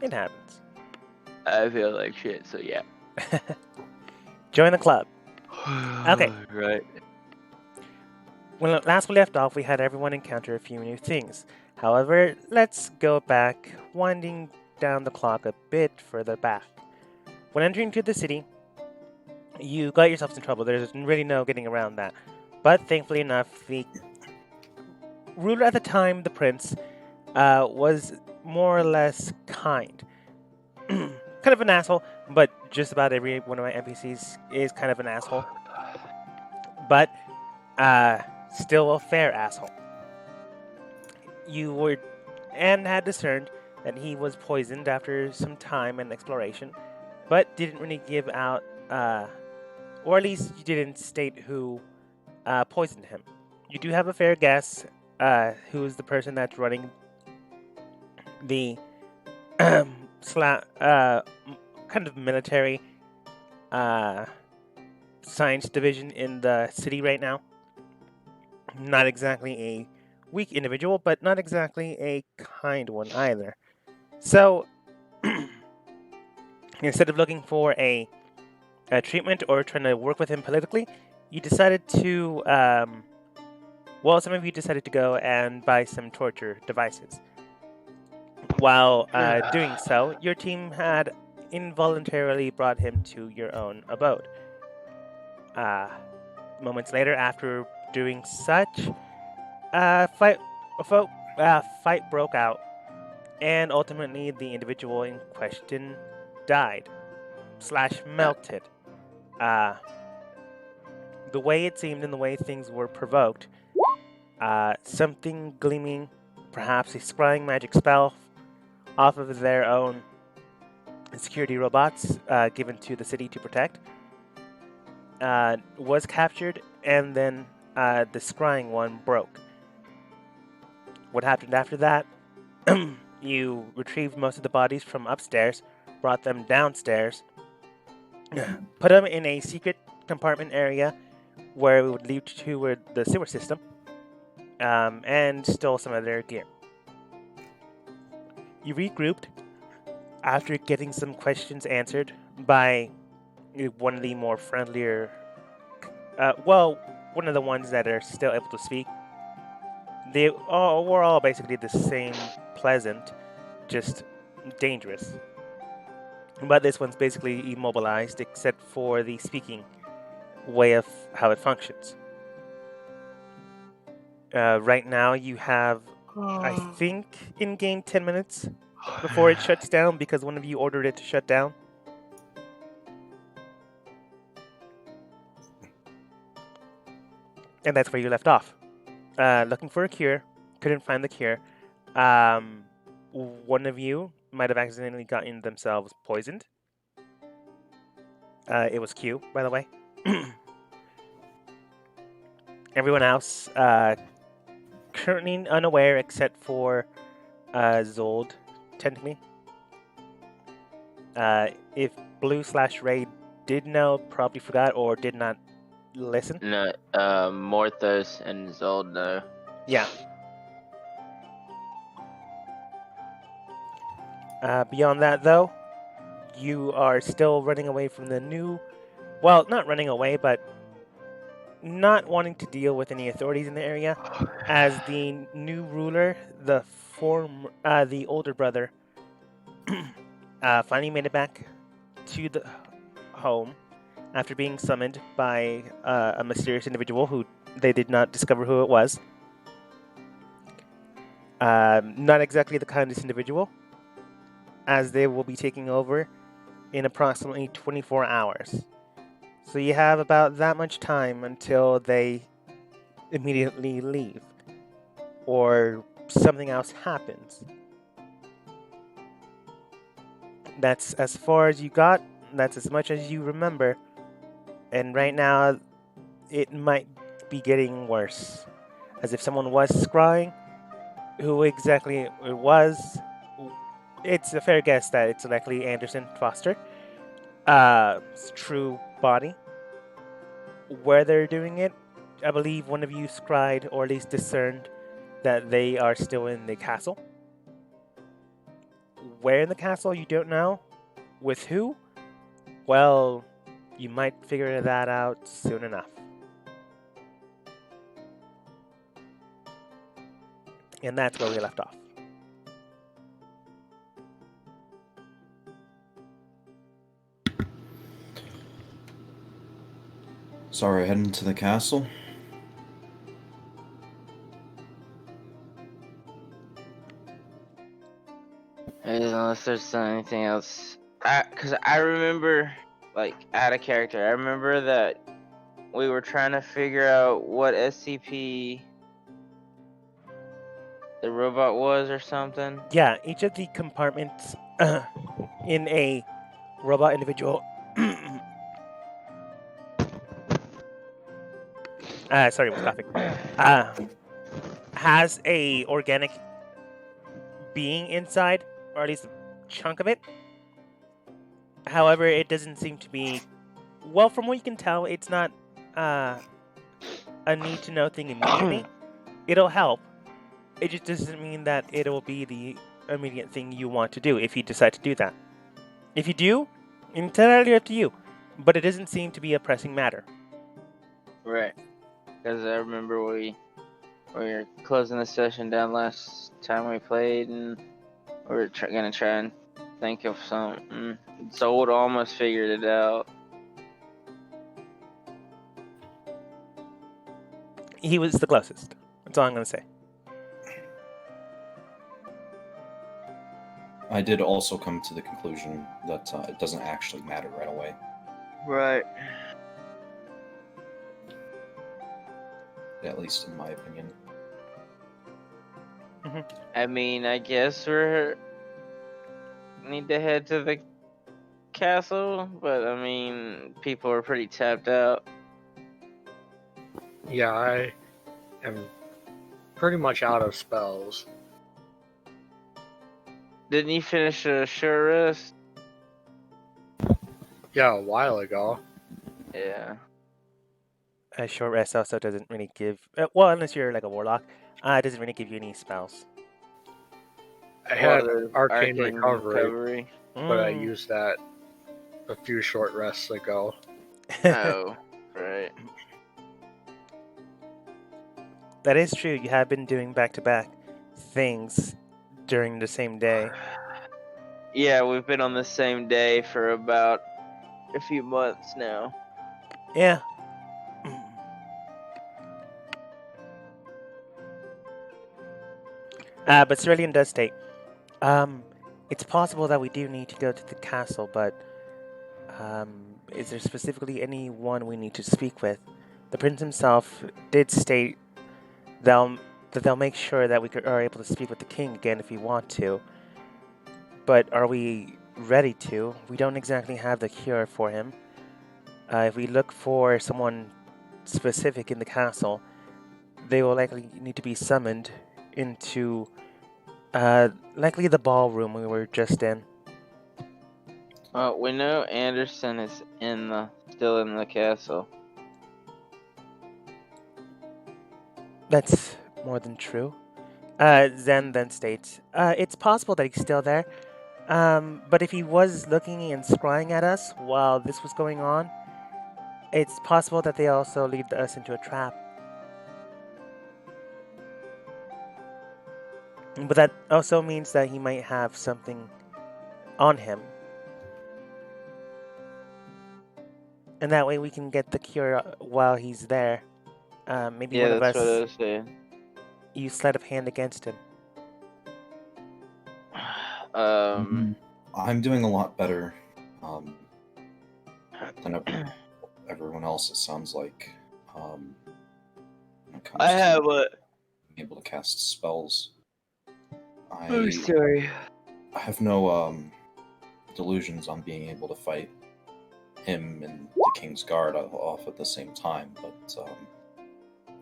It happens. I feel like shit, so yeah. Join the club. Okay. Right. When last we left off, we had everyone encounter a few new things. However, let's go back, winding down the clock a bit further back. When entering into the city, you got yourselves in trouble. There's really no getting around that. But thankfully enough, the ruler at the time, the prince, was more or less kind. Kind of an asshole, but just about every one of my NPCs is kind of an asshole. But still a fair asshole. You were and had discerned that he was poisoned after some time and exploration, but didn't really give out, or at least you didn't state who poisoned him. You do have a fair guess who's the person that's running the kind of military uh, science division in the city right now. Not exactly a weak individual, but not exactly a kind one either. So, instead of looking for a treatment or trying to work with him politically, you decided to, some of you decided to go and buy some torture devices. While doing so, your team had involuntarily brought him to your own abode. Moments later, after doing such, fight broke out, and ultimately the individual in question died / melted. The way it seemed and the way things were provoked, something gleaming, perhaps a scrying magic spell off of their own security robots given to the city to protect, was captured, and then the scrying one broke. What happened after that? You retrieved most of the bodies from upstairs, brought them downstairs, put them in a secret compartment area where it would lead to the sewer system, and stole some of their gear. You regrouped after getting some questions answered by one of the more friendlier, one of the ones that are still able to speak. They were all basically the same, pleasant, just dangerous. But this one's basically immobilized except for the speaking way of how it functions. Right now, you have, I think, in game 10 minutes before it shuts down because one of you ordered it to shut down. And that's where you left off. Looking for a cure, couldn't find the cure. One of you might have accidentally gotten themselves poisoned. It was Q, by the way. Everyone else, currently unaware except for Zold, technically. If Blue / Ray did know, probably forgot or did not listen. No, Morthos and Zold, no. Yeah. Beyond that, though, you are still running away from the new. Well, not running away, but not wanting to deal with any authorities in the area, as the new ruler, the older brother, finally made it back to the home after being summoned by a mysterious individual who they did not discover who it was. Not exactly the kindest individual, as they will be taking over in approximately 24 hours. So you have about that much time until they immediately leave, or something else happens. That's as far as you got, that's as much as you remember, and right now it might be getting worse. As if someone was scrying, who exactly it was, it's a fair guess that it's likely Anderson Foster. True body. Where they're doing it, I believe one of you scried, or at least discerned, that they are still in the castle. where in the castle you don't know. With who? Well, you might figure that out soon enough. And that's where we left off. So we're heading to the castle? Unless there's anything else. Because I remember, like, out of character, I remember that we were trying to figure out what SCP the robot was or something. Yeah, each of the compartments in a robot individual. Sorry, I was coughing. Has a organic being inside, or at least a chunk of it. However, it doesn't seem to be. Well, from what you can tell, it's not a need to know thing immediately. It'll help. It just doesn't mean that it'll be the immediate thing you want to do if you decide to do that. If you do, entirely up to you. But it doesn't seem to be a pressing matter. Right. Because I remember we were closing the session down last time we played, and we were gonna try and think of something. Zold almost figured it out. He was the closest. That's all I'm going to say. I did also come to the conclusion that it doesn't actually matter right away. Right. At least in my opinion. I mean, I guess we need to head to the castle, but I mean, people are pretty tapped out. Yeah, I am pretty much out of spells. Didn't you finish a short rest? Yeah, a while ago. Yeah. A short rest also doesn't really give. Well, unless you're like a warlock, it doesn't really give you any spells. I had Well, arcane recovery, but I Mm. used that a few short rests ago. Oh, right. That is true. You have been doing back-to-back things during the same day. Yeah, we've been on the same day for about a few months now. Yeah. But Cerulean does state, it's possible that we do need to go to the castle, but is there specifically anyone we need to speak with? The prince himself did state that they'll make sure that we are able to speak with the king again if we want to. But are we ready to? We don't exactly have the cure for him. If we look for someone specific in the castle, they will likely need to be summoned into likely the ballroom we were just in. Well, we know Anderson is still in the castle. That's more than true. Zen then states, it's possible that he's still there, but if he was looking and scrying at us while this was going on, it's possible that they also lead us into a trap. But that also means that he might have something on him. And that way we can get the cure while he's there. Maybe Yeah, one of that's what I us was saying. use sleight of hand against him. I'm doing a lot better than everyone else, it sounds like. When it comes I to have a. being able to cast spells. Oh, sorry. I have no delusions on being able to fight him and the King's Guard off at the same time, but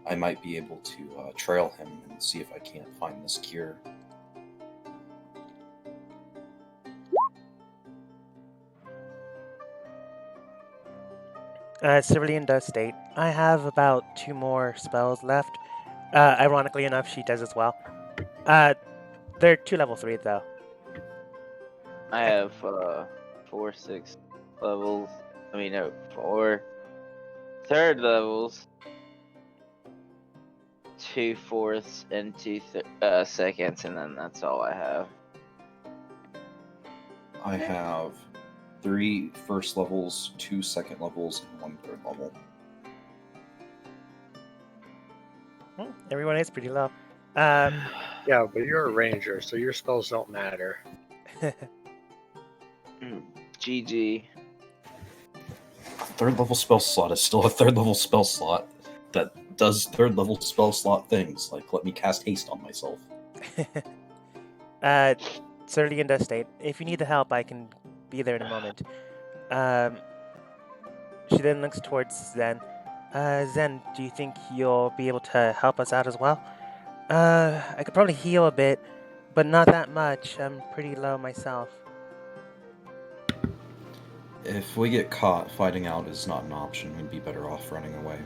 I might be able to trail him and see if I can't find this cure. Cerulean does state, I have about 2 more spells left. Ironically enough, she does as well. They're 2 level 3 though. I have 4 6 levels. I mean, no, 4 third levels, 2 fourths, and 2 seconds, and then that's all I have. I have 3 first levels, 2 second levels, and 1 third level. Everyone is pretty low. Yeah, but you're a ranger, so your spells don't matter. GG. A third level spell slot is still a third level spell slot that does third level spell slot things, like let me cast haste on myself. Cerulean does state, if you need the help, I can be there in a moment. She then looks towards Zen. Zen, do you think you'll be able to help us out as well? I could probably heal a bit, but not that much. I'm pretty low myself. If we get caught, fighting out is not an option. We'd be better off running away.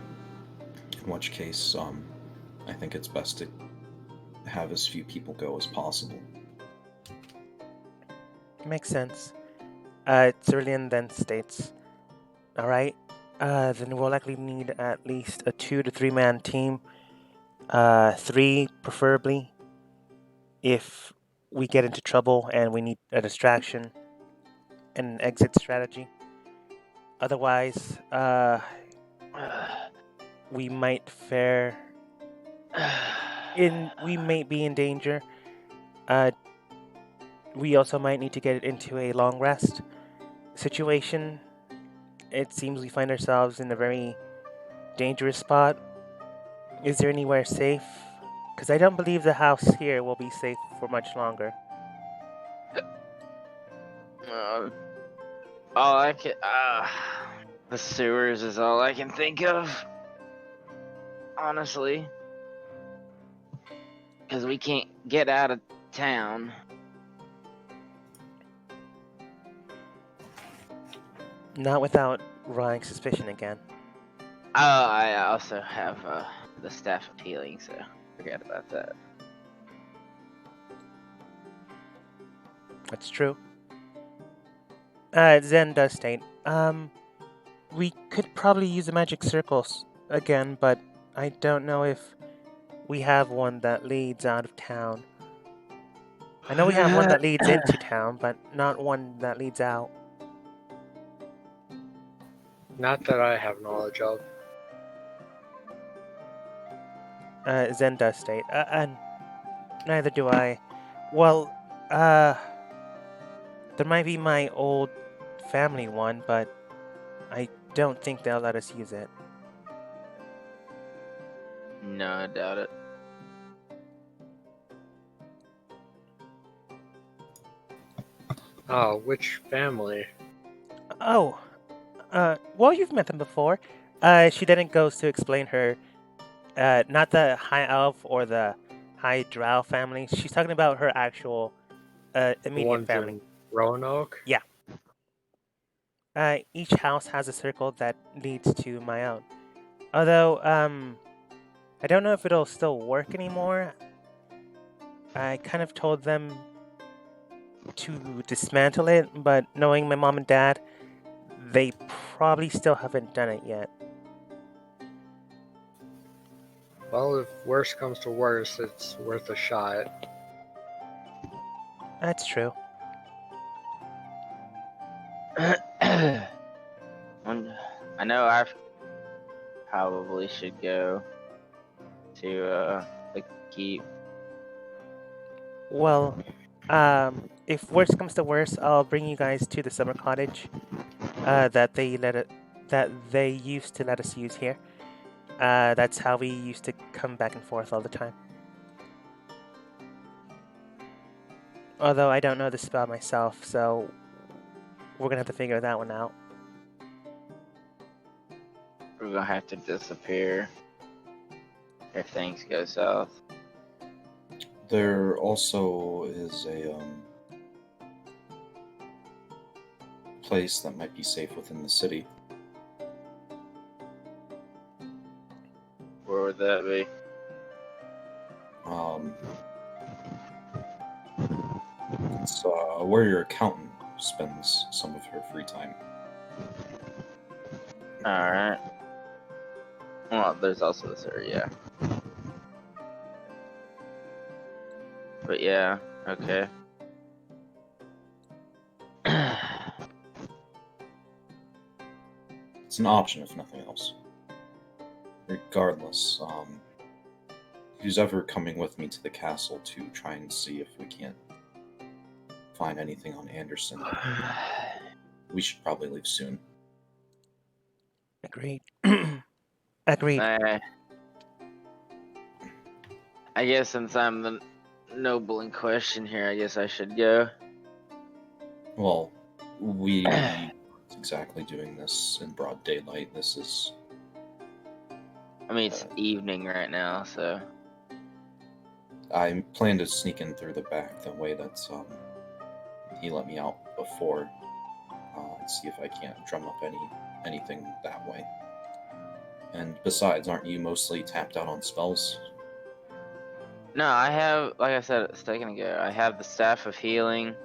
In which case, I think it's best to have as few people go as possible. Makes sense. Cerulean then states, alright, then we'll likely need at least a 2 to 3 man team. 3 preferably, if we get into trouble and we need a distraction and an exit strategy. Otherwise, we might we might be in danger. We also might need to get into a long rest situation. It seems we find ourselves in a very dangerous spot. Is there anywhere safe? Because I don't believe the house here will be safe for much longer. All I can, the sewers is all I can think of. Honestly, because we can't get out of town. Not without drawing suspicion again. Oh, I also have the staff of healing, so forget about that. That's true. Zen does state, we could probably use the magic circles again, but I don't know if we have one that leads out of town. I know we have one that leads into town, but not one that leads out. Not that I have knowledge of. Zen does state, and neither do I. Well, there might be my old family one, but I don't think they'll let us use it. No, I doubt it. Oh, which family? Oh, well, you've met them before. She then goes to explain her, not the High Elf or the High Drow family. She's talking about her actual, The immediate ones family. in Roanoke? Each house has a circle that leads to my own. Although, I don't know if it'll still work anymore. I kind of told them to dismantle it, but knowing my mom and dad, they probably still haven't done it yet. Well, if worse comes to worse, it's worth a shot. That's true. I know I probably should go to the keep. Well, if worse comes to worse, I'll bring you guys to the summer cottage that they used to let us use here. That's how we used to come back and forth all the time. Although I don't know the spell myself, so we're gonna have to figure that one out. We're gonna have to disappear if things go south. There also is a place that might be safe within the city. Where would that be? It's where your accountant spends some of her free time. Alright. Well, there's also this area. But yeah, okay. It's an option if nothing else. Regardless, who's ever coming with me to the castle to try and see if we can't find anything on Anderson, we should probably leave soon. Agreed. Agreed. I guess since I'm the noble in question here, I guess I should go. Well, we aren't exactly doing this in broad daylight. This is... I mean, it's evening right now, so... I plan to sneak in through the back the way that he let me out before, and see if I can't drum up anything that way. And besides, aren't you mostly tapped out on spells? No, I have, like I said a second ago, I have the Staff of Healing,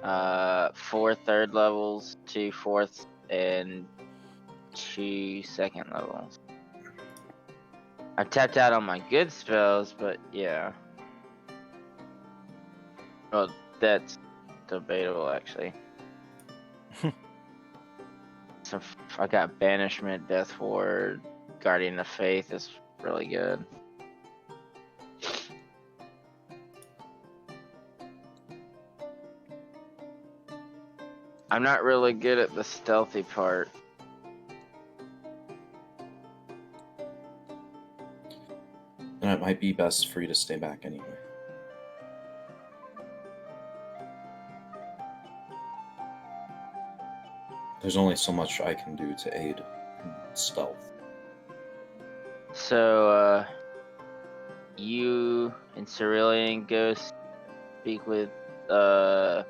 4 3rd levels, 2 4th, and 2 2nd levels. I've tapped out on my good spells, but yeah. Well, that's debatable, actually. So I got Banishment, Death Ward, Guardian of Faith is really good. I'm not really good at the stealthy part. Then it might be best for you to stay back anyway. There's only so much I can do to aid in stealth. So, you and Cerulean go speak with, I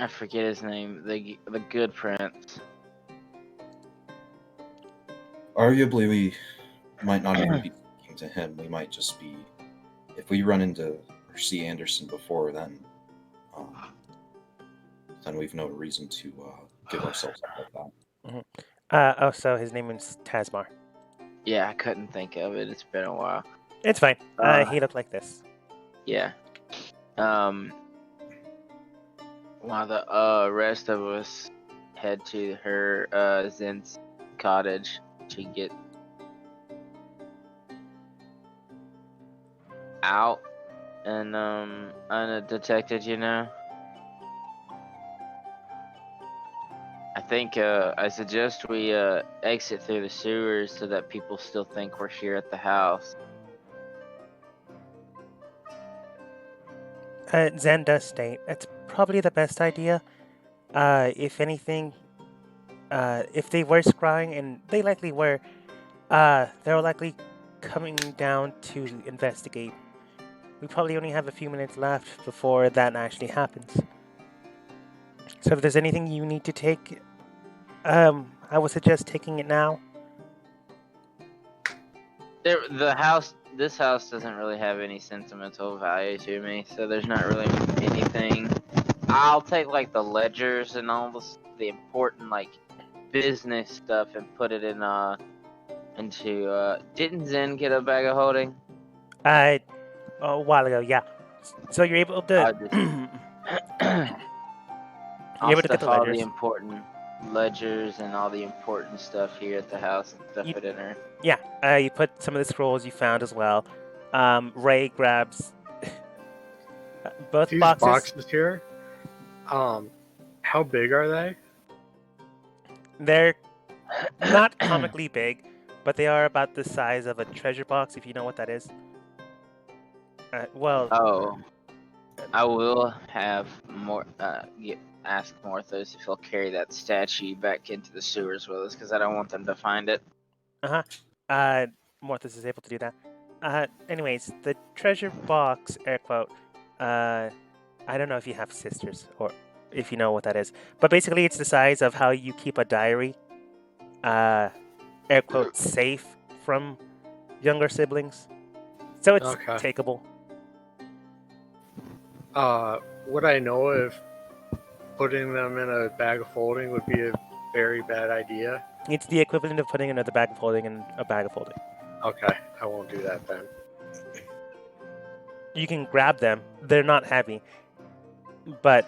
forget his name, the good prince. Arguably, we might not even be speaking to him. We might just be... If we run into or see Anderson before then we've no reason to give ourselves up like that. So his name is Tasmar. Yeah, I couldn't think of it. It's been a while. It's fine. He looked like this. Yeah. While the rest of us head to her Zen's cottage to get out and undetected, you know. I think I suggest we exit through the sewers so that people still think we're here at the house. Zen does state it's probably the best idea. If anything, if they were scrying, and they likely were, they're likely coming down to investigate. We probably only have a few minutes left before that actually happens. So if there's anything you need to take, I would suggest taking it now. This house doesn't really have any sentimental value to me, so there's not really anything. I'll take like the ledgers and all the important like business stuff and put it into didn't Zen get a bag of holding? A while ago, yeah. So you're able to I'll able to get stuff the all ledgers. the important ledgers and all the important stuff here at the house and stuff it in her. Yeah, you put some of the scrolls you found as well. Ray grabs both These boxes. boxes here, how big are they? They're not comically big, but they are about the size of a treasure box, if you know what that is. Oh, I will have more. Ask Morthos if he'll carry that statue back into the sewers with us, because I don't want them to find it. Morthos is able to do that. Anyways, the treasure box, air quote, I don't know if you have sisters or if you know what that is, but basically it's the size of how you keep a diary, air quote, safe from younger siblings. So it's Okay. takeable. Would I know if putting them in a bag of holding would be a very bad idea? It's the equivalent of putting another bag of holding in a bag of holding. Okay, I won't do that then. You can grab them. They're not heavy. But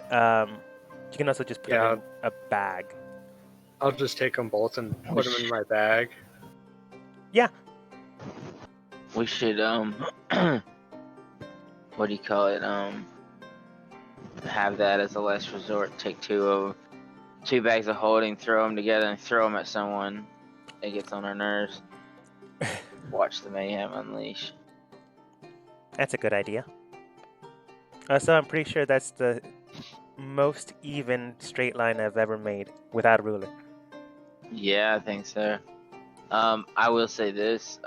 you can also just put them in a bag. I'll just take them both and put them in my bag. Yeah. We should what do you call it? Have that as a last resort. Take two bags of holding, throw them together, and throw them at someone that gets on our nerves. Watch the mayhem unleash. That's a good idea. So I'm pretty sure that's the most even straight line I've ever made without a ruler. Yeah, I think so. I will say this.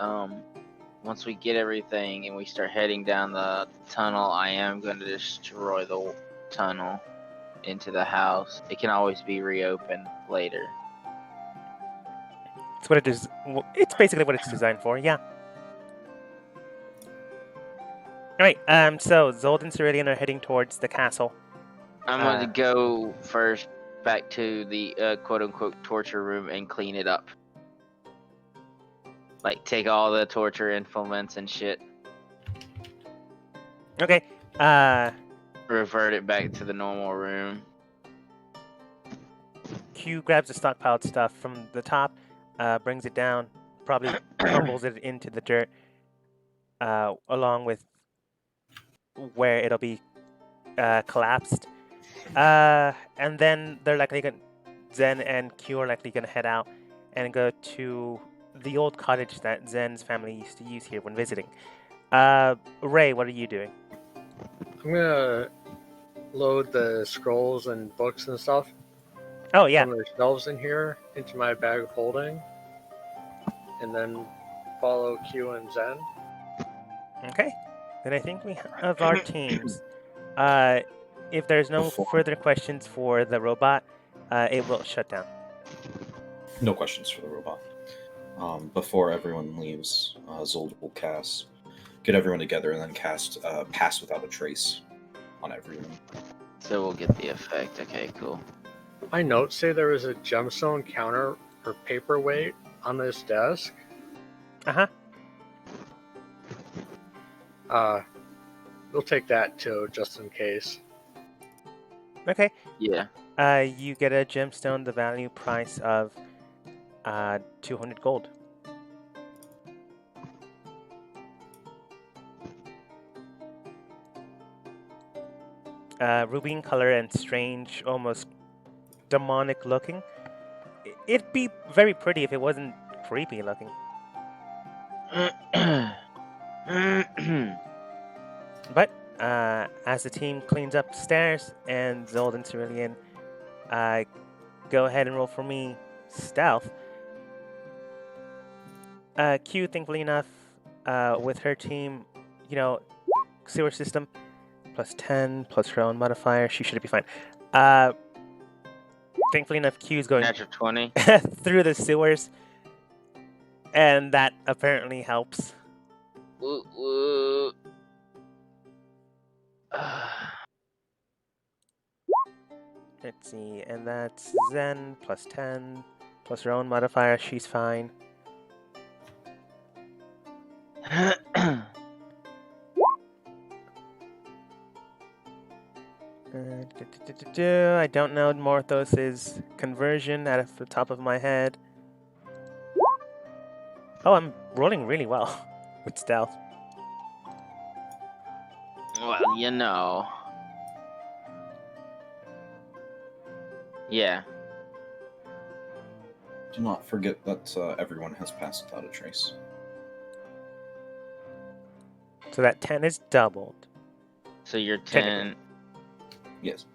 Once we get everything and we start heading down the tunnel, I am going to destroy the tunnel into the house. It can always be reopened later. It's what it is. It's basically what it's designed for. Yeah. All right. So Zold and Cerulean are heading towards the castle. I'm going to go first back to the quote-unquote torture room and clean it up. Like, take all the torture implements and shit. Okay. Revert it back to the normal room. Q grabs the stockpiled stuff from the top, brings it down, probably tumbles it into the dirt, along with where it'll be collapsed. And then they're likely going Zen and Q are likely going to head out and go to the old cottage that Zen's family used to use here when visiting. Ray, what are you doing? I'm gonna load the scrolls and books and stuff Oh, yeah. from the shelves in here into my bag of holding, and then follow Q and Zen. Okay. Then I think we have our teams. If there's no further questions for the robot, it will shut down. No questions for the robot. Before everyone leaves, Zold will get everyone together and then cast Pass Without a Trace on everyone. So we'll get the effect. Okay, cool. My notes say there was a gemstone counter or paperweight on this desk. Uh-huh. We'll take that too, just in case. Okay. Yeah. You get a gemstone, the value price of 200 gold. Ruby in color and strange, almost demonic looking. It'd be very pretty if it wasn't creepy looking. But as the team cleans up stairs and Zold and Cerulean go ahead and roll for me stealth. Q, thankfully enough, with her team, sewer system, plus 10, plus her own modifier, she should be fine. Thankfully enough, Q's going Natural 20. through the sewers, and that apparently helps. Woo, woo. Let's see, and that's Zen, plus 10, plus her own modifier, she's fine. I don't know Morthos' conversion out of the top of my head. Oh, I'm rolling really well with stealth. Well, Yeah. Do not forget that everyone has passed without a trace. So that 10 is doubled. So you're 10. Yes.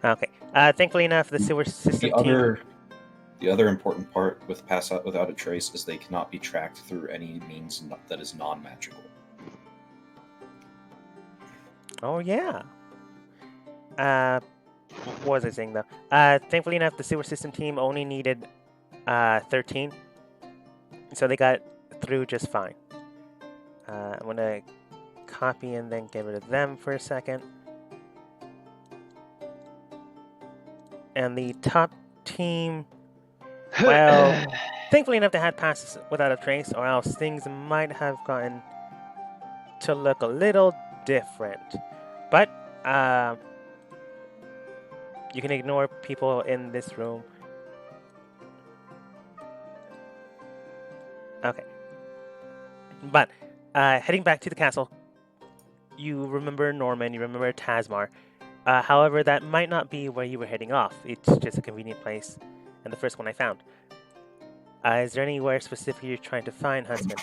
Okay. Thankfully enough, the sewer system The other important part with Pass Out Without a Trace is they cannot be tracked through any means that is non-magical. Oh, yeah. What was I saying, though? Thankfully enough, the sewer system team only needed 13. So they got through just fine. I'm going to copy and then give it to them for a second. And the top team, well, thankfully enough, they had passes without a trace, or else things might have gotten to look a little different. But you can ignore people in this room. Okay. But heading back to the castle, you remember Norman, you remember Tasmar. However, that might not be where you were heading off. It's just a convenient place, and the first one I found. Is there anywhere specific you're trying to find, Huntsman?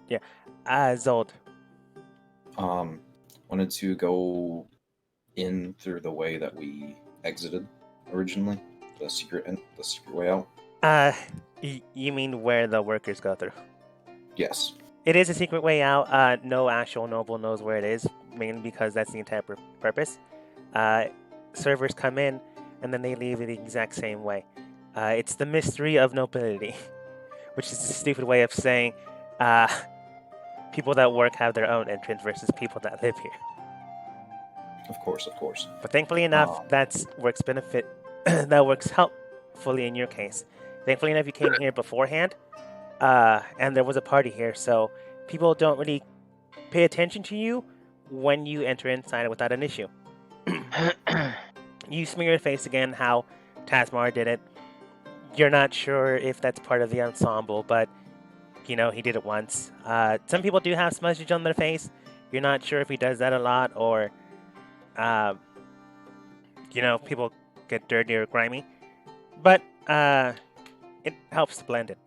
Yeah. Zold. Wanted to go in through the way that we exited originally, the secret way out. You mean where the workers go through? Yes. It is a secret way out. No actual noble knows where it is, mainly because that's the entire purpose. Servers come in, and then they leave the exact same way. It's the mystery of nobility, which is a stupid way of saying people that work have their own entrance versus people that live here. Of course. But thankfully enough, that works helpfully in your case. Thankfully enough, you came here beforehand, and there was a party here, so people don't really pay attention to you when you enter inside without an issue. You smear your face again how Tasmar did it. You're not sure if that's part of the ensemble, but he did it once. Some people do have smudge on their face. You're not sure if he does that a lot, or people get dirty or grimy. But it helps to blend it.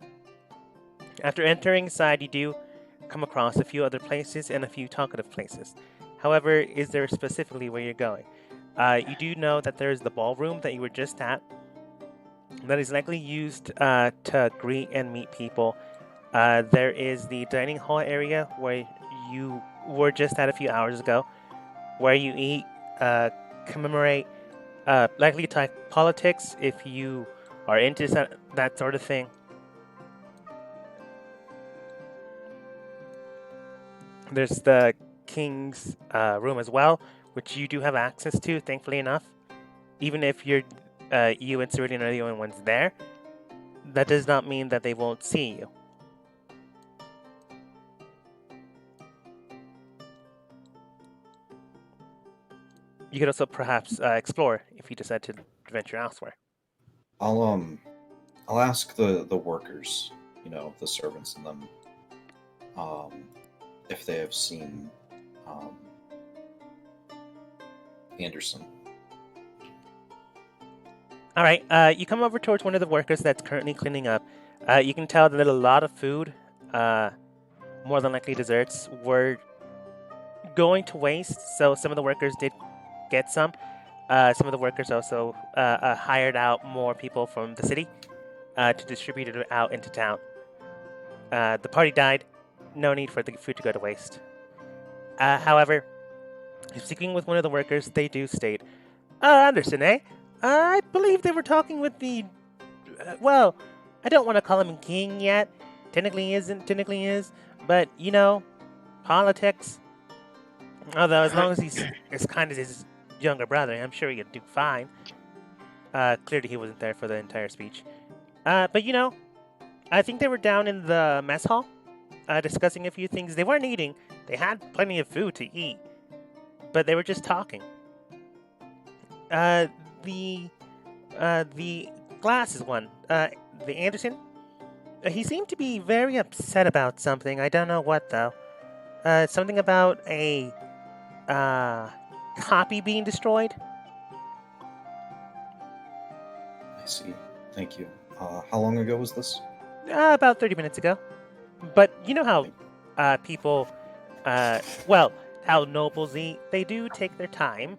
After entering inside, you do come across a few other places and a few talkative places. However, is there specifically where you're going? You do know that there's the ballroom that you were just at. That is likely used to greet and meet people. There is the dining hall area where you were just at a few hours ago, where you eat, commemorate, likely talk politics if you are into that sort of thing. There's the king's room as well, which you do have access to, thankfully enough. Even if you and Ceridian are the only ones there, that does not mean that they won't see you. You could also perhaps explore if you decide to venture elsewhere. I'll ask the workers, the servants and them, if they have seen Anderson. All right, you come over towards one of the workers that's currently cleaning up. You can tell that a lot of food, more than likely desserts, were going to waste, so some of the workers did get some. Some of the workers also hired out more people from the city to distribute it out into town. The party died. No need for the food to go to waste. However, speaking with one of the workers, they do state, Anderson, eh? I believe they were talking with the... well, I don't want to call him king yet. Technically is. But, politics. Although, as long as he's as kind as his younger brother, I'm sure he'd do fine. Clearly he wasn't there for the entire speech. But, I think they were down in the mess hall, discussing a few things. They weren't eating. They had plenty of food to eat. But they were just talking. The glasses one, the Anderson, he seemed to be very upset about something. I don't know what, though. Something about a copy being destroyed. I see. Thank you. How long ago was this? About 30 minutes ago. But you know how people, how nobles eat. They do take their time.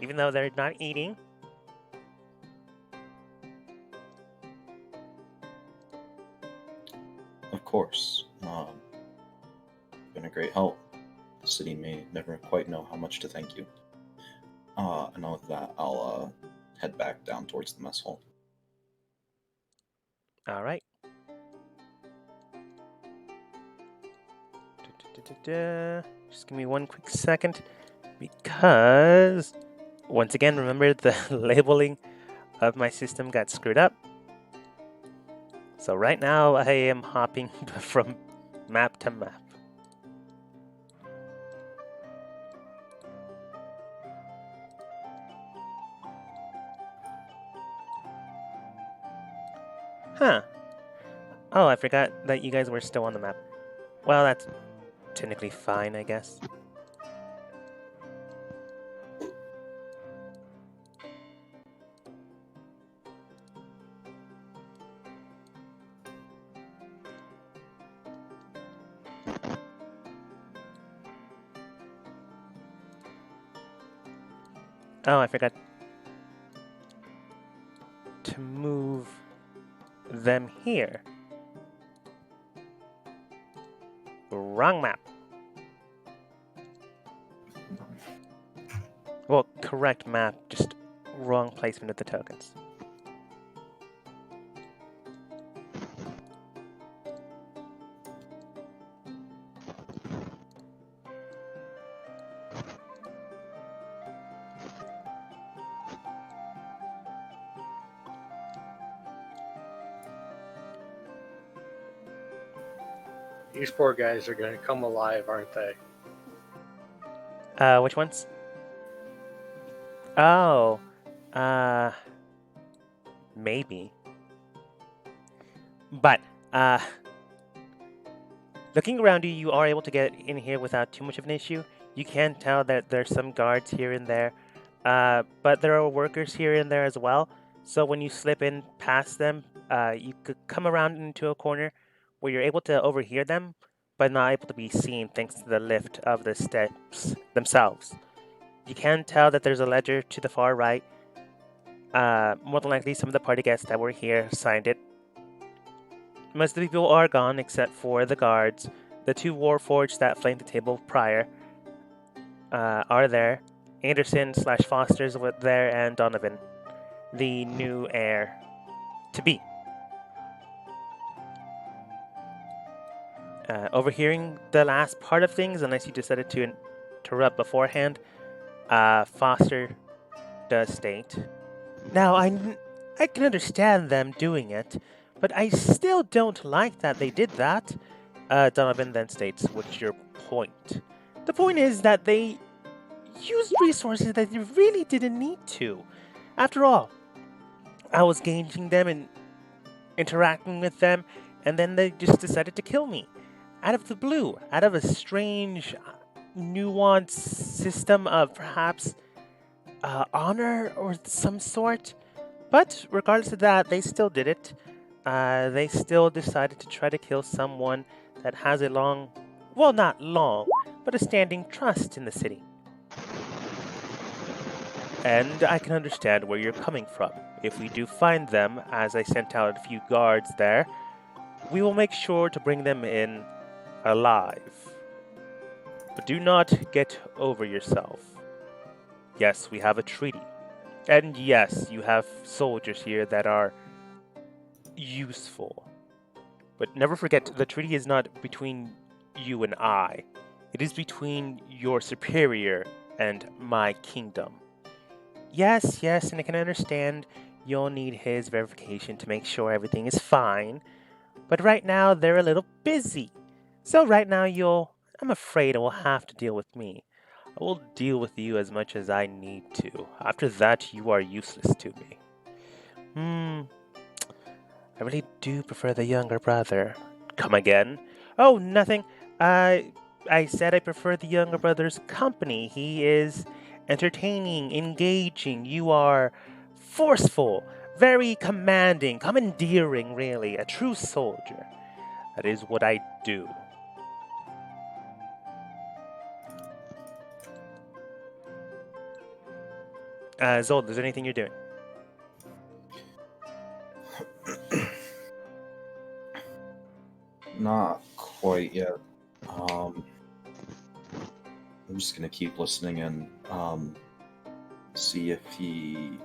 Even though they're not eating. Of course. Been a great help. The city may never quite know how much to thank you. And with that, I'll head back down towards the mess hall. All right. Just give me one quick second, because once again, remember the labeling of my system got screwed up. So right now I am hopping from map to map. Huh. Oh, I forgot that you guys were still on the map. Well, that's technically fine, I guess. Oh, I forgot to move them here. Wrong map. Well, correct map, just wrong placement of the tokens. These poor guys are going to come alive, aren't they? Which ones? Oh, maybe. But, looking around you, you are able to get in here without too much of an issue. You can tell that there's some guards here and there, but there are workers here and there as well. So when you slip in past them, you could come around into a corner where you're able to overhear them, but not able to be seen thanks to the lift of the steps themselves. You can tell that there's a ledger to the far right. More than likely, some of the party guests that were here signed it. Most of the people are gone except for the guards. The two Warforged that flanked the table prior are there. Anderson/Foster's there, and Donovan, the new heir to be. Overhearing the last part of things, unless you decided to interrupt beforehand, Foster does state, "Now, I can understand them doing it, but I still don't like that they did that." Donovan then states, "What's your point?" "The point is that they used resources that they really didn't need to. After all, I was gauging them and interacting with them, and then they just decided to kill me. Out of the blue, out of a strange, nuanced system of perhaps honor or some sort. But regardless of that, they still did it. They still decided to try to kill someone that has a long, well, not long, but a standing trust in the city. And I can understand where you're coming from. If we do find them, as I sent out a few guards there, we will make sure to bring them in alive. But do not get over yourself. Yes, we have a treaty. And yes, you have soldiers here that are useful. But never forget, the treaty is not between you and I. It is between your superior and my kingdom. Yes, and I can understand you'll need his verification to make sure everything is fine. But right now, they're a little busy. So right now, I'm afraid, will have to deal with me. I will deal with you as much as I need to. After that, you are useless to me." I really do prefer the younger brother. Come again? Oh, nothing. I said I prefer the younger brother's company. He is entertaining, engaging. You are forceful, very commanding, commandeering, really. A true soldier. That is what I do. Zold, is there anything you're doing? Not quite yet. I'm just gonna keep listening and see if he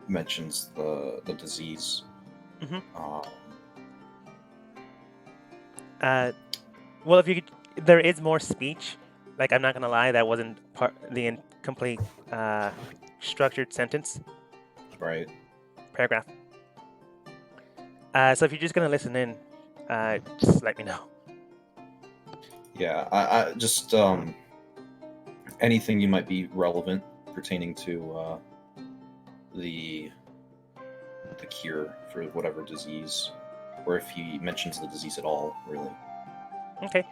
mentions the disease. Well, if there is more speech. Like, I'm not gonna lie, that wasn't part the complete structured sentence Right. paragraph. So if you're just gonna listen in, just let me know. Yeah. I just anything you might be relevant pertaining to the cure for whatever disease, or if he mentions the disease at all, really. Okay.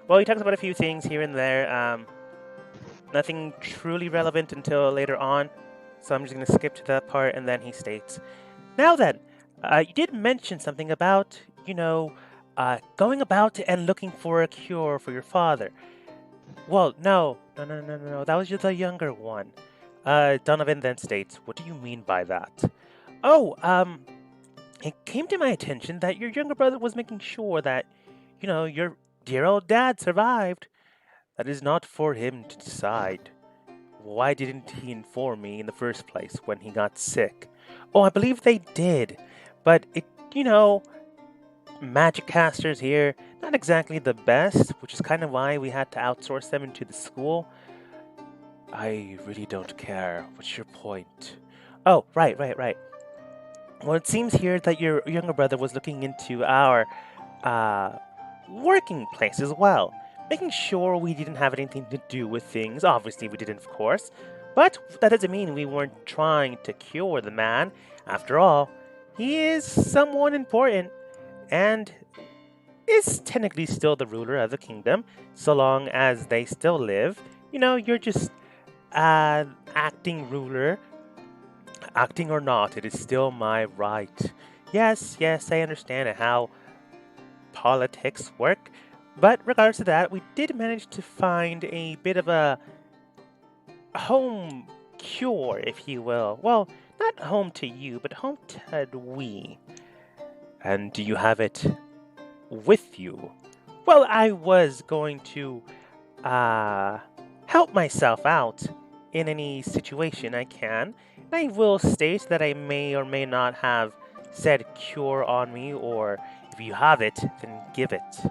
Well, he talks about a few things here and there. Nothing truly relevant until later on, so I'm just going to skip to that part, and then he states, "Now then, you did mention something about, going about and looking for a cure for your father. Well, no. That was just the younger one." Donovan then states, "What do you mean by that?" "Oh, it came to my attention that your younger brother was making sure that, your dear old dad survived. That is not for him to decide. Why didn't he inform me in the first place when he got sick?" "Oh, I believe they did. But magic casters here, not exactly the best, which is kind of why we had to outsource them into the school." "I really don't care. What's your point?" "Oh, right. Well, it seems here that your younger brother was looking into our working place as well, making sure we didn't have anything to do with things. Obviously, we didn't, of course. But that doesn't mean we weren't trying to cure the man. After all, he is someone important and is technically still the ruler of the kingdom, so long as they still live. You're just acting ruler. Acting or not, it is still my right. Yes, I understand how politics work, but regards to that, we did manage to find a bit of a home cure, if you will. Well, not home to you, but home to we. And do you have it with you?" "Well, I was going to help myself out in any situation I can. And I will state that I may or may not have said cure on me, or if you have it, then give it."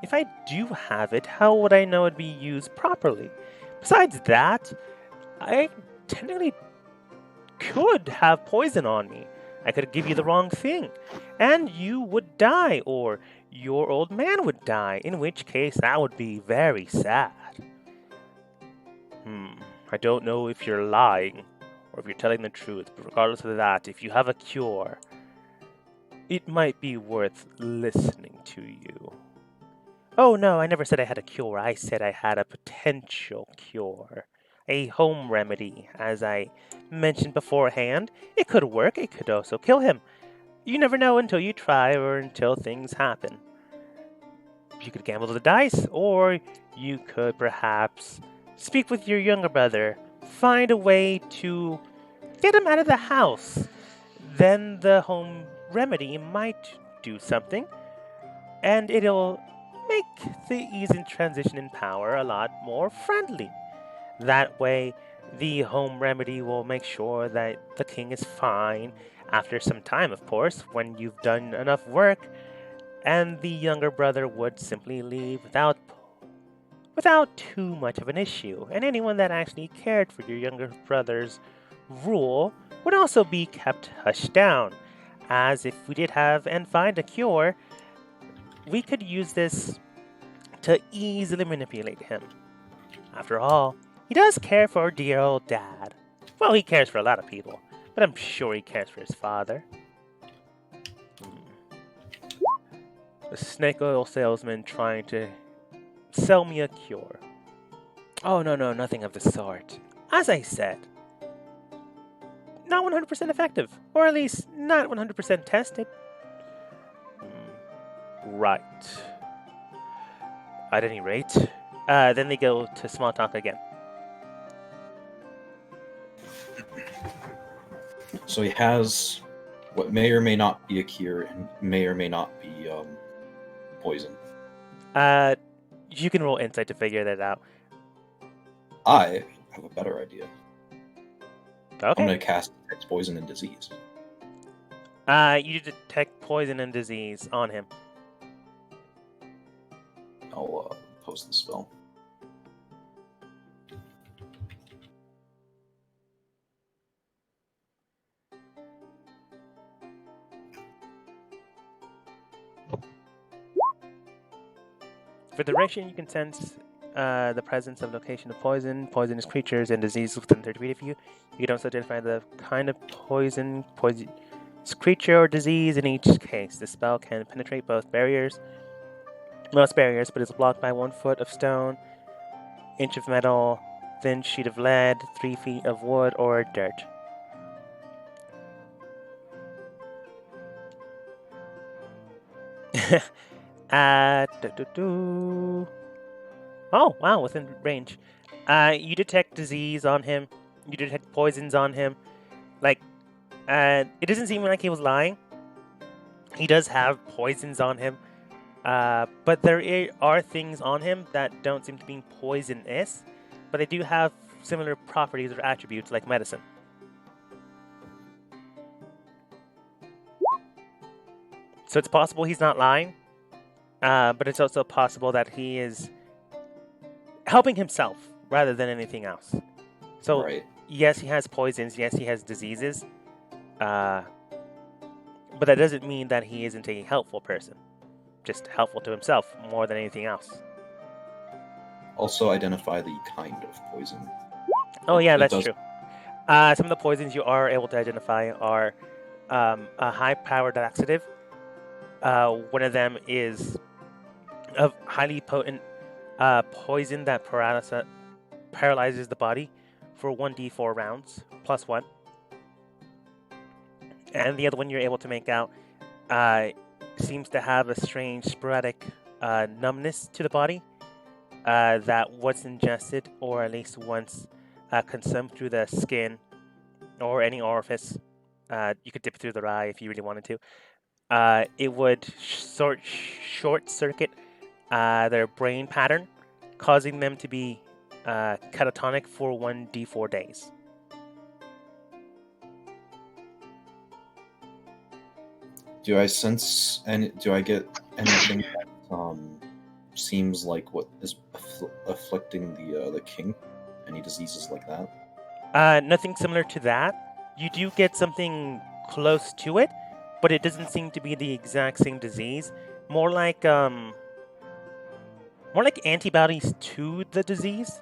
If I do have it, how would I know it'd be used properly? Besides that, I technically could have poison on me. I could give you the wrong thing, and you would die, or your old man would die, in which case that would be very sad. I don't know if you're lying or if you're telling the truth, but regardless of that, if you have a cure, it might be worth listening to you." "Oh, no, I never said I had a cure. I said I had a potential cure. A home remedy, as I mentioned beforehand. It could work, it could also kill him. You never know until you try or until things happen. You could gamble the dice, or you could perhaps speak with your younger brother, find a way to get him out of the house. Then the home remedy might do something, and it'll make the ease in transition in power a lot more friendly. That way, the home remedy will make sure that the king is fine after some time, of course, when you've done enough work, and the younger brother would simply leave without too much of an issue. And anyone that actually cared for your younger brother's rule would also be kept hushed down, as if we did have and find a cure, we could use this to easily manipulate him. After all, he does care for our dear old dad. Well, he cares for a lot of people, but I'm sure he cares for his father." The snake oil salesman trying to sell me a cure. "Oh, no, nothing of the sort. As I said, not 100% effective, or at least not 100% tested." Right. At any rate, then they go to small talk again. So he has what may or may not be a cure and may or may not be poison. You can roll insight to figure that out. I have a better idea. I'm Okay. going to cast Detect Poison and Disease. You detect poison and disease on him. I'll post the spell. For duration, you can sense the presence of location of poison, poisonous creatures, and disease within 30 feet of you. You can also identify the kind of poisonous creature or disease in each case. The spell can penetrate most barriers, but is blocked by 1 foot of stone, inch of metal, thin sheet of lead, 3 feet of wood, or dirt. Oh, wow, within range. You detect disease on him. You detect poisons on him. Like, it doesn't seem like he was lying. He does have poisons on him. But there are things on him that don't seem to be poisonous, but they do have similar properties or attributes like medicine. So it's possible he's not lying, but it's also possible that he is helping himself rather than anything else. So Right. yes, he has poisons. Yes, he has diseases. But that doesn't mean that he isn't a helpful person. Just helpful to himself more than anything else. Also identify the kind of poison. Oh yeah, It that's does- true. Some of the poisons you are able to identify are a high-powered laxative. One of them is a highly potent poison that paralyzes the body for 1d4 rounds, +1. And the other one you're able to make out seems to have a strange sporadic numbness to the body that once ingested, or at least once consumed through the skin or any orifice, you could dip it through the eye if you really wanted to. It would short circuit their brain pattern, causing them to be catatonic for 1d4 days. Do I sense any? Do I get anything that seems like what is afflicting the king? Any diseases like that? Nothing similar to that. You do get something close to it, but it doesn't seem to be the exact same disease. More like antibodies to the disease,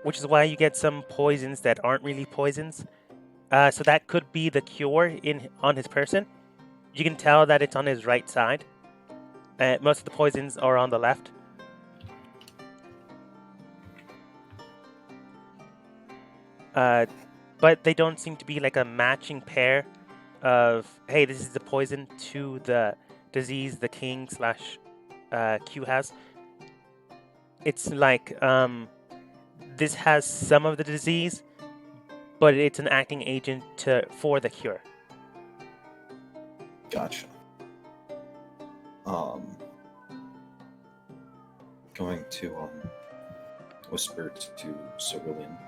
which is why you get some poisons that aren't really poisons. So that could be the cure on his person. You can tell that it's on his right side. Most of the poisons are on the left. But they don't seem to be like a matching pair of, hey, this is the poison to the disease the king / Q has. It's like this has some of the disease, but it's an acting agent for the cure. Gotcha. Going to whisper to Cerulean.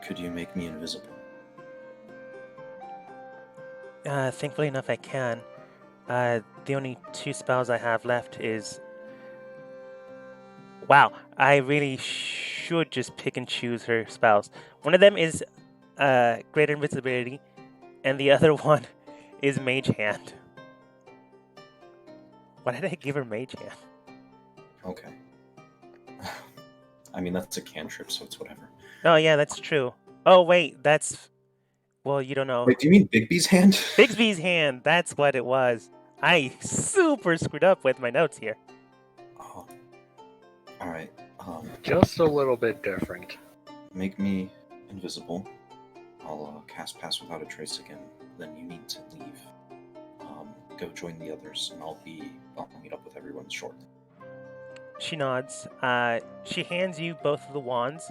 Could you make me invisible? Thankfully enough, I can. The only 2 spells I have left is... Wow, I really should just pick and choose her spells. One of them is Greater Invisibility, and the other one is Mage Hand. Why did I give her Mage Hand? Okay. I mean, that's a cantrip, so it's whatever. Oh, yeah, that's true. Oh, wait, that's... Well, you don't know. Wait, do you mean Bigby's hand? Bigsby's Hand, that's what it was. I super screwed up with my notes here. Oh. Alright. Just a little bit different. Make me invisible. I'll cast Pass Without a Trace again. Then you need to leave. Go join the others, and I'll meet up with everyone shortly. She nods. She hands you both of the wands.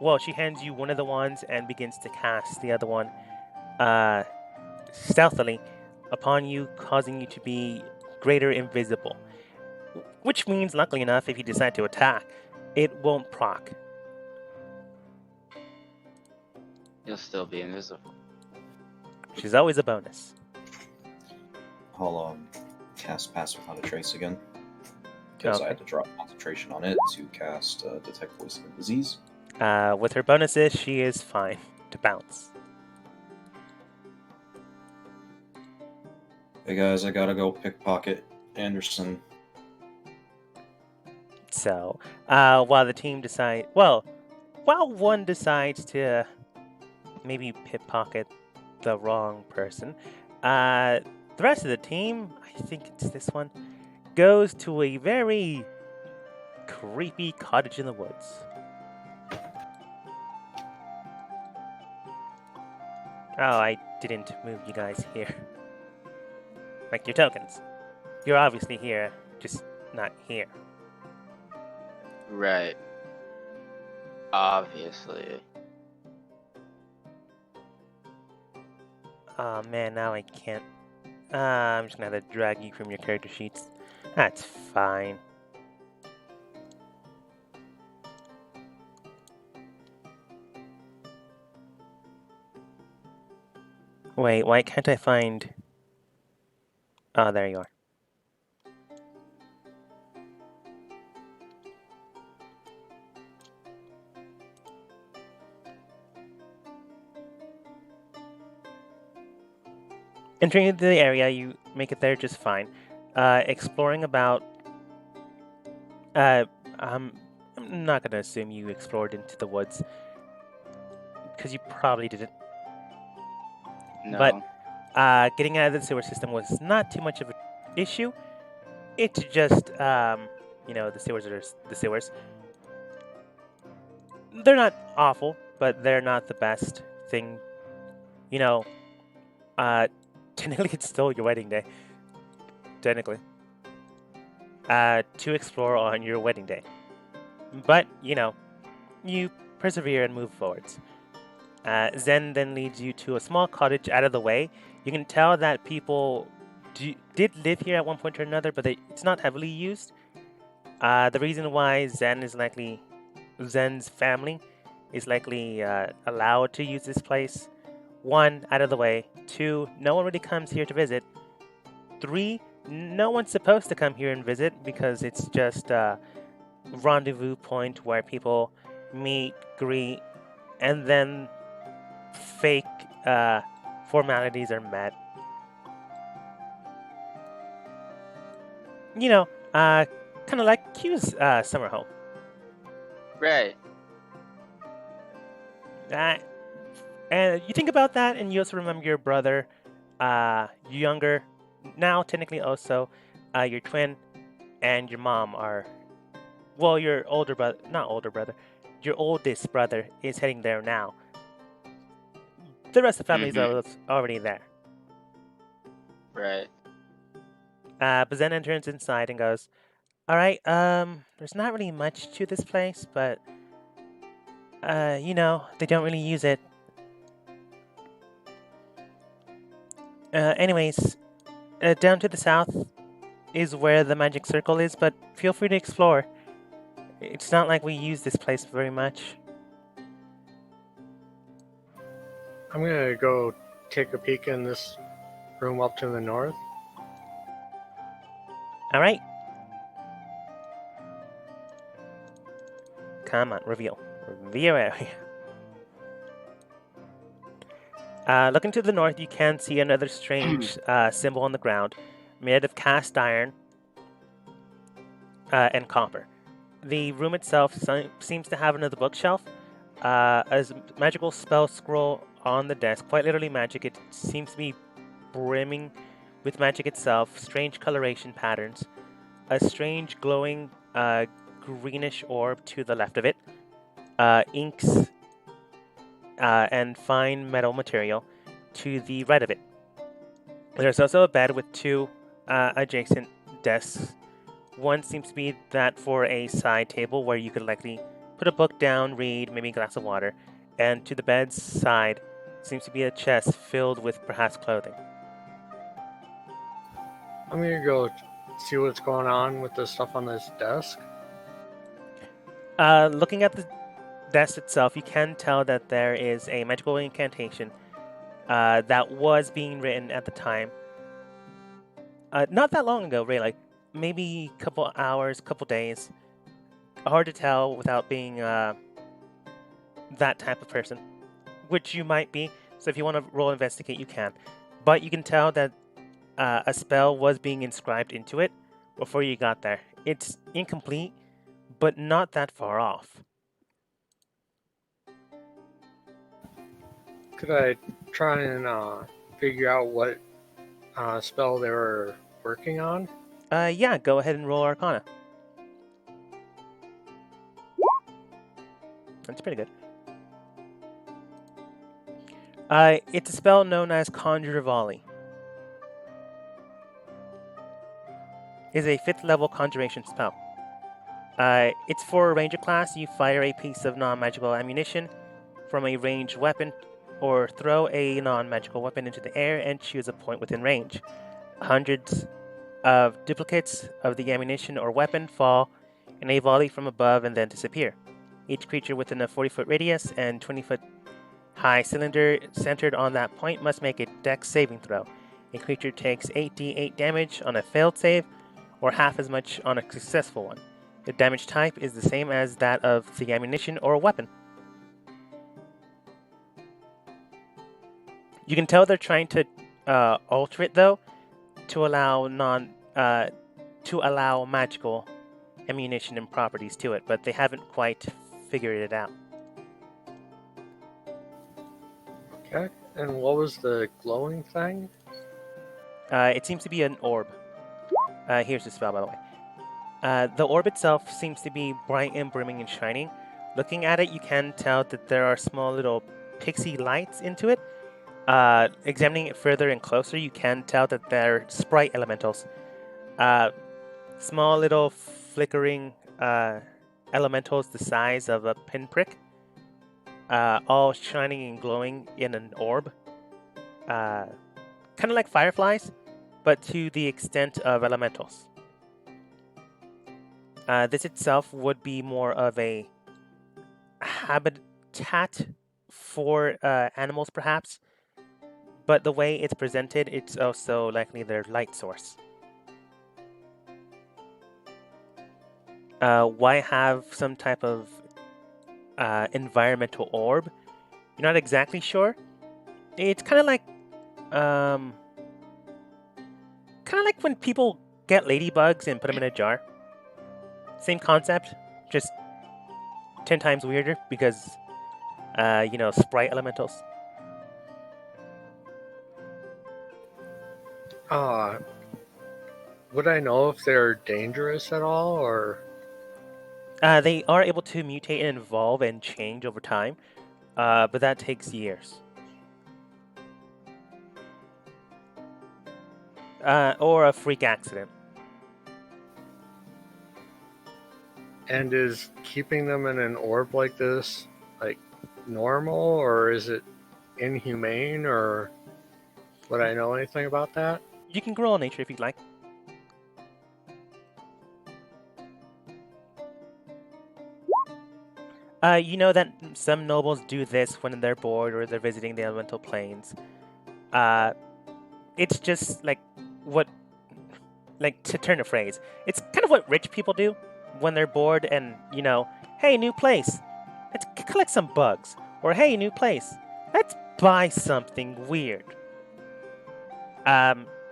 Well, she hands you one of the wands and begins to cast the other one stealthily upon you, causing you to be greater invisible. Which means, luckily enough, if you decide to attack, it won't proc. You'll still be invisible. She's always a bonus. I'll cast Pass Without a Trace again. Because I Okay. had to drop concentration on it to cast Detect Poison and Disease. With her bonuses, she is fine to bounce. Hey guys, I gotta go pickpocket Anderson. So, while the team decide, while one decides to maybe pickpocket the wrong person, the rest of the team, I think it's this one, goes to a very creepy cottage in the woods. Oh, I didn't move you guys here. Like your tokens. You're obviously here, just not here. Right. Obviously. Oh man, now I can't. I'm just gonna have to drag you from your character sheets. That's fine. Wait, why can't I find... Oh, there you are. Entering into the area, you make it there just fine. Exploring about... I'm not gonna assume you explored into the woods. Because you probably didn't. No. But getting out of the sewer system was not too much of an issue. It's just, you know, the sewers are the sewers. They're not awful, but they're not the best thing. You know, technically it's still your wedding day. Technically. To explore on your wedding day. But, you know, you persevere and move forwards. Zen then leads you to a small cottage out of the way. You can tell that people did live here at one point or another, but it's not heavily used. The reason why Zen's family is likely allowed to use this place: 1, out of the way; 2, no one really comes here to visit; 3, no one's supposed to come here and visit because it's just a rendezvous point where people meet, greet, and then fake formalities are met. You know, kind of like Q's summer home. Right. And you think about that, and you also remember your brother, younger, now technically also, your twin, and your mom are, well, your older brother, not older brother, your oldest brother is heading there now. The rest of the family is already there. Right. But Zen enters inside and goes, "All right, there's not really much to this place, but, you know, they don't really use it. Anyways, down to the south is where the magic circle is, but feel free to explore. It's not like we use this place very much." I'm gonna go take a peek in this room up to the north. All right. Come on, reveal. Reveal area. Looking to the north, you can see another strange symbol on the ground, made of cast iron and copper. The room itself seems to have another bookshelf, a magical spell scroll on the desk. Quite literally magic. It seems to be brimming with magic itself. Strange coloration patterns. A strange glowing greenish orb to the left of it. Inks and fine metal material to the right of it. There's also a bed with 2 adjacent desks. One seems to be that for a side table where you could likely put a book down, read, maybe a glass of water. And to the bed's side seems to be a chest filled with perhaps clothing. I'm gonna go see what's going on with the stuff on this desk. Looking at desk itself, you can tell that there is a magical incantation that was being written at the time. Not that long ago, really. Like maybe a couple hours, couple days. Hard to tell without being that type of person, which you might be. So if you want to roll investigate, you can. But you can tell that a spell was being inscribed into it before you got there. It's incomplete, but not that far off. Could I try and figure out what spell they were working on? Yeah, go ahead and roll Arcana. That's pretty good. It's a spell known as Conjure Volley. It's a 5th level conjuration spell. It's for a ranger class. You fire a piece of non-magical ammunition from a ranged weapon, or throw a non-magical weapon into the air and choose a point within range. Hundreds of duplicates of the ammunition or weapon fall in a volley from above and then disappear. Each creature within a 40-foot radius and 20-foot high cylinder centered on that point must make a dex saving throw. A creature takes 8d8 damage on a failed save, or half as much on a successful one. The damage type is the same as that of the ammunition or weapon. You can tell they're trying to alter it though, to allow magical ammunition and properties to it, but they haven't quite figured it out. Okay. And what was the glowing thing? It seems to be an orb. Here's the spell, by the way. The orb itself seems to be bright and brimming and shining. Looking at it, you can tell that there are small little pixie lights into it. Examining it further and closer, you can tell that they're sprite elementals. Small little flickering elementals the size of a pinprick, all shining and glowing in an orb. Kind of like fireflies, but to the extent of elementals. This itself would be more of a habitat for animals, perhaps. But the way it's presented, it's also likely their light source. Why have some type of environmental orb? You're not exactly sure. It's kind of like when people get ladybugs and put them in a jar. Same concept, just 10 times weirder because, sprite elementals. Would I know if they're dangerous at all, or? They are able to mutate and evolve and change over time, but that takes years. Or a freak accident. And is keeping them in an orb like this, like, normal, or is it inhumane, or would I know anything about that? You can roll nature if you'd like. You know that some nobles do this when they're bored or they're visiting the elemental planes. It's just to turn a phrase, it's kind of what rich people do when they're bored and, hey, new place, let's collect some bugs. Or, hey, new place, let's buy something weird.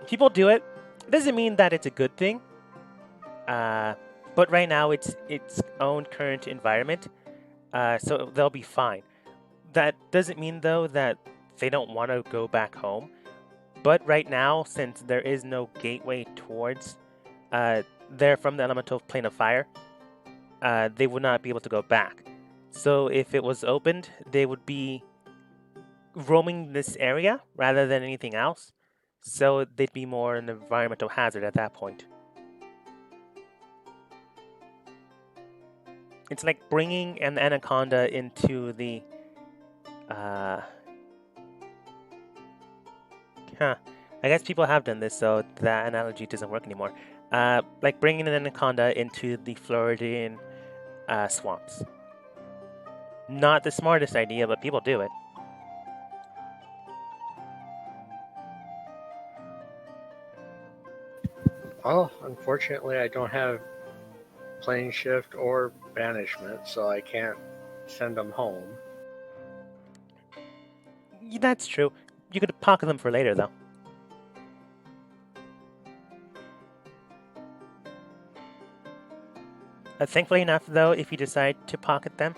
People do it. It doesn't mean that it's a good thing. But right now it's its own current environment. So they'll be fine. That doesn't mean, though, that they don't want to go back home. But right now, since there is no gateway towards there from the elemental plane of fire, they would not be able to go back. So if it was opened, they would be roaming this area rather than anything else. So they'd be more an environmental hazard at that point. It's like bringing an anaconda into the... I guess people have done this, so that analogy doesn't work anymore. Like bringing an anaconda into the Floridian swamps. Not the smartest idea, but people do it. Oh, unfortunately, I don't have plane shift or banishment, so I can't send them home. That's true. You could pocket them for later, though. Thankfully enough, though, if you decide to pocket them,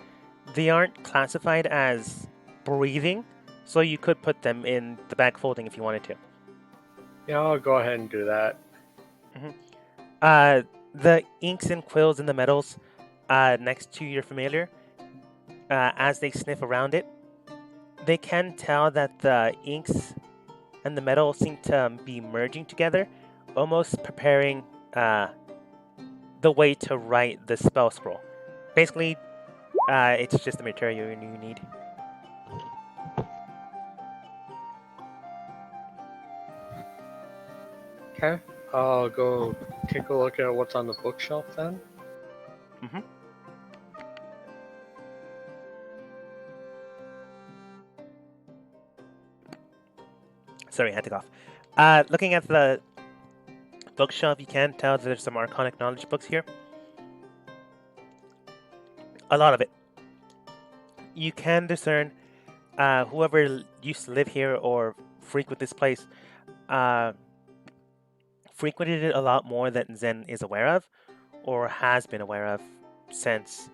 they aren't classified as breathing, so you could put them in the bag folding if you wanted to. Yeah, I'll go ahead and do that. The inks and quills and the metals next to your familiar, as they sniff around it, they can tell that the inks and the metal seem to be merging together, almost preparing the way to write the spell scroll. Basically, it's just the material you need. Okay, I'll go take a look at what's on the bookshelf then. Sorry, I had to cough. Looking at the bookshelf, you can tell that there's some Arcanic Knowledge books here. A lot of it. You can discern whoever used to live here or frequent this place frequented it a lot more than Zen is aware of, or has been aware of since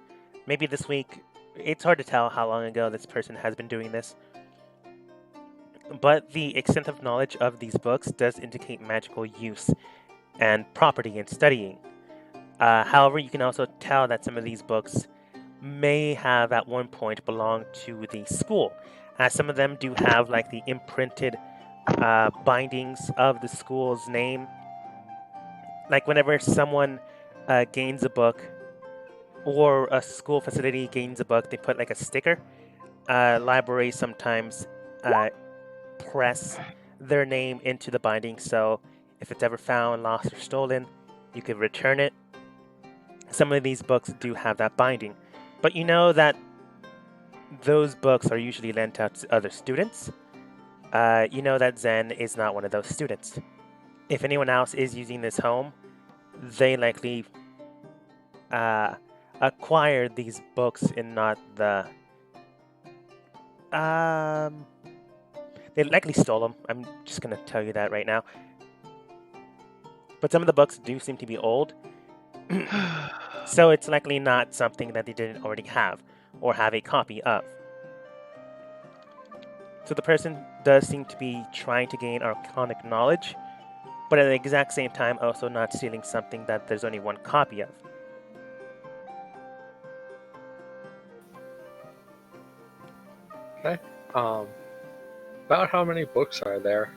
maybe this week. It's hard to tell how long ago this person has been doing this. But the extent of knowledge of these books does indicate magical use and property in studying. However, you can also tell that some of these books may have at one point belonged to the school, as some of them do have like the imprinted bindings of the school's name. Like whenever someone gains a book or a school facility gains a book, they put like a sticker. Libraries sometimes press their name into the binding, so if it's ever found, lost, or stolen, you could return it. Some of these books do have that binding, but you know that those books are usually lent out to other students. You know that Zen is not one of those students. If anyone else is using this home, they likely acquired these books in not the they likely stole them. I'm just gonna tell you that right now. But some of the books do seem to be old, so it's likely not something that they didn't already have or have a copy of. So the person does seem to be trying to gain Arcanic knowledge, but at the exact same time also not stealing something that there's only one copy of. Okay. About how many books are there?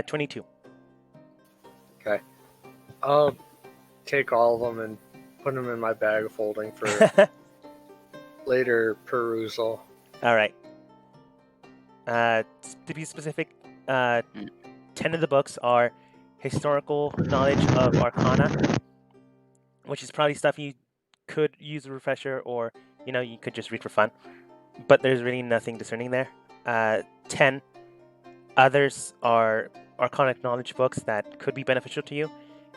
22. Okay. I'll take all of them and put them in my bag of folding for later perusal. All right. To be specific, 10 of the books are historical knowledge of Arcana, which is probably stuff you could use a refresher, or you could just read for fun. But there's really nothing discerning there. 10 others are Arcanic knowledge books that could be beneficial to you,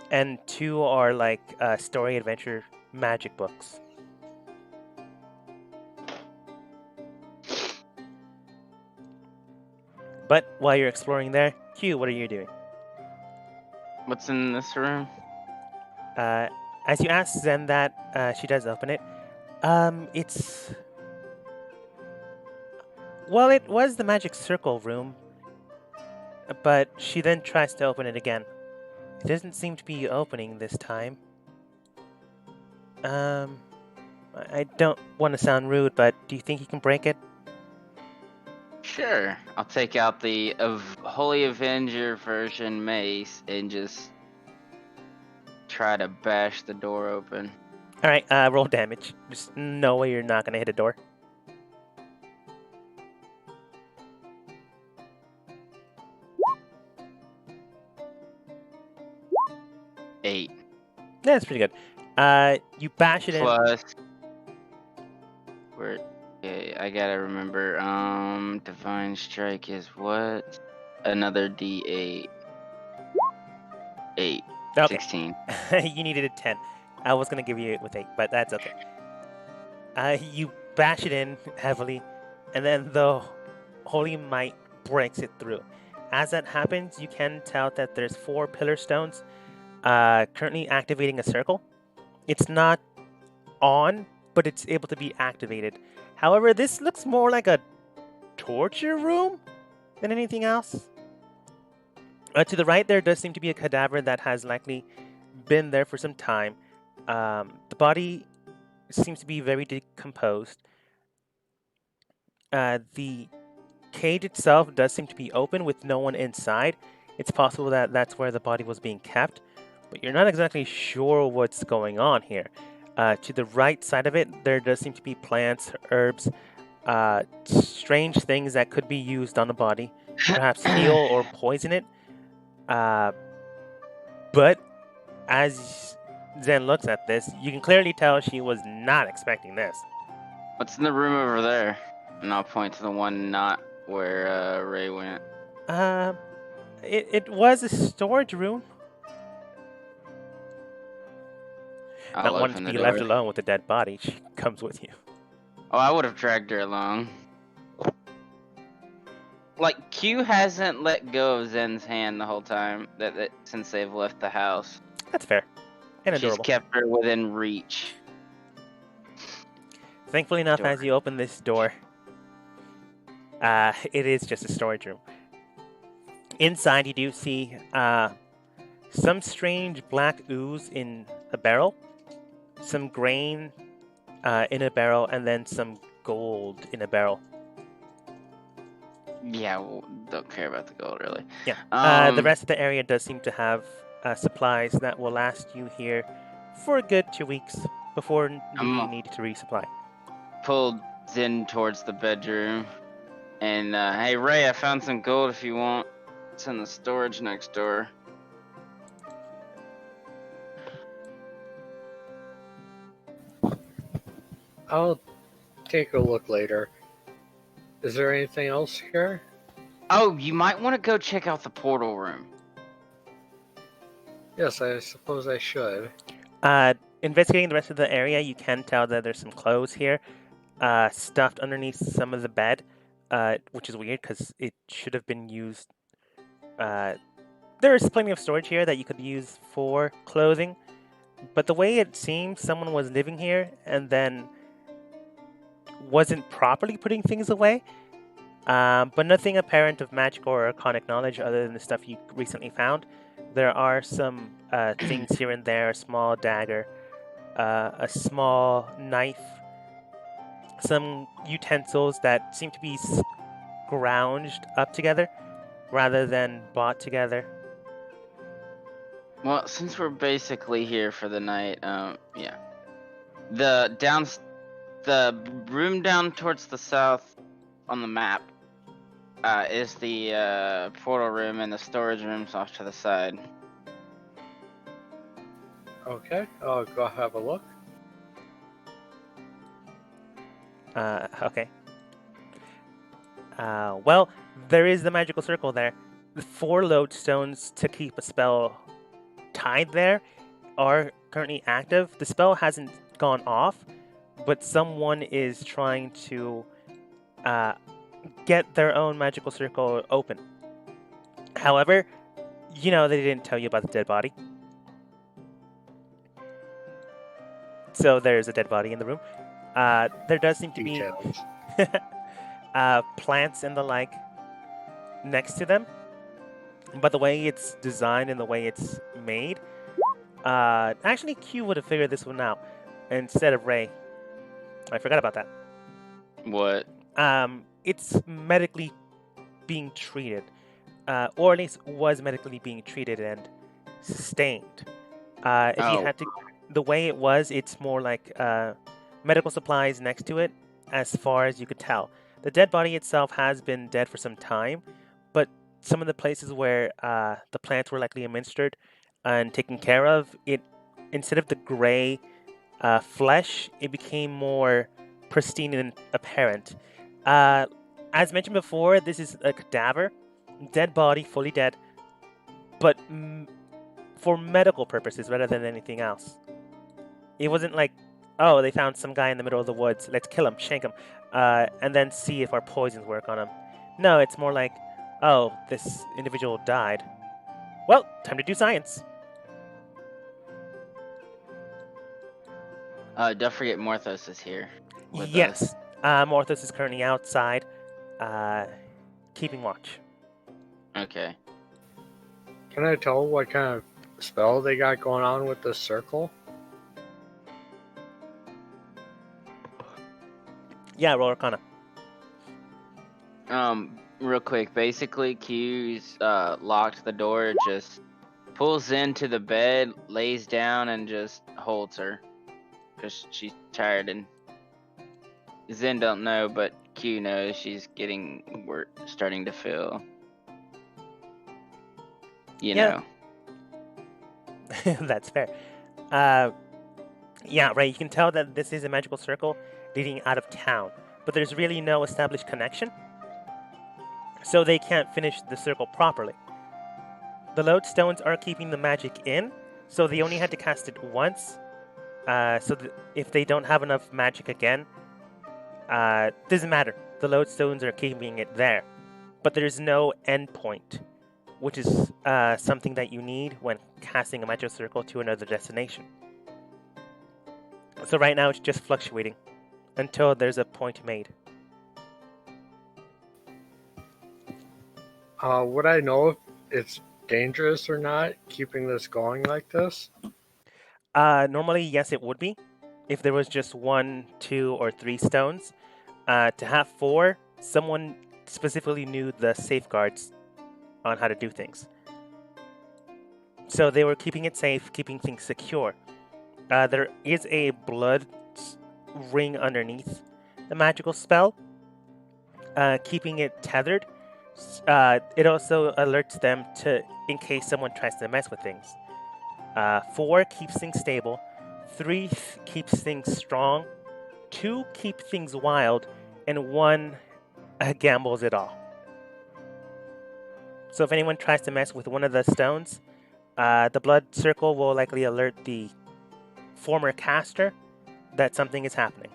and 2 are like story adventure magic books. But while you're exploring there, Q, what are you doing? What's in this room? As you ask Zen that, she does open it. It's... Well, it was the magic circle room, but she then tries to open it again. It doesn't seem to be opening this time. I don't want to sound rude, but do you think you can break it? Sure. I'll take out the Holy Avenger version mace and just try to bash the door open. Alright, roll damage. There's no way you're not gonna hit a door. Eight. Yeah, that's pretty good. You bash it in. Plus... We're Okay, I gotta remember. Divine Strike is what? Another D8. 8. Okay. 16. You needed a 10. I was going to give you it with 8, but that's okay. You bash it in heavily, and then the Holy Might breaks it through. As that happens, you can tell that there's 4 pillar stones currently activating a circle. It's not on, but it's able to be activated. However, this looks more like a torture room than anything else. To the right, there does seem to be a cadaver that has likely been there for some time. The body seems to be very decomposed. The cage itself does seem to be open with no one inside. It's possible that that's where the body was being kept, but you're not exactly sure what's going on here. To the right side of it, there does seem to be plants, herbs, strange things that could be used on the body, perhaps heal or poison it. But as Zen looks at this, you can clearly tell she was not expecting this. What's in the room over there? And I'll point to the one not where Ray went. It was a storage room. I'll Not wanting open to the be left door. alone with a dead body, she comes with you. Oh, I would have dragged her along. Like, Q hasn't let go of Zen's hand the whole time since they've left the house. That's fair. And She's adorable. kept her within reach. Thankfully enough, Door. as you open this door, it is just a storage room. Inside, you do see some strange black ooze in a barrel, some grain in a barrel, and then some gold in a barrel. Yeah, well, don't care about the gold, really. Yeah. The rest of the area does seem to have supplies that will last you here for a good 2 weeks before you need to resupply. Pulled Zen towards the bedroom. And, hey, Ray, I found some gold if you want. It's in the storage next door. I'll take a look later. Is there anything else here? Oh, you might want to go check out the portal room. Yes, I suppose I should. Investigating the rest of the area, you can tell that there's some clothes here, stuffed underneath some of the bed, which is weird because it should have been used. There is plenty of storage here that you could use for clothing, but the way it seems, someone was living here and then wasn't properly putting things away. But nothing apparent of magical or arcanic knowledge other than the stuff you recently found. There are some things here and there, a small dagger, a small knife, some utensils that seem to be scrounged up together rather than bought together. Well, since we're basically here for the night, yeah. The room down towards the south on the map is the portal room, and the storage room's off to the side. Okay, I'll go have a look. Okay. Well, there is the magical circle there. The 4 lodestones to keep a spell tied there are currently active. The spell hasn't gone off, but someone is trying to get their own magical circle open. However, you know they didn't tell you about the dead body. So there's a dead body in the room. There does seem to Details. be plants and the like next to them. But the way it's designed and the way it's made, actually Q would have figured this one out instead of Ray. I forgot about that. What? It's medically being treated, or at least was medically being treated and sustained. If you had to, the way it was, it's more like medical supplies next to it, as far as you could tell. The dead body itself has been dead for some time, but some of the places where the plants were likely administered and taken care of, it instead of the gray flesh, it became more pristine and apparent. As mentioned before, this is a cadaver, dead body, fully dead, but for medical purposes rather than anything else. It wasn't like, oh, they found some guy in the middle of the woods, let's kill him, shank him, and then see if our poisons work on him. No, it's more like, oh, this individual died. Well, time to do science. Don't forget Morthos is here. with Yes. us. Morthos is currently outside, keeping watch. Okay. Can I tell what kind of spell they got going on with the circle? Yeah, roll Arcana. Real quick. Basically, Q's locked the door, just pulls into the bed, lays down, and just holds her, cause she's tired. And Zen don't know, but Q knows she's getting starting to feel. You Yeah. know. That's fair. Yeah, right. You can tell that this is a magical circle leading out of town, but there's really no established connection, so they can't finish the circle properly. The lodestones are keeping the magic in, so they only had to cast it once. So if they don't have enough magic again, doesn't matter. The lodestones are keeping it there, but there's no end point, which is something that you need when casting a magic circle to another destination. So right now it's just fluctuating until there's a point made. Would I know if it's dangerous or not, keeping this going like this? Normally, yes, it would be if there was just 1, 2, or 3 stones. To have 4, someone specifically knew the safeguards on how to do things. So they were keeping it safe, keeping things secure. There is a blood ring underneath the magical spell, keeping it tethered. It also alerts them to in case someone tries to mess with things. 4 keeps things stable. 3 keeps things strong. 2 keep things wild, and 1 gambles it all. So if anyone tries to mess with one of the stones, the blood circle will likely alert the former caster that something is happening.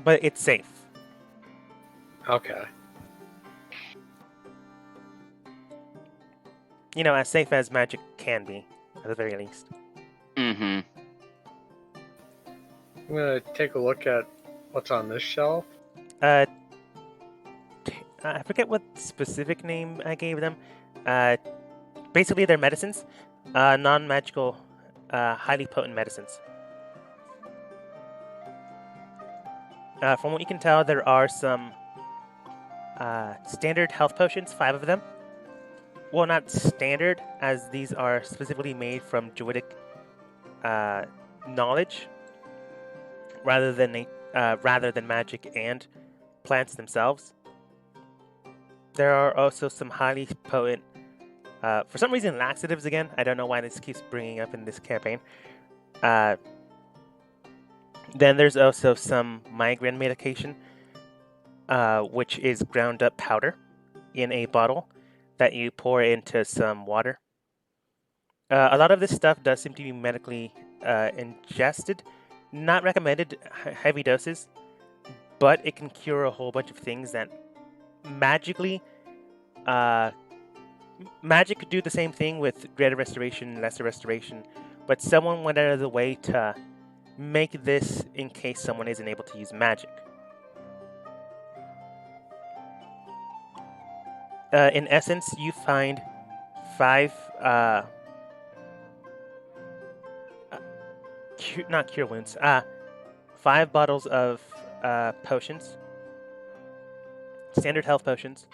But it's safe. Okay. You know, as safe as magic can be, at the very least. Mm-hmm. I'm gonna take a look at what's on this shelf. I forget what specific name I gave them. Basically, they're medicines, non-magical, highly potent medicines. From what you can tell, there are some standard health potions, 5 of them. Well, not standard, as these are specifically made from druidic knowledge, rather than magic and plants themselves. There are also some highly potent, for some reason, laxatives again. I don't know why this keeps bringing up in this campaign. Then there's also some migraine medication, which is ground up powder in a bottle that you pour into some water. A lot of this stuff does seem to be medically ingested. Not recommended heavy doses, but it can cure a whole bunch of things that magically... magic could do the same thing with greater restoration, lesser restoration, but someone went out of the way to make this in case someone isn't able to use magic. In essence, you find 5 not cure wounds, 5 bottles of potions, standard health potions,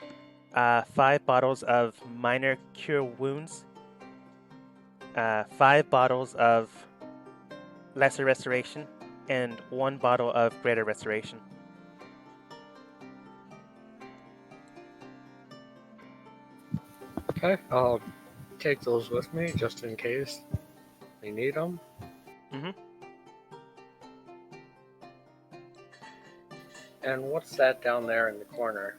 5 bottles of minor cure wounds, 5 bottles of lesser restoration, and 1 bottle of greater restoration. Okay, I'll take those with me just in case we need them. Mm-hmm. And what's that down there in the corner?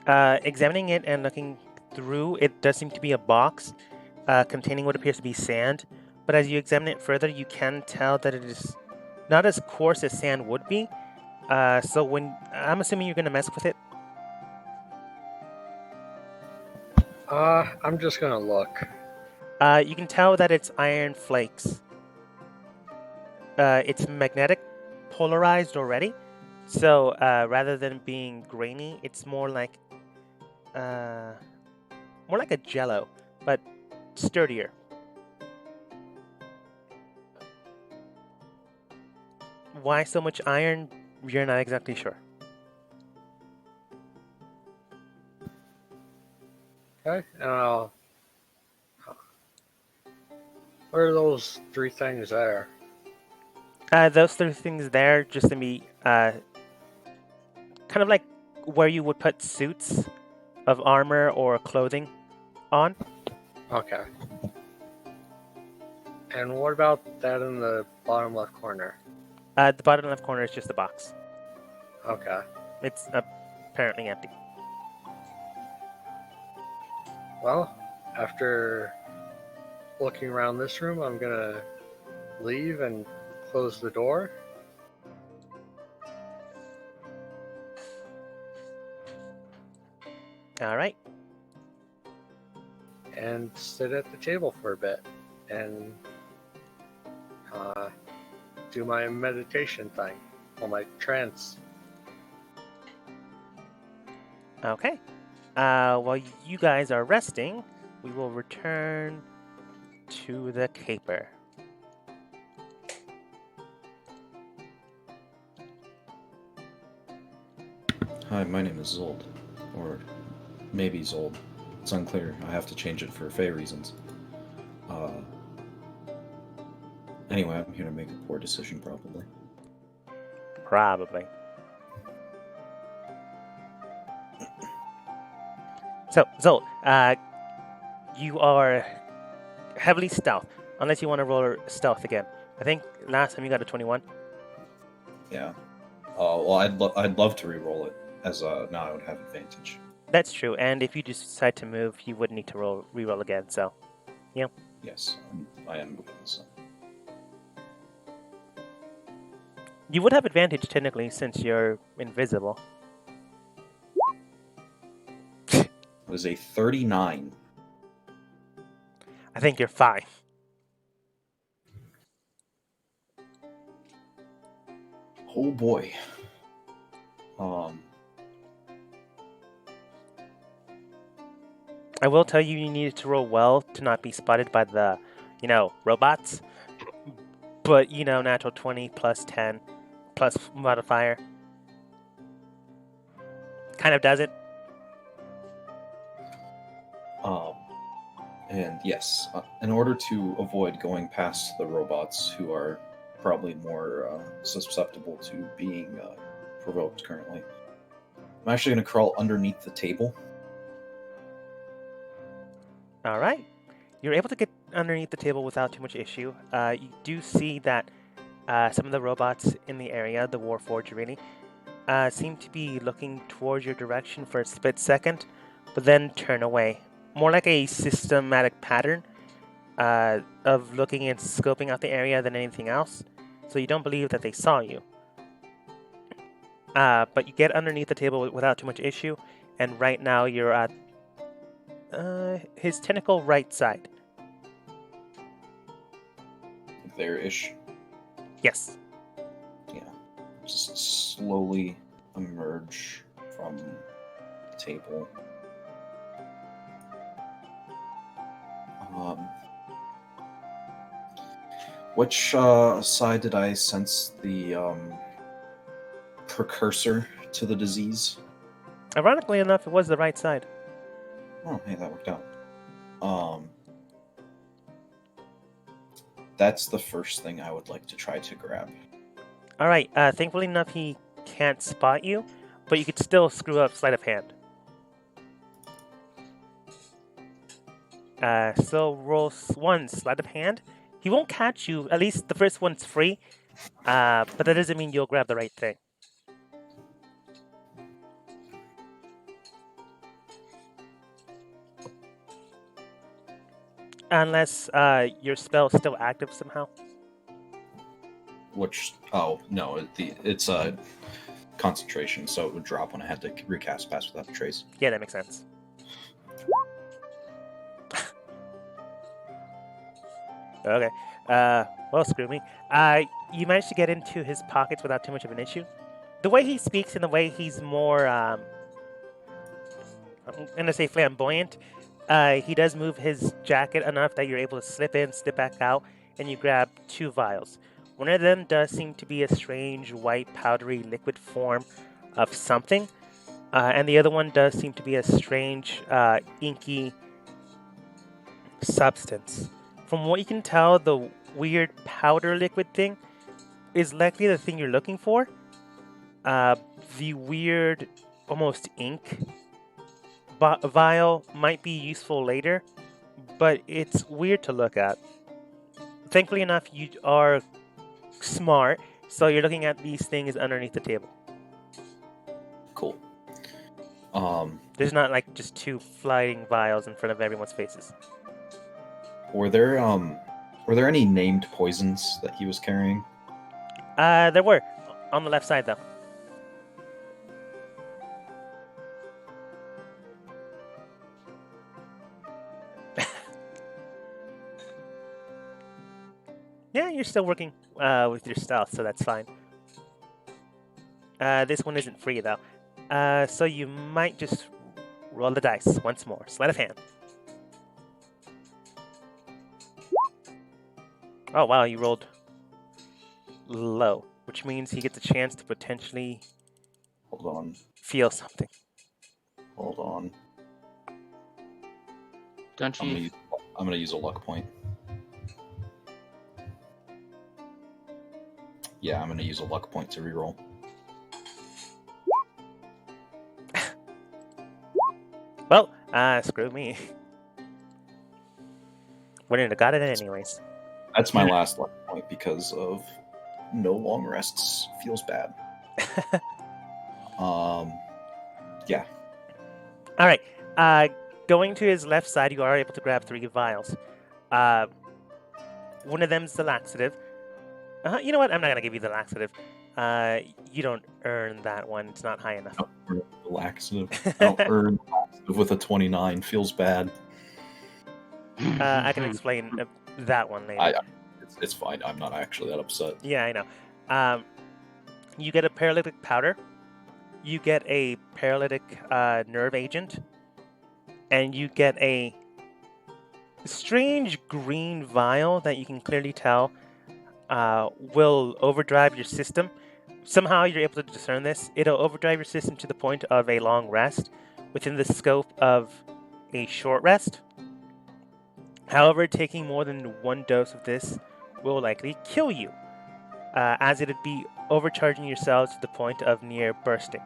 Examining it and looking through, it does seem to be a box containing what appears to be sand. But as you examine it further, you can tell that it is not as coarse as sand would be. So when I'm assuming you're gonna mess with it. I'm just gonna look. You can tell that it's iron flakes. It's magnetic, polarized already. So rather than being grainy, it's more like a jello, but sturdier. Why so much iron? You're not exactly sure. Okay, what are those three things there? Those three things there just to be kind of like where you would put suits of armor or clothing on. Okay. And what about that in the bottom left corner? The bottom left corner is just a box. Okay. It's apparently empty. Well, after looking around this room, I'm gonna leave and close the door. All right. And sit at the table for a bit and do my meditation thing, or my trance. Okay. While you guys are resting, we will return to the caper. Hi, my name is Zold. Or maybe Zold. It's unclear. I have to change it for Fey reasons. Anyway, I'm here to make a poor decision, probably. Probably. So, Zol, you are heavily stealth, unless you want to roll stealth again. I think last time you got a 21. Yeah. Well, I'd love to re-roll it, as now I would have advantage. That's true, and if you just decide to move, you wouldn't need to re-roll again, so, yeah. Yes, I am moving, so. You would have advantage, technically, since you're invisible. It was a 39. I think you're fine. Oh boy. I will tell you, you needed to roll well to not be spotted by the, robots. But, natural 20 plus 10 plus modifier kind of does it. And yes, in order to avoid going past the robots, who are probably more susceptible to being provoked currently, I'm actually going to crawl underneath the table. All right. You're able to get underneath the table without too much issue. You do see that some of the robots in the area, the Warforged really, seem to be looking towards your direction for a split second, but then turn away. More like a systematic pattern of looking and scoping out the area than anything else. So you don't believe that they saw you. But you get underneath the table without too much issue, and right now you're at his tentacle right side. There-ish. Yes. Yeah. Just slowly emerge from the table. Which side did I sense the precursor to the disease? Ironically enough, it was the right side. Oh, hey, that worked out. That's the first thing I would like to try to grab. All right. Thankfully enough, he can't spot you, but you could still screw up sleight of hand. So roll one sleight of hand. He won't catch you. At least the first one's free. But that doesn't mean you'll grab the right thing. Unless your spell's still active somehow. Which no, it's concentration, so it would drop when I had to recast Pass Without a Trace. Yeah, that makes sense. Okay. Well, screw me. You managed to get into his pockets without too much of an issue. The way he speaks and the way he's more, I'm gonna say flamboyant. He does move his jacket enough that you're able to slip in, slip back out, and you grab 2 vials. One of them does seem to be a strange white powdery liquid form of something, and the other one does seem to be a strange inky substance. From what you can tell, the weird powder liquid thing is likely the thing you're looking for. The weird, almost ink vial might be useful later, but it's weird to look at. Thankfully enough, you are smart, so you're looking at these things underneath the table. Cool. There's not like just 2 flying vials in front of everyone's faces. Were there any named poisons that he was carrying? There were on the left side though. Yeah, you're still working with your stealth, so that's fine. This one isn't free though, so you might just roll the dice once more. Sleight of hand. Oh wow, you rolled low, which means he gets a chance to potentially Hold on. feel something. Hold on. Don't you? I'm gonna use a luck point. Yeah, I'm gonna use a luck point to reroll. Well, screw me. Wouldn't have got it anyways. That's my last luck point because of no long rests feels bad. Yeah. All right. Going to his left side, you are able to grab 3 vials. One of them's the laxative. You know what? I'm not gonna give you the laxative. You don't earn that one. It's not high enough. Laxative. I'll earn laxative with a 29. Feels bad. I can explain that one later. It's fine. I'm not actually that upset. Yeah, I know. You get a paralytic powder. You get a paralytic nerve agent. And you get a strange green vial that you can clearly tell will overdrive your system. Somehow you're able to discern this. It'll overdrive your system to the point of a long rest within the scope of a short rest. However, taking more than 1 dose of this will likely kill you, as it would be overcharging yourselves to the point of near bursting.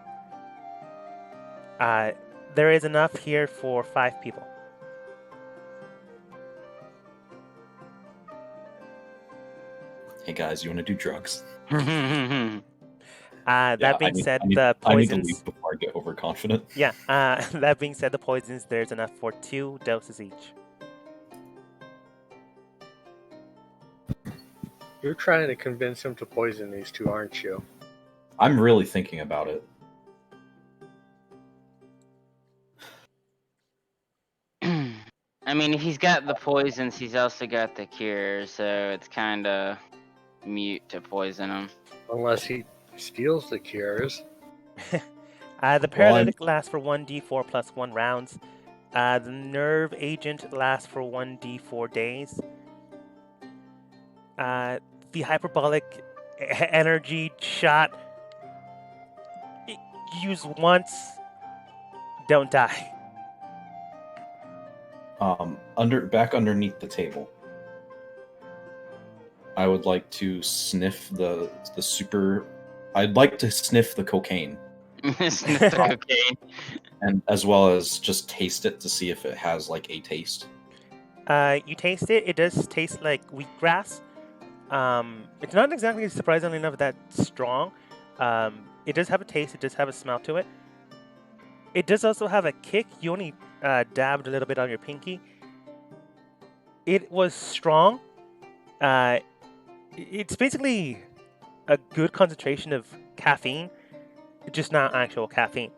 There is enough here for 5 people. Hey guys, you want to do drugs? That being said, the I need to poisons. leave before I get overconfident. Yeah. That being said, the poisons. There's enough for 2 doses each. You're trying to convince him to poison these 2, aren't you? I'm really thinking about it. I mean, if he's got the poisons, he's also got the cure, so it's kind of mute to poison him. Unless he steals the cures. The paralytic lasts for 1d4 plus 1 rounds. The nerve agent lasts for 1d4 days. The hyperbolic energy shot, use once, don't die. Back underneath the table, I would like to sniff the super. I'd like to sniff the cocaine, Sniff the cocaine. and as well as just taste it to see if it has like a taste. You taste it. It does taste like wheatgrass. It's not exactly, surprisingly enough, that strong. It does have a taste. It does have a smell to it. It does also have a kick. You only dabbed a little bit on your pinky. It was strong. It's basically a good concentration of caffeine, just not actual caffeine.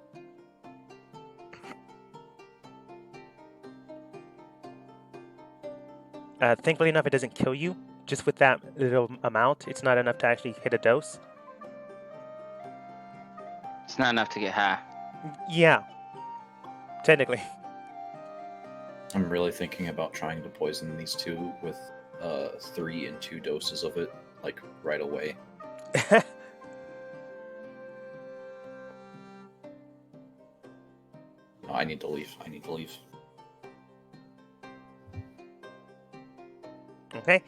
Thankfully enough, it doesn't kill you. Just with that little amount, it's not enough to actually hit a dose. It's not enough to get high. Yeah, technically. I'm really thinking about trying to poison these two with 3 and 2 doses of it, like right away. No, I need to leave. I need to leave. Okay.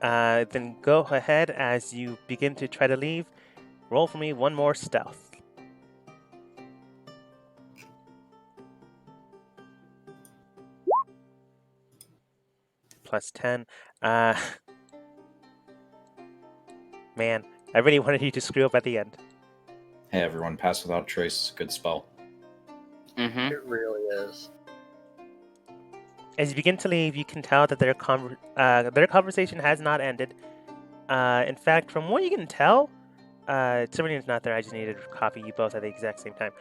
Then go ahead as you begin to try to leave. Roll for me one more stealth. Plus 10. Man, I really wanted you to screw up at the end. Hey everyone, pass without a trace. Good spell. Mm-hmm. It really is. As you begin to leave, you can tell that their conversation has not ended. In fact, from what you can tell, Serenian's not there. I just needed to copy you both at the exact same time.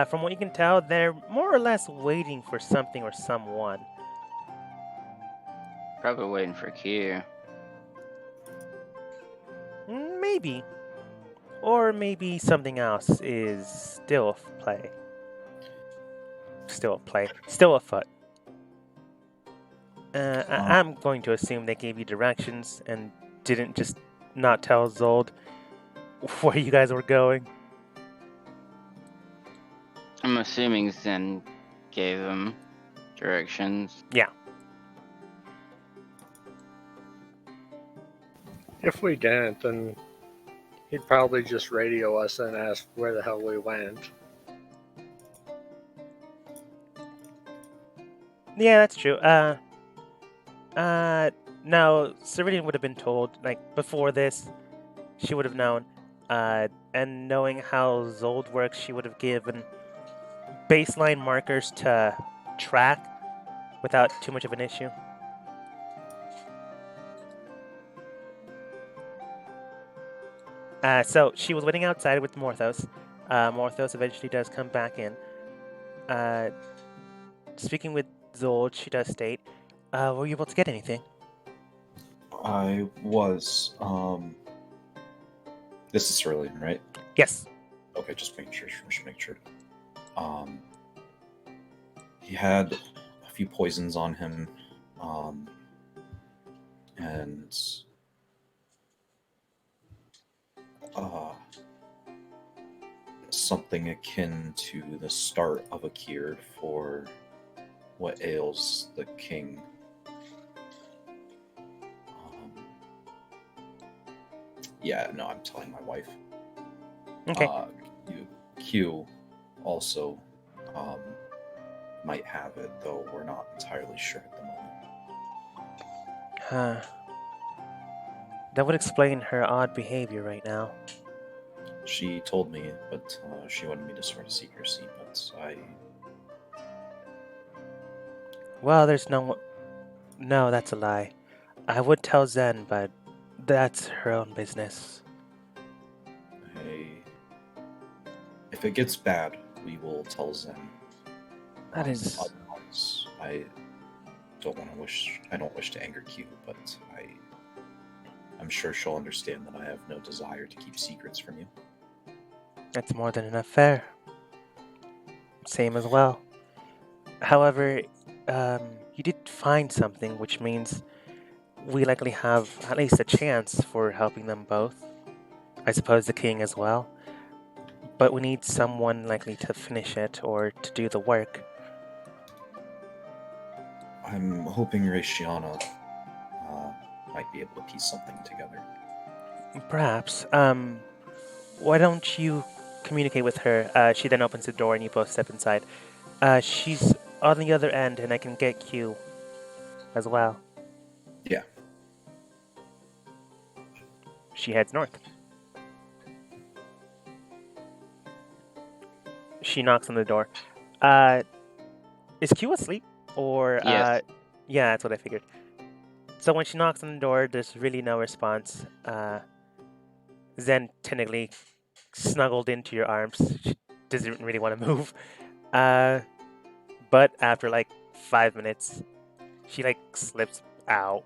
From what you can tell, they're more or less waiting for something or someone. Probably waiting for Q. Maybe. Or maybe something else is still afoot. I'm going to assume they gave you directions and didn't just not tell Zold where you guys were going. I'm assuming Zen gave them directions. Yeah. If we didn't, then he'd probably just radio us and ask where the hell we went. Yeah, that's true. No, Ceridian would have been told, like, before this, she would have known. And knowing how Zold works, she would have given baseline markers to track without too much of an issue. So she was waiting outside with Morthos. Morthos eventually does come back in. Speaking with Zold, she does state, were you able to get anything? I was. This is Cerulean, right? Yes. Okay, just making sure. Just make sure. He had a few poisons on him, and something akin to the start of a cure for what ails the king. Yeah, no, I'm telling my wife. Okay. Q also might have it, though we're not entirely sure at the moment. That would explain her odd behavior right now. She told me, but she wanted me to swear to secrecy, but Well, there's no... No, that's a lie. I would tell Zen, but that's her own business. If it gets bad, we will tell Zen. That is... Otherwise, I don't wish to anger Q, but I'm sure she'll understand that I have no desire to keep secrets from you. That's more than enough fair. Same as well. However, you did find something, which means we likely have at least a chance for helping them both. I suppose the king as well. But we need someone likely to finish it or to do the work. I'm hoping Raishiana might be able to piece something together. Perhaps. Why don't you communicate with her? She then opens the door and you both step inside. She's on the other end and I can get Q. as well. Yeah. She heads north. She knocks on the door. Is Q asleep? Or Yes. yeah, that's what I figured. So when she knocks on the door, there's really no response. Zen technically snuggled into your arms. She doesn't really want to move. But after like 5 minutes, she like slips out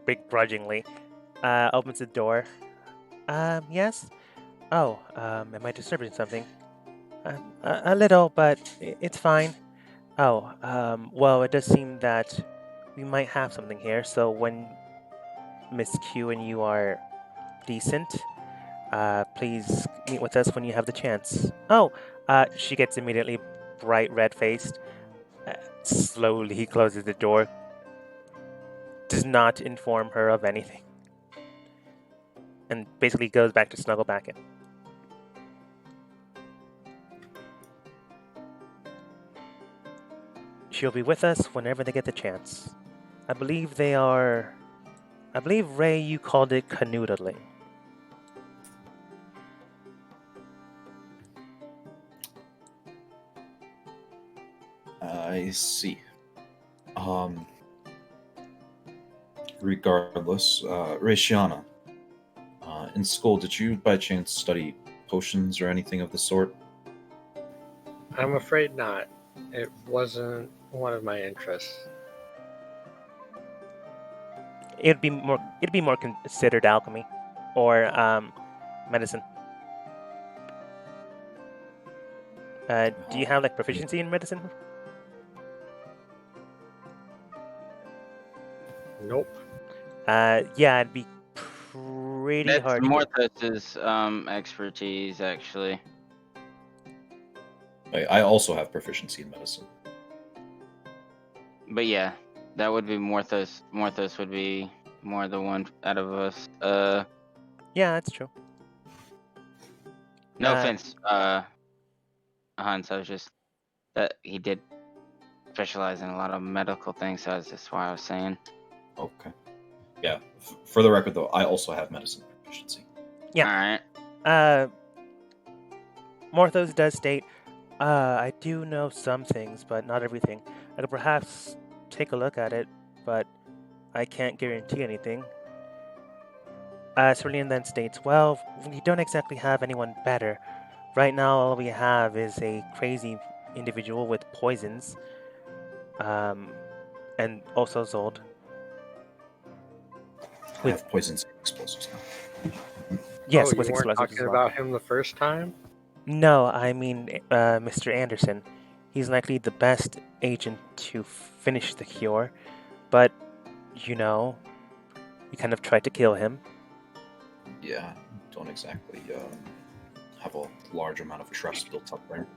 begrudgingly. Opens the door. Yes? Oh, am I disturbing something? A little, but it's fine. Oh, well, it does seem that we might have something here, so when Miss Q and you are decent, please meet with us when you have the chance. Oh, she gets immediately bright red-faced, slowly closes the door, does not inform her of anything, and basically goes back to snuggle back in. She'll be with us whenever they get the chance. I believe Ray, you called it canoodling. I see. Regardless, Raishiana, in school, did you by chance study potions or anything of the sort? I'm afraid not. It wasn't one of my interests. It'd be more considered alchemy or medicine. Do you have like proficiency in medicine? Nope. Yeah, it'd be pretty That's hard to get. Morthos's expertise, actually. I also have proficiency in medicine. But yeah, that would be Morthos. Morthos would be more the one out of us. Yeah, that's true. No Uh, offense, Hans. I was just that he did specialize in a lot of medical things, so that's just why I was saying. Okay. Yeah. For the record, though, I also have medicine proficiency. Yeah. All right. Morthos does state, I do know some things, but not everything. I could perhaps take a look at it, but I can't guarantee anything. Cerulean then states, well, we don't exactly have anyone better. Right now, all we have is a crazy individual with poisons, and also Zold. I have poisons and explosives now. Yes, oh, with you weren't explosives as talking well. about him the first time? No, I mean Mr. Anderson. He's likely the best agent to finish the cure, but, you know, we kind of tried to kill him. Yeah, don't exactly have a large amount of trust built up there.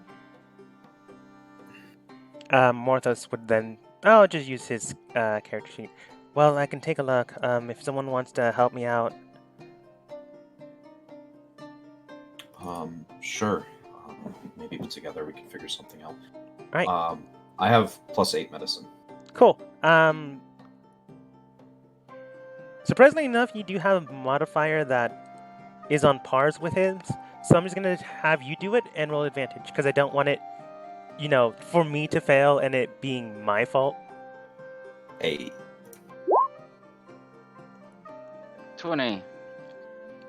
Morthos would then, oh, just use his character sheet. Well, I can take a look. If someone wants to help me out. Sure. Maybe together we can figure something out. Right. I have +8 medicine. Cool. Surprisingly enough, you do have a modifier that is on pars with his, so I'm just gonna have you do it and roll advantage, because I don't want it, for me to fail and it being my fault. 8. 20.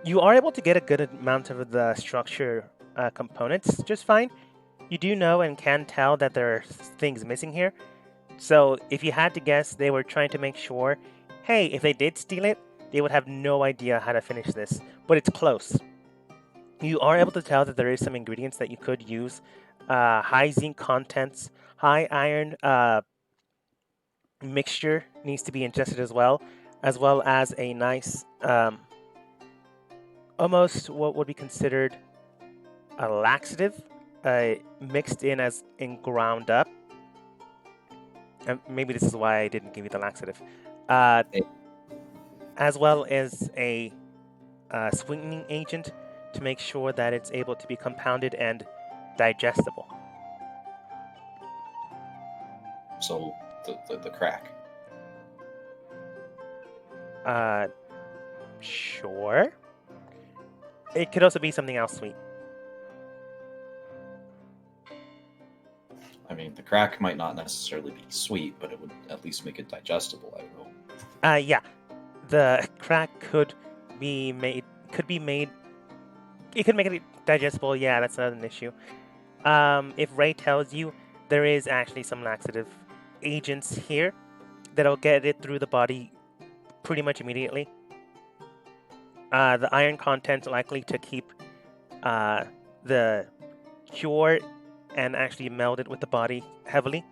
You are able to get a good amount of the structure components just fine. You do know and can tell that there are things missing here. So if you had to guess, they were trying to make sure, hey, if they did steal it, they would have no idea how to finish this. But it's close. You are able to tell that there is some ingredients that you could use. High zinc contents, high iron mixture needs to be ingested as well as a nice, almost what would be considered a laxative, mixed in ground up. And maybe this is why I didn't give you the laxative. As well as a sweetening agent to make sure that it's able to be compounded and digestible. So the crack. Uh, sure. It could also be something else sweet. I mean, the crack might not necessarily be sweet, but it would at least make it digestible, I hope. Yeah. The crack could be made. It could make it digestible. Yeah, that's not an issue. If Ray tells you there is actually some laxative agents here that'll get it through the body pretty much immediately. The iron content likely to keep the cure and actually meld it with the body heavily,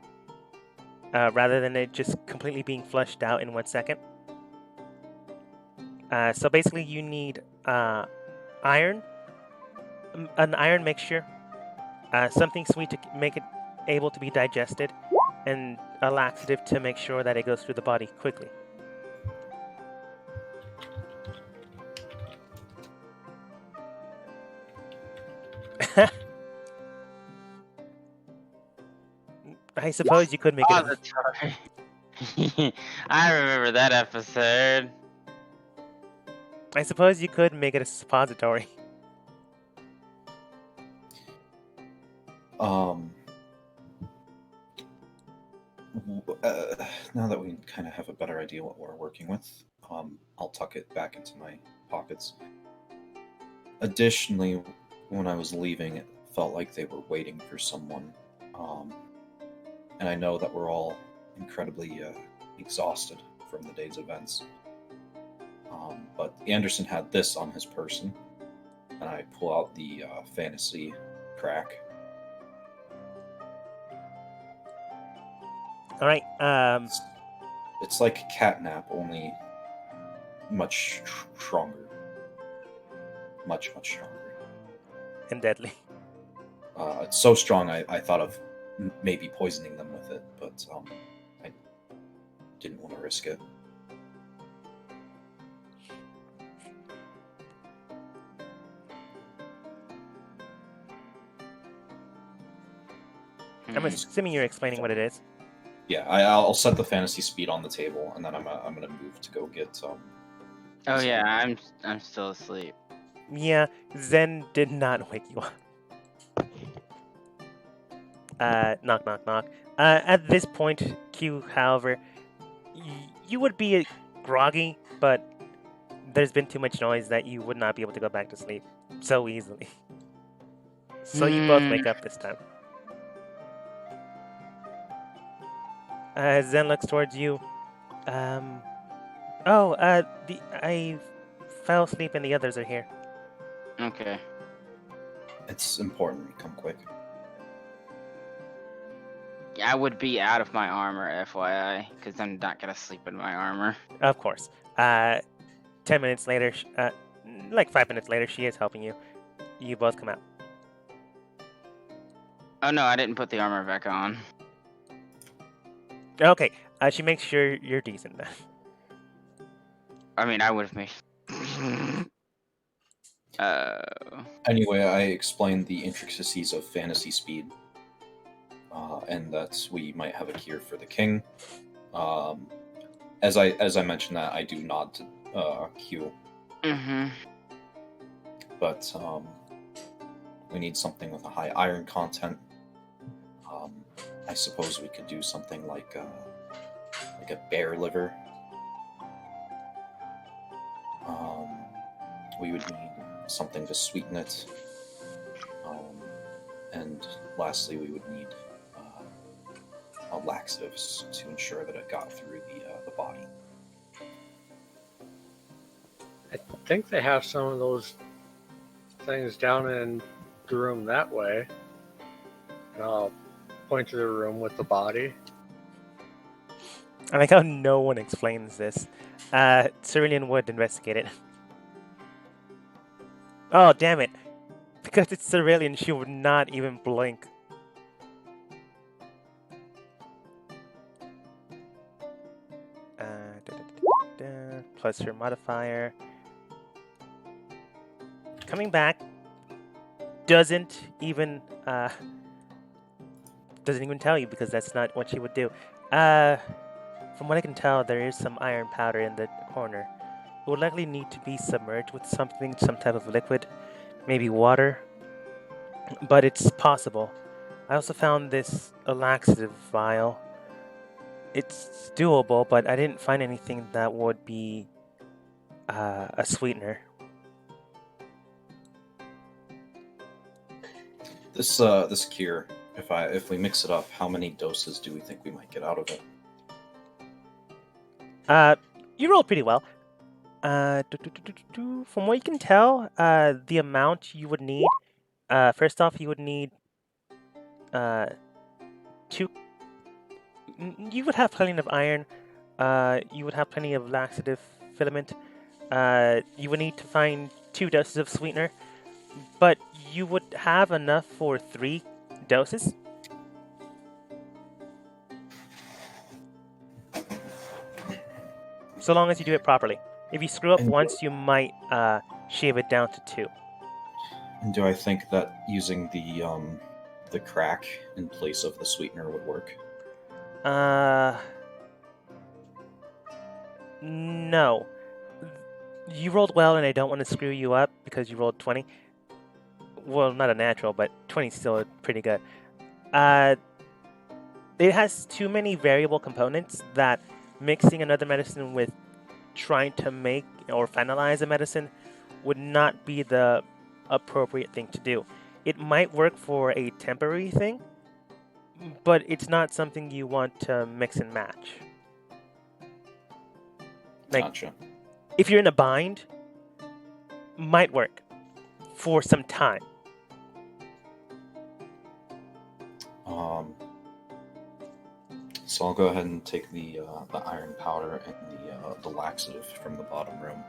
rather than it just completely being flushed out in 1 second. So basically, you need iron, an iron mixture, something sweet to make it able to be digested, and a laxative to make sure that it goes through the body quickly. I suppose you could make it. Suppository. I remember that episode. I suppose you could make it a suppository. Now that we kind of have a better idea what we're working with, I'll tuck it back into my pockets. Additionally, when I was leaving, it felt like they were waiting for someone. And I know that we're all incredibly exhausted from the day's events. But Anderson had this on his person, and I pull out the fantasy crack. All right. It's like catnap, only much stronger. Much stronger. And deadly. It's so strong, I thought of maybe poisoning them with it, but I didn't want to risk it. I'm assuming you're explaining what it is. Yeah, I'll set the fantasy speed on the table, and then I'm gonna move to go get Oh yeah, I'm still asleep. Yeah, Zen did not wake you up. Knock, knock, knock. At this point, Q, however, you would be groggy, but there's been too much noise that you would not be able to go back to sleep so easily. So you both wake up this time. Zen looks towards you. I fell asleep and the others are here. Okay. It's important we come quick. Yeah, I would be out of my armor, FYI, because I'm not gonna sleep in my armor. Of course. 10 minutes later, like 5 minutes later, she is helping you. You both come out. Oh no, I didn't put the armor back on. Okay, she makes sure you're decent then. I mean, I would have made. Anyway, I explained the intricacies of fantasy speed, and that we might have a cure for the king. As I mentioned that, I do nod to Q. Mm-hmm. But we need something with a high iron content. I suppose we could do something like a bear liver. We would need something to sweeten it. And lastly, we would need laxatives to ensure that it got through the body. I think they have some of those things down in the room that way. And I'll point to the room with the body. I like how no one explains this. Cerulean would investigate it. Oh, damn it. Because it's Cerulean, she would not even blink. Plus her modifier. Coming back doesn't even tell you because that's not what she would do. From what I can tell, there is some iron powder in the corner. would likely need to be submerged with something, some type of liquid, maybe water, but it's possible. I also found this a laxative vial. It's doable, but I didn't find anything that would be a sweetener. This cure, if we mix it up, how many doses do we think we might get out of it? You rolled pretty well. From what you can tell, the amount you would need, first off, you would need two. You would have plenty of iron. You would have plenty of laxative filament. You would need to find 2 doses of sweetener, but you would have enough for 3 doses. So long as you do it properly. If you screw up And- once, you might shave it down to 2. And do I think that using the crack in place of the sweetener would work? No. You rolled well, and I don't want to screw you up because you rolled 20. Well, not a natural, but 20 is still pretty good. It has too many variable components that mixing another medicine with trying to make or finalize a medicine would not be the appropriate thing to do. It might work for a temporary thing, but it's not something you want to mix and match. Like, Gotcha. if you're in a bind, might work for some time. So I'll go ahead and take the iron powder and the laxative from the bottom room.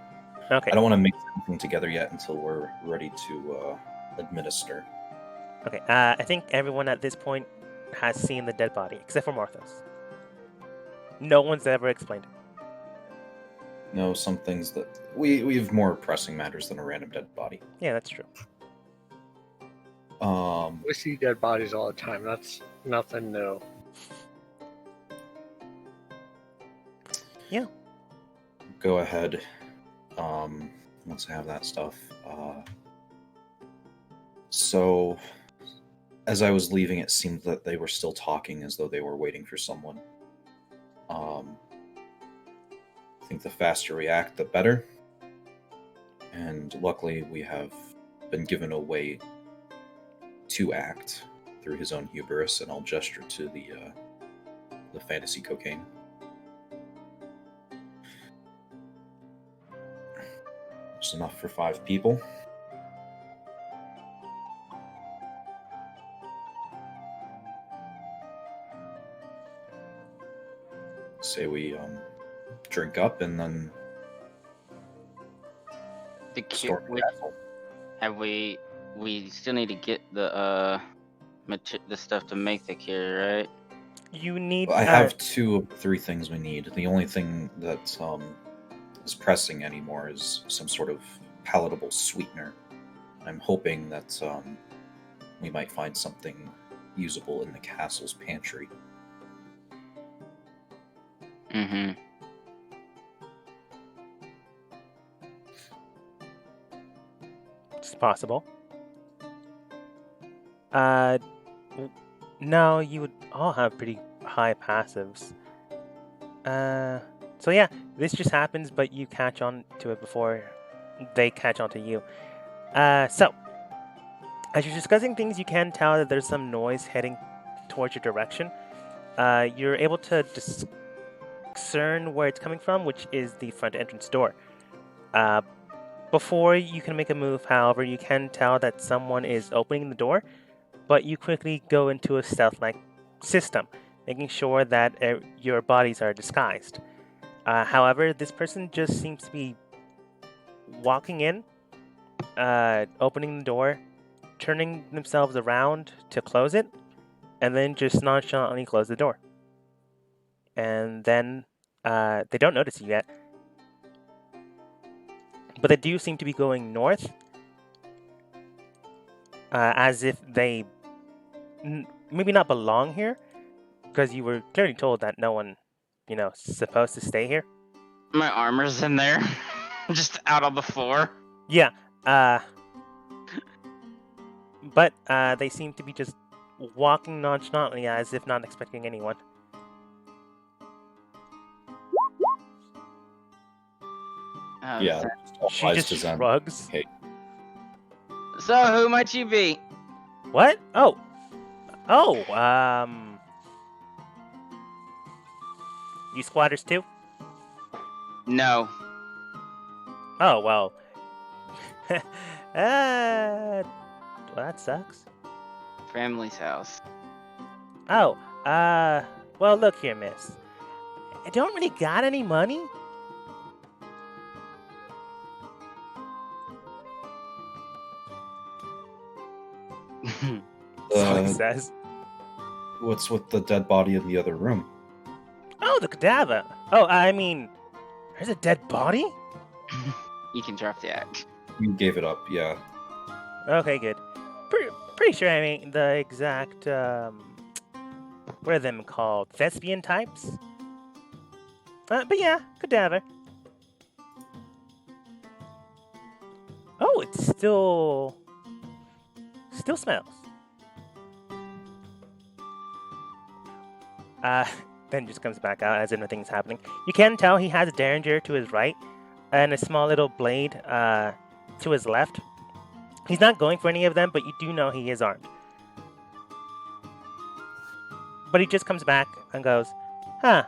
Okay. I don't want to mix anything together yet until we're ready to administer. Okay. I think everyone at this point has seen the dead body, except for Marthos. No one's ever explained it. No, some things that we have more pressing matters than a random dead body. Yeah, that's true. We see dead bodies all the time. That's nothing new. Yeah. Go ahead. Once I have that stuff. So, as I was leaving, it seemed that they were still talking as though they were waiting for someone. I think the faster we act, the better. And luckily, we have been given a way to act through his own hubris, and I'll gesture to the fantasy cocaine. Just enough for 5 people. Say we drink up and then The store cure. the castle. Have we? We still need to get the stuff to make the cure, right? You need. I have 2 of the 3 things we need. The only thing that is pressing anymore is some sort of palatable sweetener. I'm hoping that we might find something usable in the castle's pantry. Mm-hmm. It's possible. No, you would all have pretty high passives. So yeah, this just happens, but you catch on to it before they catch on to you. So, as you're discussing things, you can tell that there's some noise heading towards your direction. You're able to discern where it's coming from, which is the front entrance door. Before you can make a move, however, you can tell that someone is opening the door, but you quickly go into a stealth-like system, making sure that your bodies are disguised. However, this person just seems to be walking in, opening the door, turning themselves around to close it, and then just nonchalantly close the door. And then they don't notice you yet. But they do seem to be going north, as if they maybe not belong here, because you were clearly told that no one, supposed to stay here. My armor's in there. Just out on the floor. Yeah. But they seem to be just walking nonchalantly as if not expecting anyone. Yeah. all She eyes just to Zen. shrugs. Okay. So who might you be? What? Oh, you squatters too? No. Oh well. Well, that sucks. Family's house. Oh, well, look here, miss. I don't really got any money. So he says. What's with the dead body in the other room? Oh, the cadaver. Oh, I mean, there's a dead body? You can drop the act. You gave it up, yeah. Okay, good. Pretty sure I mean the exact, what are them called? Thespian types? But yeah, cadaver. Oh, it still smells. Ben just comes back out as if nothing's happening. You can tell he has a derringer to his right and a small little blade to his left. He's not going for any of them, but you do know he is armed. But he just comes back and goes, huh.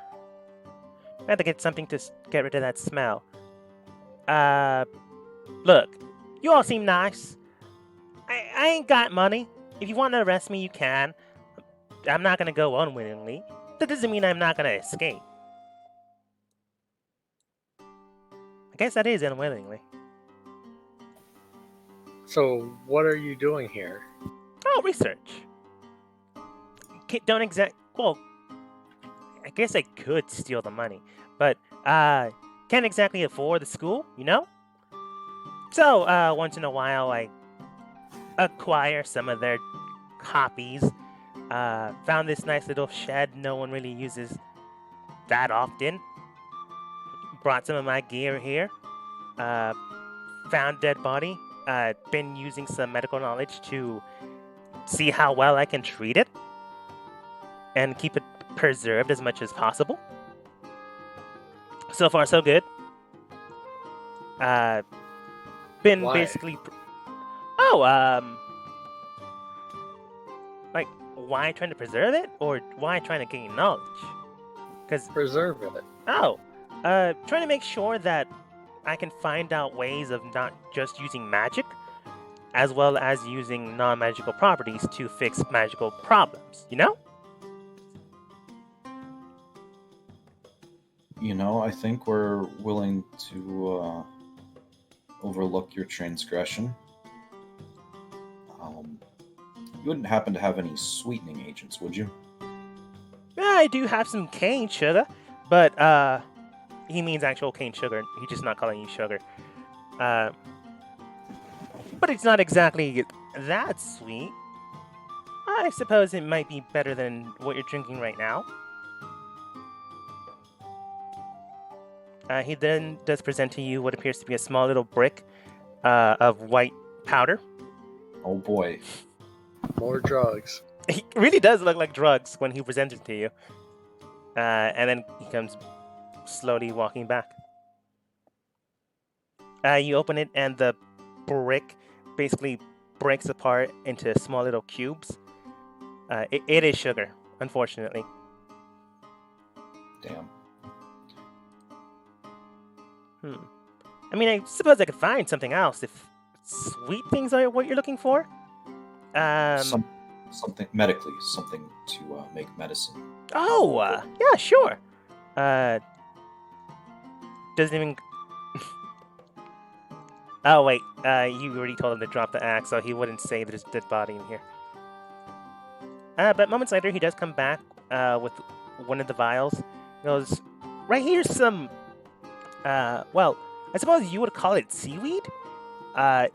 I have to get something to get rid of that smell. Look, you all seem nice. I ain't got money. If you want to arrest me, you can. I'm not going to go unwillingly. That doesn't mean I'm not going to escape. I guess that is unwillingly. So, what are you doing here? Oh, research. Well, I guess I could steal the money, but can't exactly afford the school, you know? So, once in a while, I acquire some of their copies. Found this nice little shed no one really uses that often. Brought some of my gear here. Found dead body. Been using some medical knowledge to see how well I can treat it and keep it preserved as much as possible. So far, so good. Been Why? basically. Like, why trying to preserve it, or why trying to gain knowledge? Because Preserve it. trying to make sure that I can find out ways of not just using magic, as well as using non-magical properties to fix magical problems, you know? You know, I think we're willing to overlook your transgression. You wouldn't happen to have any sweetening agents, would you? Yeah, I do have some cane sugar, but he means actual cane sugar. He's just not calling you sugar. But it's not exactly that sweet. I suppose it might be better than what you're drinking right now. He then does present to you what appears to be a small little brick of white powder. Oh boy. More drugs. He really does look like drugs when he presents it to you. And then he comes slowly walking back. You open it, and the brick basically breaks apart into small little cubes. It is sugar, unfortunately. Damn. I mean, I suppose I could find something else if sweet things are what you're looking for. Something medically, something to make medicine. Oh, yeah, sure. Doesn't even. Oh wait, you already told him to drop the axe, so he wouldn't say there's a dead body in here. But moments later, he does come back with one of the vials. He goes, right here's some. Well, I suppose you would call it seaweed.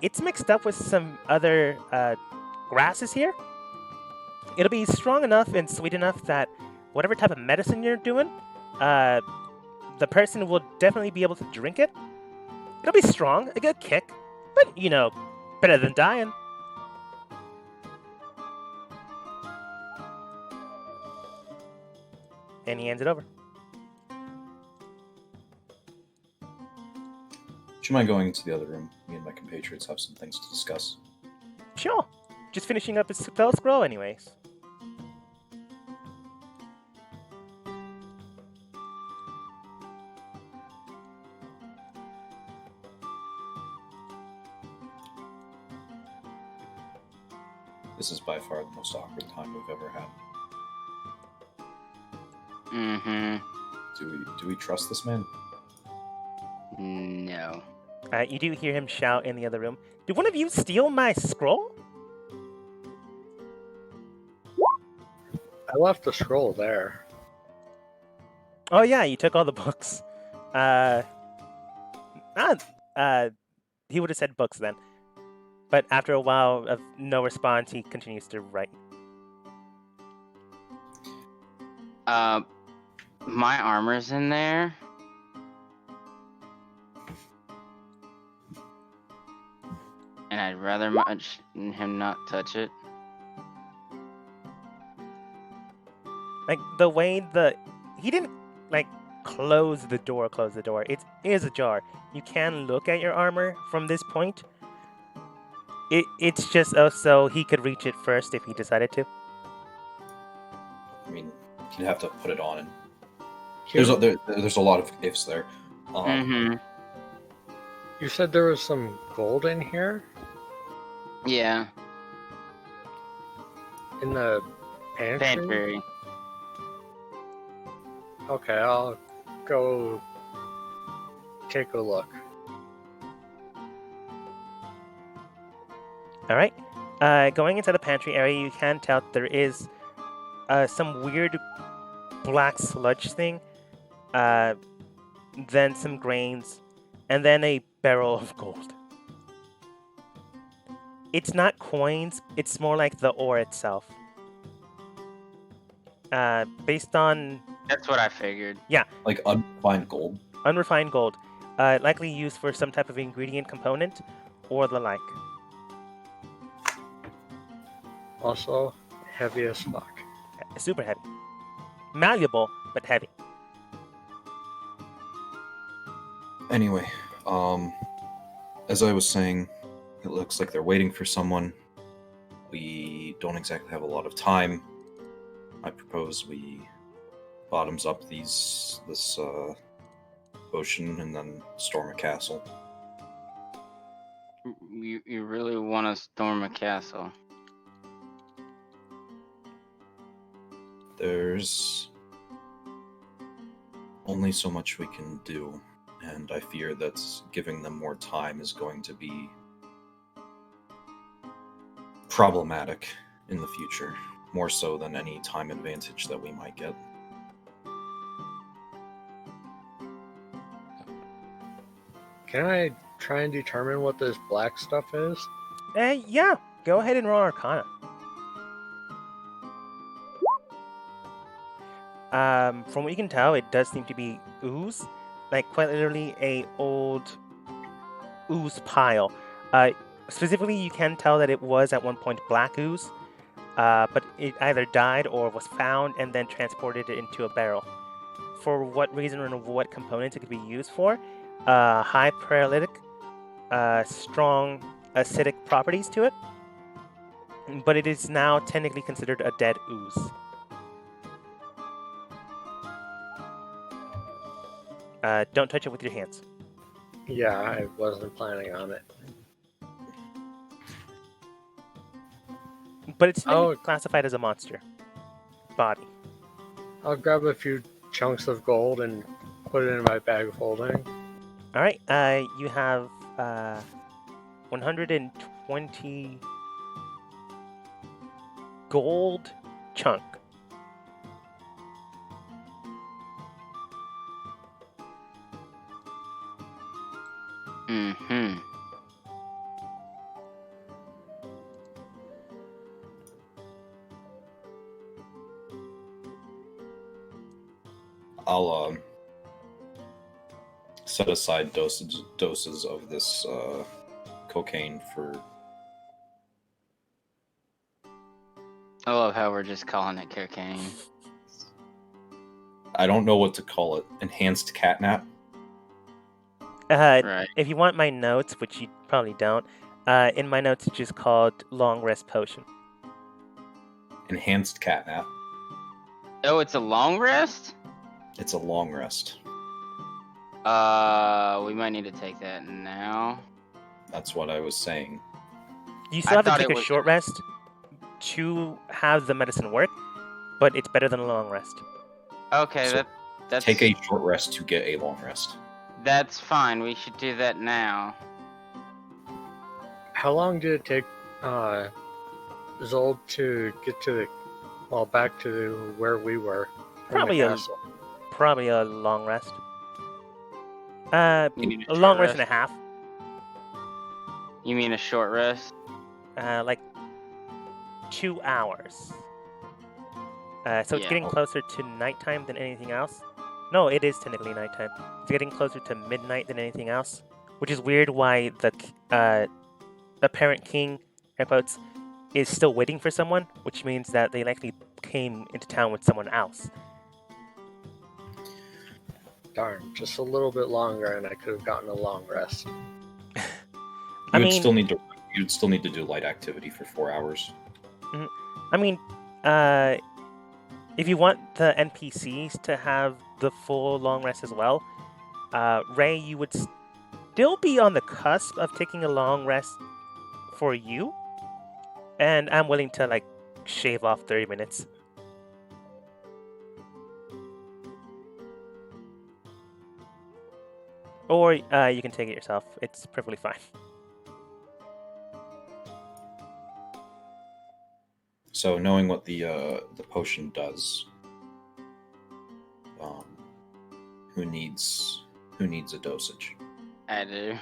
It's mixed up with some other grasses here. It'll be strong enough and sweet enough that whatever type of medicine you're doing, the person will definitely be able to drink it. It'll be strong, a good kick, but better than dying. And he hands it over. Would you mind going into the other room? Me and my compatriots have some things to discuss. Sure. Just finishing up his spell scroll, anyways. This is by far the most awkward time we've ever had. Mm-hmm. Do we trust this man? No. You do hear him shout in the other room. Did one of you steal my scroll? I left the scroll there. Oh yeah, you took all the books. He would have said books then. But after a while of no response, he continues to write. My armor's in there. And I'd rather much him not touch it. Like the way he didn't close the door. It is ajar. You can look at your armor from this point. It's just so he could reach it first if he decided to. I mean, you'd have to put it on. And Here, there's a lot of ifs there. Mm-hmm. you said there was some gold in here? Yeah. In the pantry? Pantry. Okay, I'll go take a look. All right. Going into the pantry area, you can tell there is some weird black sludge thing, then some grains, and then a barrel of gold. It's not coins, it's more like the ore itself. Based on That's what I figured. Like unrefined gold. unrefined gold, likely used for some type of ingredient component or the like. Also, heavy as fuck. Super heavy. Malleable, but heavy. Anyway, as I was saying, it looks like they're waiting for someone. We don't exactly have a lot of time. I propose we bottoms up this ocean and then storm a castle. You really want to storm a castle? There's only so much we can do, and I fear that giving them more time is going to be problematic in the future, more so than any time advantage that we might get. Can I try and determine what this black stuff is? Yeah, go ahead and roll Arcana. From what you can tell, it does seem to be ooze, like quite literally a old ooze pile. Specifically, you can tell that it was at one point black ooze, but it either died or was found and then transported into a barrel. For what reason or what components it could be used for, high paralytic, strong acidic properties to it, but it is now technically considered a dead ooze. Don't touch it with your hands. Yeah, I wasn't planning on it. But it's Oh. classified as a monster body. I'll grab a few chunks of gold and put it in my bag of holding. All right, you have 120 gold chunk. Mm-hmm. I'll set aside doses of this cocaine for. I love how we're just calling it cocaine. I don't know what to call it. Enhanced catnap. Right. If you want my notes, which you probably don't, in my notes it's just called long rest potion. Enhanced catnap. Oh, it's a long rest? It's a long rest. We might need to take that now. That's what I was saying. You I still have to thought take it a was- short rest to have the medicine work, but it's better than a long rest. Okay, So that's Take a short rest to get a long rest. That's fine. We should do that now. How long did it take Zold to get to back to where we were? from the Probably castle? Probably a long rest. You mean A long short rest and a half. You mean a short rest? Like 2 hours. So it's Yeah. getting closer to nighttime than anything else. No, it is technically nighttime. It's getting closer to midnight than anything else, which is weird. Why the apparent king, air quotes, is still waiting for someone, which means that they likely came into town with someone else. Darn, just a little bit longer, and I could have gotten a long rest. You'd still need to do light activity for 4 hours. I mean, if you want the NPCs to have the full long rest as well, Ray, you would still be on the cusp of taking a long rest for you, and I'm willing to like shave off 30 minutes. Or you can take it yourself. It's perfectly fine. So knowing what the potion does, who needs a dosage? I do.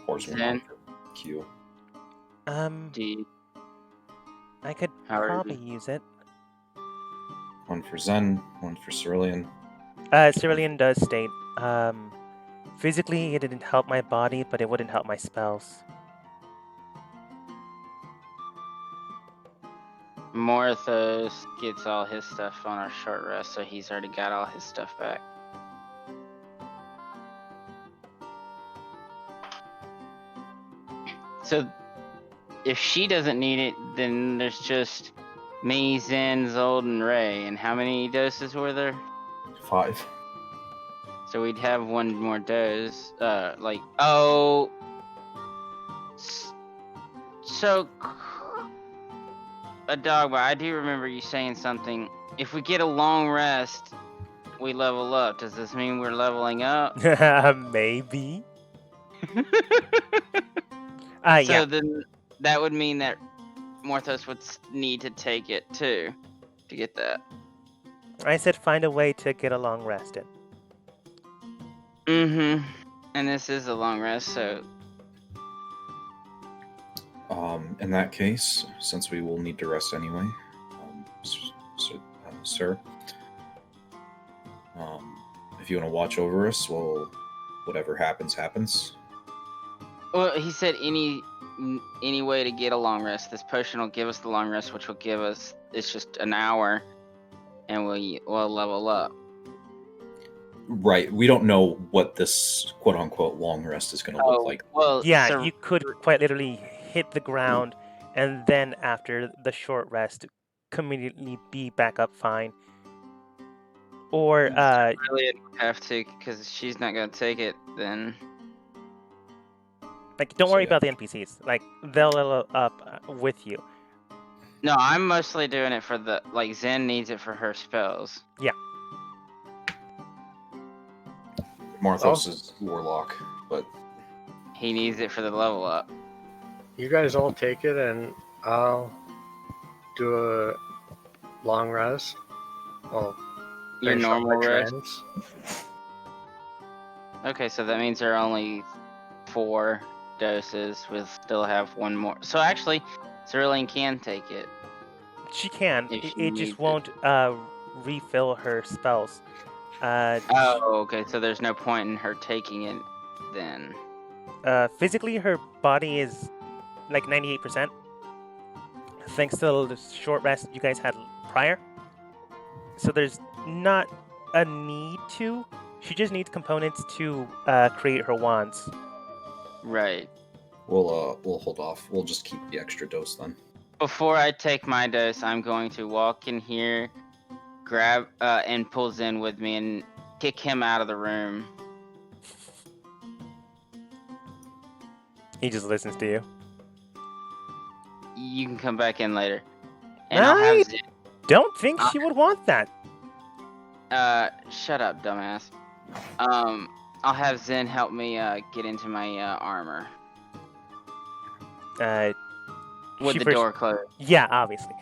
Pours one Zen. out for Q. Do you- I could How are probably use it. One for Zen, one for Cerulean. Cerulean does state, physically it didn't help my body, but it wouldn't help my spells. Morthos gets all his stuff on our short rest, so he's already got all his stuff back. So, if she doesn't need it, then there's just me, Zen, Zold, and Ray. And how many doses were there? 5. So we'd have one more dose. So a dog, but I do remember you saying something. If we get a long rest, we level up. Does this mean we're leveling up? Maybe. So Yeah. then that would mean that Morthos would need to take it too to get that. I said find a way to get a long rest in. Mm-hmm. And this is a long rest, so In that case, since we will need to rest anyway, sir, if you want to watch over us, well, whatever happens, happens. well, he said any way to get a long rest. This potion will give us the long rest, which will give us it's just an hour, and we'll level up. Right. We don't know what this quote-unquote long rest is going to look like. Well, Yeah, so you could quite literally hit the ground, and then after the short rest, immediately be back up fine. Or really have to, because she's not gonna take it. Then like, don't So, worry yeah. about the NPCs. Like, they'll level up with you. no, I'm mostly doing it for the Zen needs it for her spells. Morthos is warlock, but He needs it for the level up. You guys all take it, and I'll do a long rest. Well, Your finish up normal my rest. trance. Okay, so that means there are only 4 doses. We'll still have one more. So actually, Cerulean can take it. She can. If It she just needs it. won't refill her spells. Oh, okay. So there's no point in her taking it then. Physically, her body is like 98%, thanks to the short rest you guys had prior. So there's not a need to. She just needs components to create her wands. Right. We'll hold off. We'll just keep the extra dose then. Before I take my dose, I'm going to walk in here, grab and pull Zen with me, and kick him out of the room. He just listens to you. You can come back in later. And I'll have Zen. Don't think she would want that. Shut up, dumbass. I'll have Zen help me get into my armor with She the first- door closed. Yeah, obviously.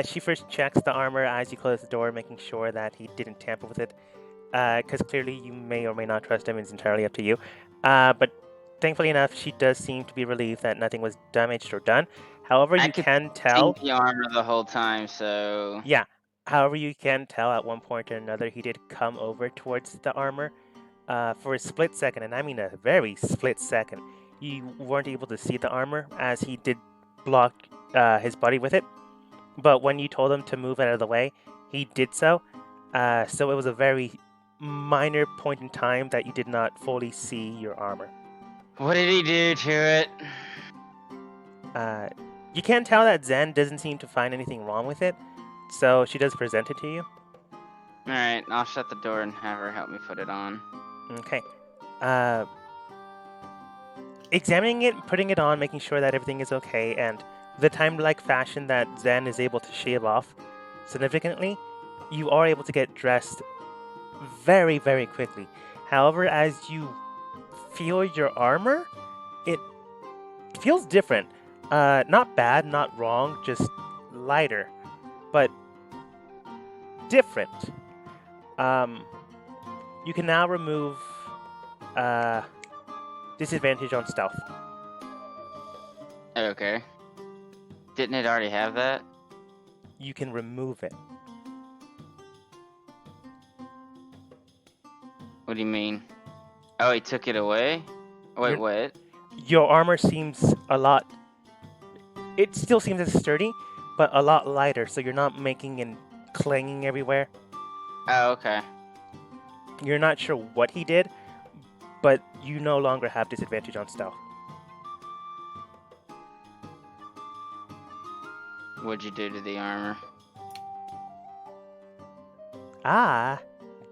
She first checks the armor as you close the door, making sure that he didn't tamper with it. Because clearly you may or may not trust him. It's entirely up to you. But thankfully enough, she does seem to be relieved that nothing was damaged or done. However, I you could can tell. the armor the whole time, so Yeah. However, you can tell at one point or another he did come over towards the armor for a split second, and I mean a very split second. You weren't able to see the armor as he did block his body with it. But when you told him to move out of the way, he did so. So it was a very minor point in time that you did not fully see your armor. what did he do to it? You can tell that Zen doesn't seem to find anything wrong with it, so she does present it to you. Alright, I'll shut the door and have her help me put it on. Okay. Examining it, putting it on, making sure that everything is okay, and the time-like fashion that Zen is able to shave off significantly, you are able to get dressed very, very quickly. However, as you feel your armor, it feels different. Not bad, not wrong, just lighter, but different. You can now remove disadvantage on stealth. Okay. Didn't it already have that? You can remove it. What do you mean? Oh, he took it away? Wait, You're- what? Your armor seems a lot. It still seems as sturdy, but a lot lighter, so you're not making and clanging everywhere. Oh, okay. You're not sure what he did, but you no longer have disadvantage on stealth. What'd you do to the armor? I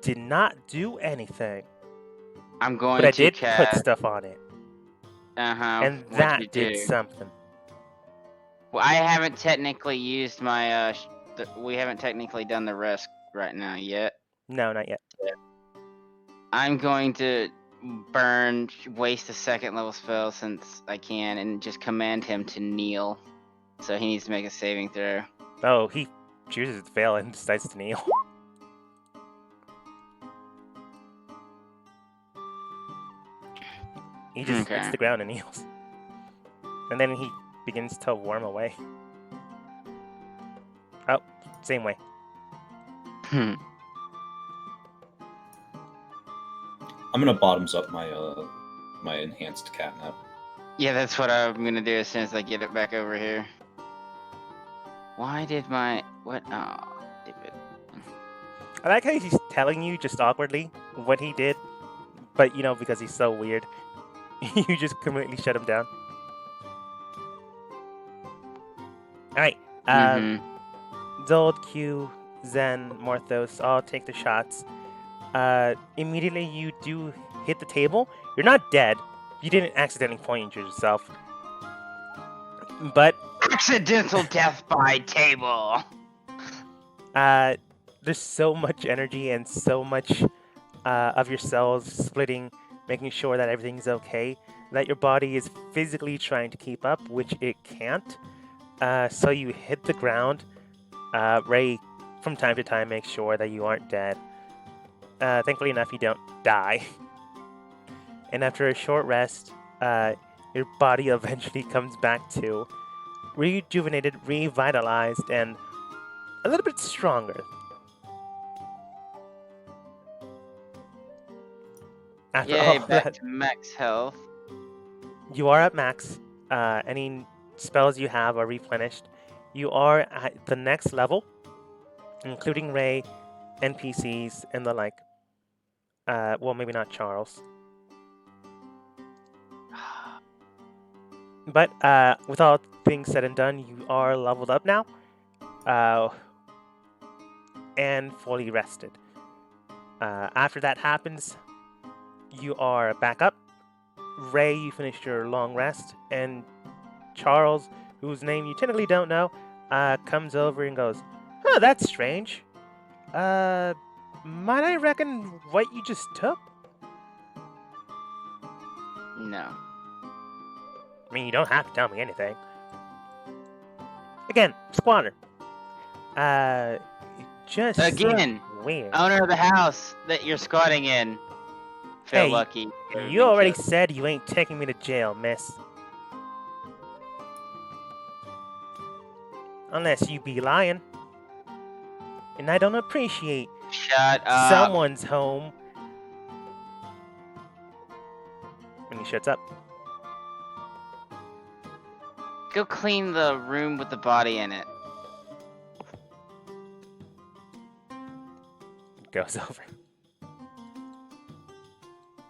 did not do anything, I'm going but I to did cast. put stuff on it, Uh-huh. and What'd that you did do? something. Well, I haven't technically used my, we haven't technically done the rest right now yet. No, not yet. I'm going to waste a second level spell since I can, and just command him to kneel. So he needs to make a saving throw. Oh, he chooses to fail and decides to kneel. He just hits Okay. the ground and kneels. And then he begins to worm away. Oh, same way. I'm gonna bottoms up my my enhanced catnap. Yeah, that's what I'm gonna do as soon as I get it back over here. Why did my... What? Oh, stupid. I like how he's telling you just awkwardly what he did, but you know, because he's so weird, you just completely shut him down. Alright, Mhm. Zold, Q, Zen, Morthos all take the shots. Immediately you do hit the table. You're not dead. You didn't accidentally point yourself. But Accidental death by table. there's so much energy and so much of your cells splitting, making sure that everything's okay, that your body is physically trying to keep up, which it can't. So you hit the ground. Ray, from time to time, makes sure that you aren't dead. Thankfully enough, you don't die. And after a short rest, your body eventually comes back to rejuvenated, revitalized, and a little bit stronger. After Yay, all back that, to max health. you are at max. Any spells you have are replenished. You are at the next level, including Ray, NPCs, and the like. Well, maybe not Charles. But with all things said and done, you are leveled up now, and fully rested. After that happens, you are back up. Ray, you finished your long rest, and Charles, whose name you technically don't know, comes over and goes, "Huh, that's strange. Might I reckon what you just took?" No. I mean, you don't have to tell me anything. Again, squatter. It just Again, seemed weird. owner of the house that you're squatting in. Feel Hey, lucky. You already said you ain't taking me to jail, miss. Unless you be lying. And I don't appreciate Shut up. someone's home. And he shuts up. Go clean the room with the body in it. Goes over.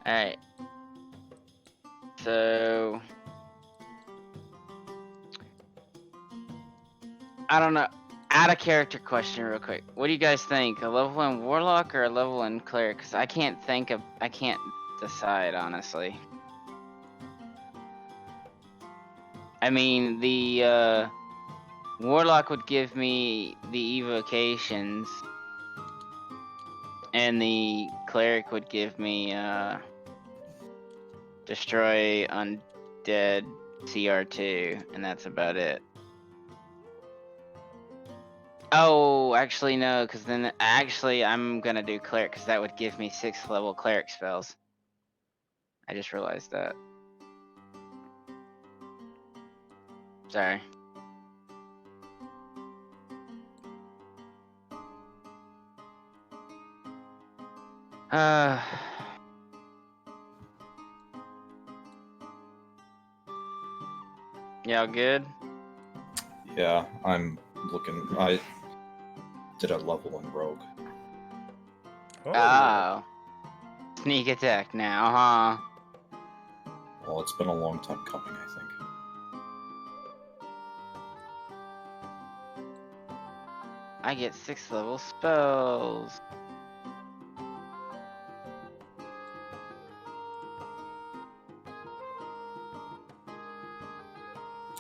Alright. So... I don't know. Add a character question real quick. What do you guys think? A level 1 Warlock or a level 1 Cleric? Because I can't decide, honestly. I mean, the Warlock would give me the evocations, and the Cleric would give me destroy undead CR2, and that's about it. Oh, actually no, because then I'm gonna do Cleric, because that would give me 6th level Cleric spells. I just realized that. Sorry. Y'all good? Yeah, I'm looking. I did a level in Rogue. Oh. Sneak attack now, huh? Well, it's been a long time coming, I think. I get 6th level spells.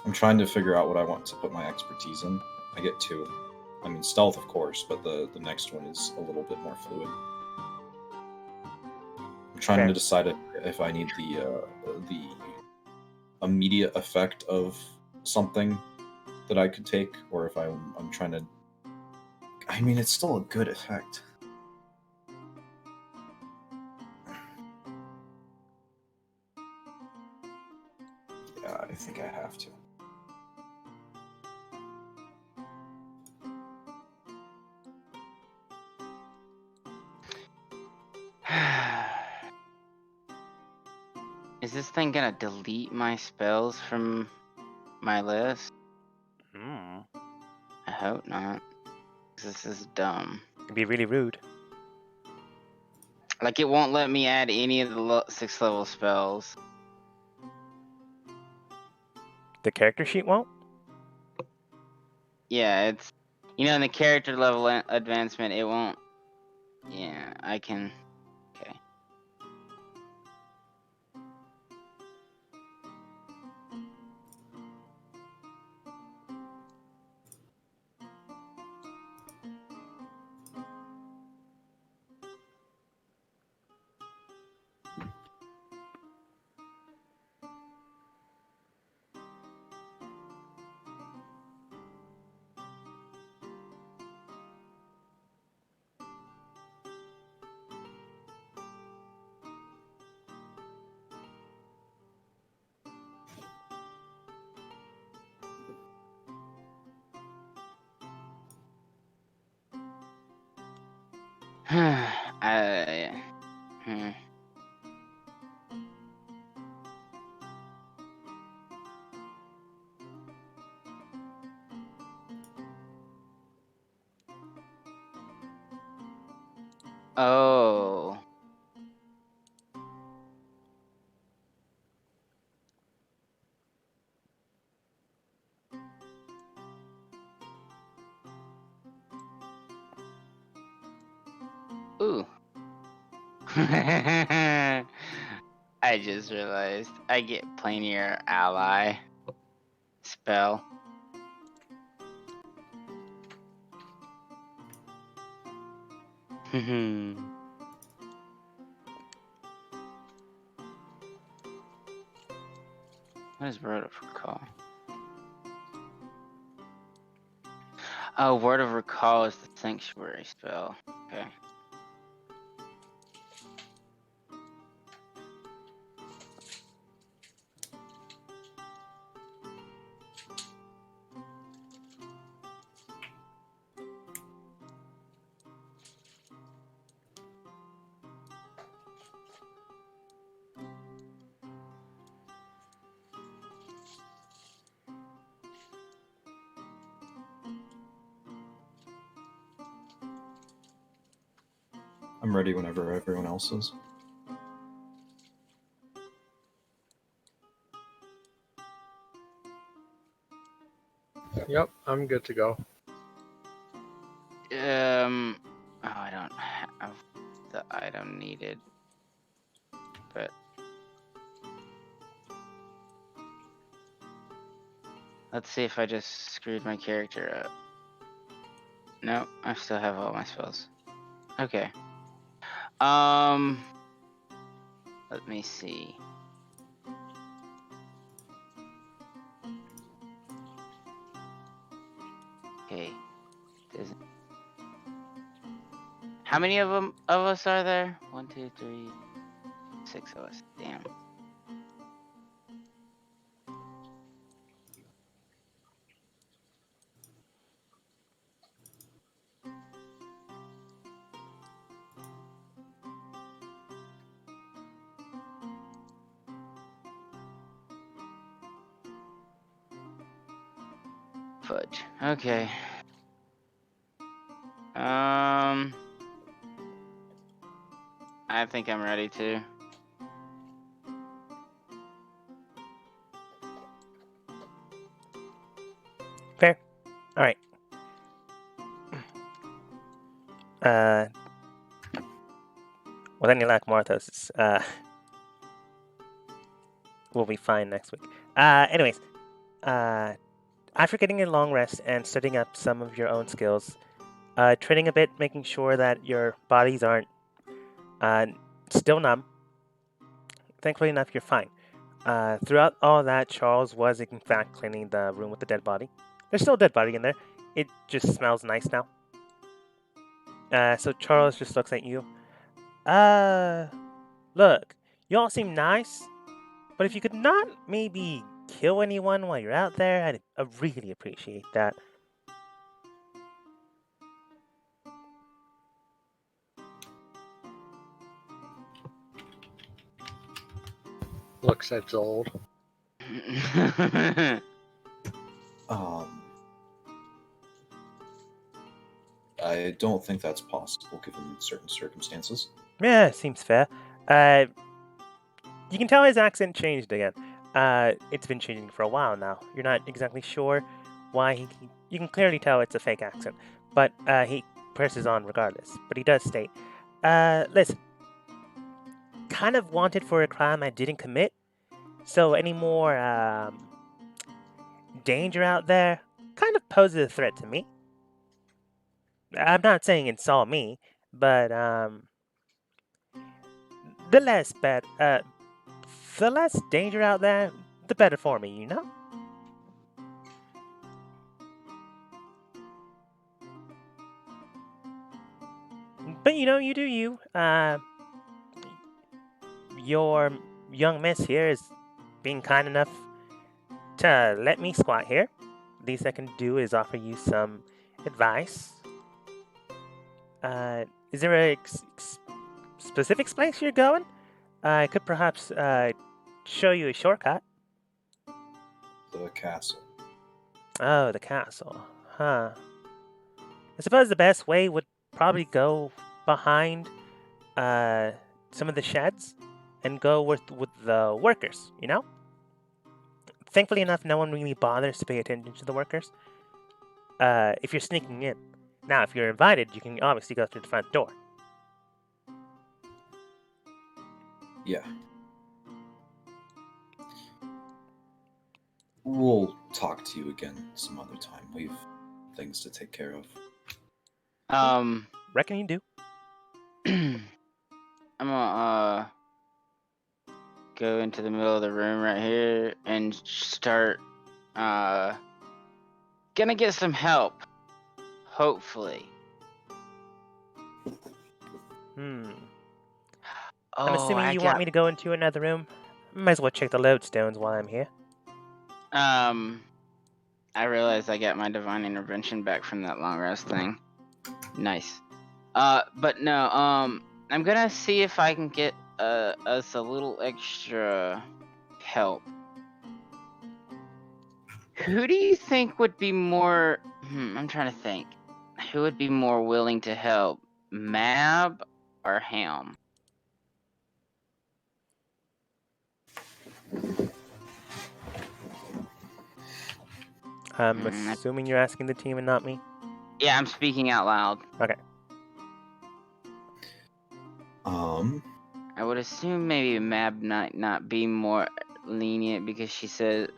I'm trying to figure out what I want to put my expertise in. I get 2. I mean, stealth, of course, but the next one is a little bit more fluid. I'm trying to decide if I need the immediate effect of something that I could take, or if I'm trying to. I mean, it's still a good effect. Yeah, I think I have to. Is this thing gonna delete my spells from my list? Hmm. I hope not. 'Cause this is dumb. It'd be really rude. Like, it won't let me add any of the 6th level spells. The character sheet won't? Yeah, it's... You know, in the character level advancement, it won't... Yeah, I can... Okay. I... Oh. Ooh. I just realized I get Plainier Ally spell. What is Word of Recall? Oh, Word of Recall is the Sanctuary spell. Okay. I'm ready whenever everyone else is. Yep, I'm good to go. Oh, I don't have the item needed, but let's see if I just screwed my character up. No, I still have all my spells. Okay. Let me see. Okay. How many of us are there? 1, 2, 3, 6 of us. Damn. Fudge. Okay. I think I'm ready to. Fair. All right. Well, then you lack Marthos. We'll be fine next week. Anyways, after getting a long rest and studying up some of your own skills, training a bit, making sure that your bodies aren't still numb. Thankfully enough, you're fine. Throughout all that, Charles was in fact cleaning the room with the dead body. There's still a dead body in there. It just smells nice now. So Charles just looks at you. Look, you all seem nice, but if you could not maybe kill anyone while you're out there, I'd really appreciate that. Looks at Zold. I don't think that's possible given certain circumstances. Yeah, seems fair. You can tell his accent changed again. It's been changing for a while now. You're not exactly sure why you can clearly tell it's a fake accent, but he presses on regardless. But he does state, listen, kind of wanted for a crime I didn't commit, so any more danger out there kind of poses a threat to me. I'm not saying it's all me, but the less danger out there, the better for me, you know? But you know, you do you. Your young miss here is being kind enough to let me squat here. Least I can do is offer you some advice. Is there a specific place you're going? I could perhaps show you a shortcut. The castle. Oh, the castle. Huh. I suppose the best way would probably go behind some of the sheds and go with the workers. You know. Thankfully enough, no one really bothers to pay attention to the workers. If you're sneaking in. Now, if you're invited, you can obviously go through the front door. Yeah. We'll talk to you again some other time. We've things to take care of. Reckon you do. I'm gonna go into the middle of the room right here and start gonna get some help. Hopefully. I'm Oh, assuming you want me to go into another room. Might as well check the lodestones while I'm here. I realized I got my divine intervention back from that long rest thing. Nice. But no, I'm gonna see if I can get us a little extra help. Who do you think would be more? I'm trying to think. Who would be more willing to help, Mab or Helm? I'm Mm, assuming you're asking the team and not me. Yeah, I'm speaking out loud. Okay. I would assume maybe Mab might not be more lenient because she said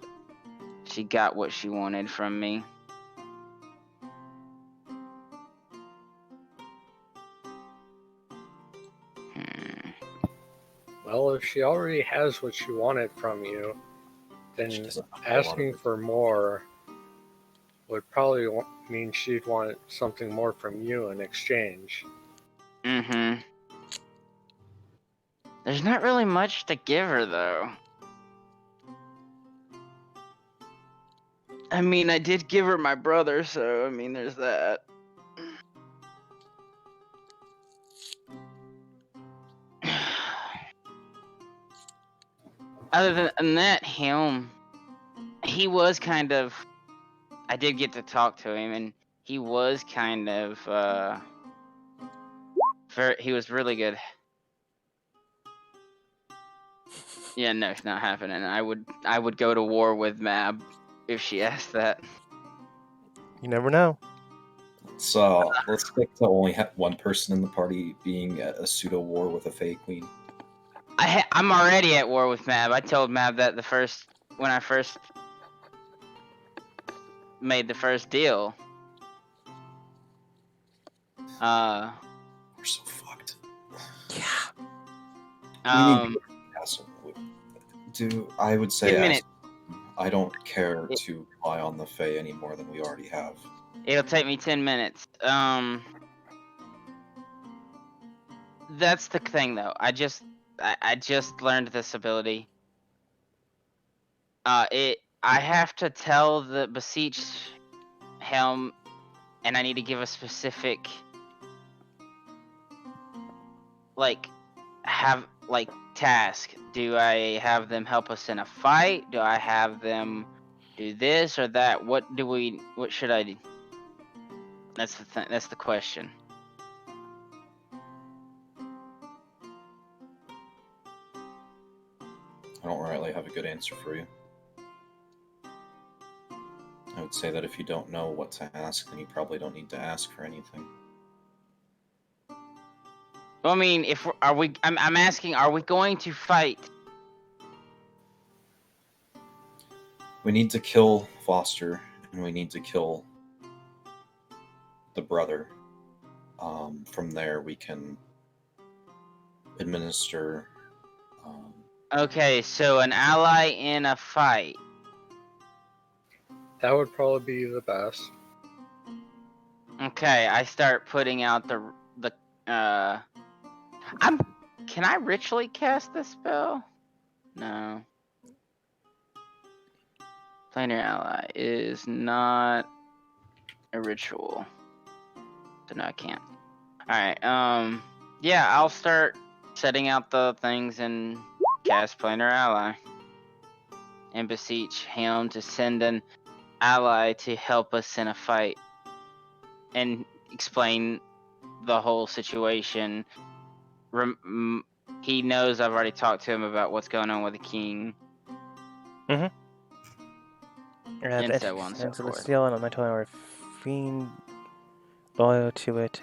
she got what she wanted from me. Well, if she already has what she wanted from you, then She doesn't have a lot of asking it. for more would probably mean she'd want something more from you in exchange. Mm-hmm. There's not really much to give her, though. I mean, I did give her my brother, so, I mean, there's that. Other than that, Helm, he was kind of... I did get to talk to him, and he was kind of, he was really good. Yeah, no, it's not happening. I would go to war with Mab if she asked that. You never know. So let's stick to only one person in the party being at a pseudo war with a Fae Queen. I'm already at war with Mab. I told Mab that when I first made the first deal. We're so fucked. Yeah. We need I would say 10 minutes. I don't care to rely on the Fae any more than we already have. It'll take me 10 minutes. That's the thing, though. I just learned this ability. I have to tell the Beseech Helm, and I need to give a specific, task. Do I have them help us in a fight? Do I have them do this or that? What should I do? That's the question. I don't really have a good answer for you. I would say that if you don't know what to ask, then you probably don't need to ask for anything. Well, I mean, I'm asking, are we going to fight? We need to kill Foster, and we need to kill the brother. From there, we can administer. Okay, so an ally in a fight. That would probably be the best. Okay, I start putting out the Can I ritually cast this spell? No. Planar ally is not a ritual. So no, I can't. Alright, yeah, I'll start setting out the things and cast Planar Ally. And beseech him to send an ally to help us in a fight. And explain the whole situation he knows I've already talked to him about what's going on with the king. And so on and so forth. Celestial and elemental or fiend loyal to it.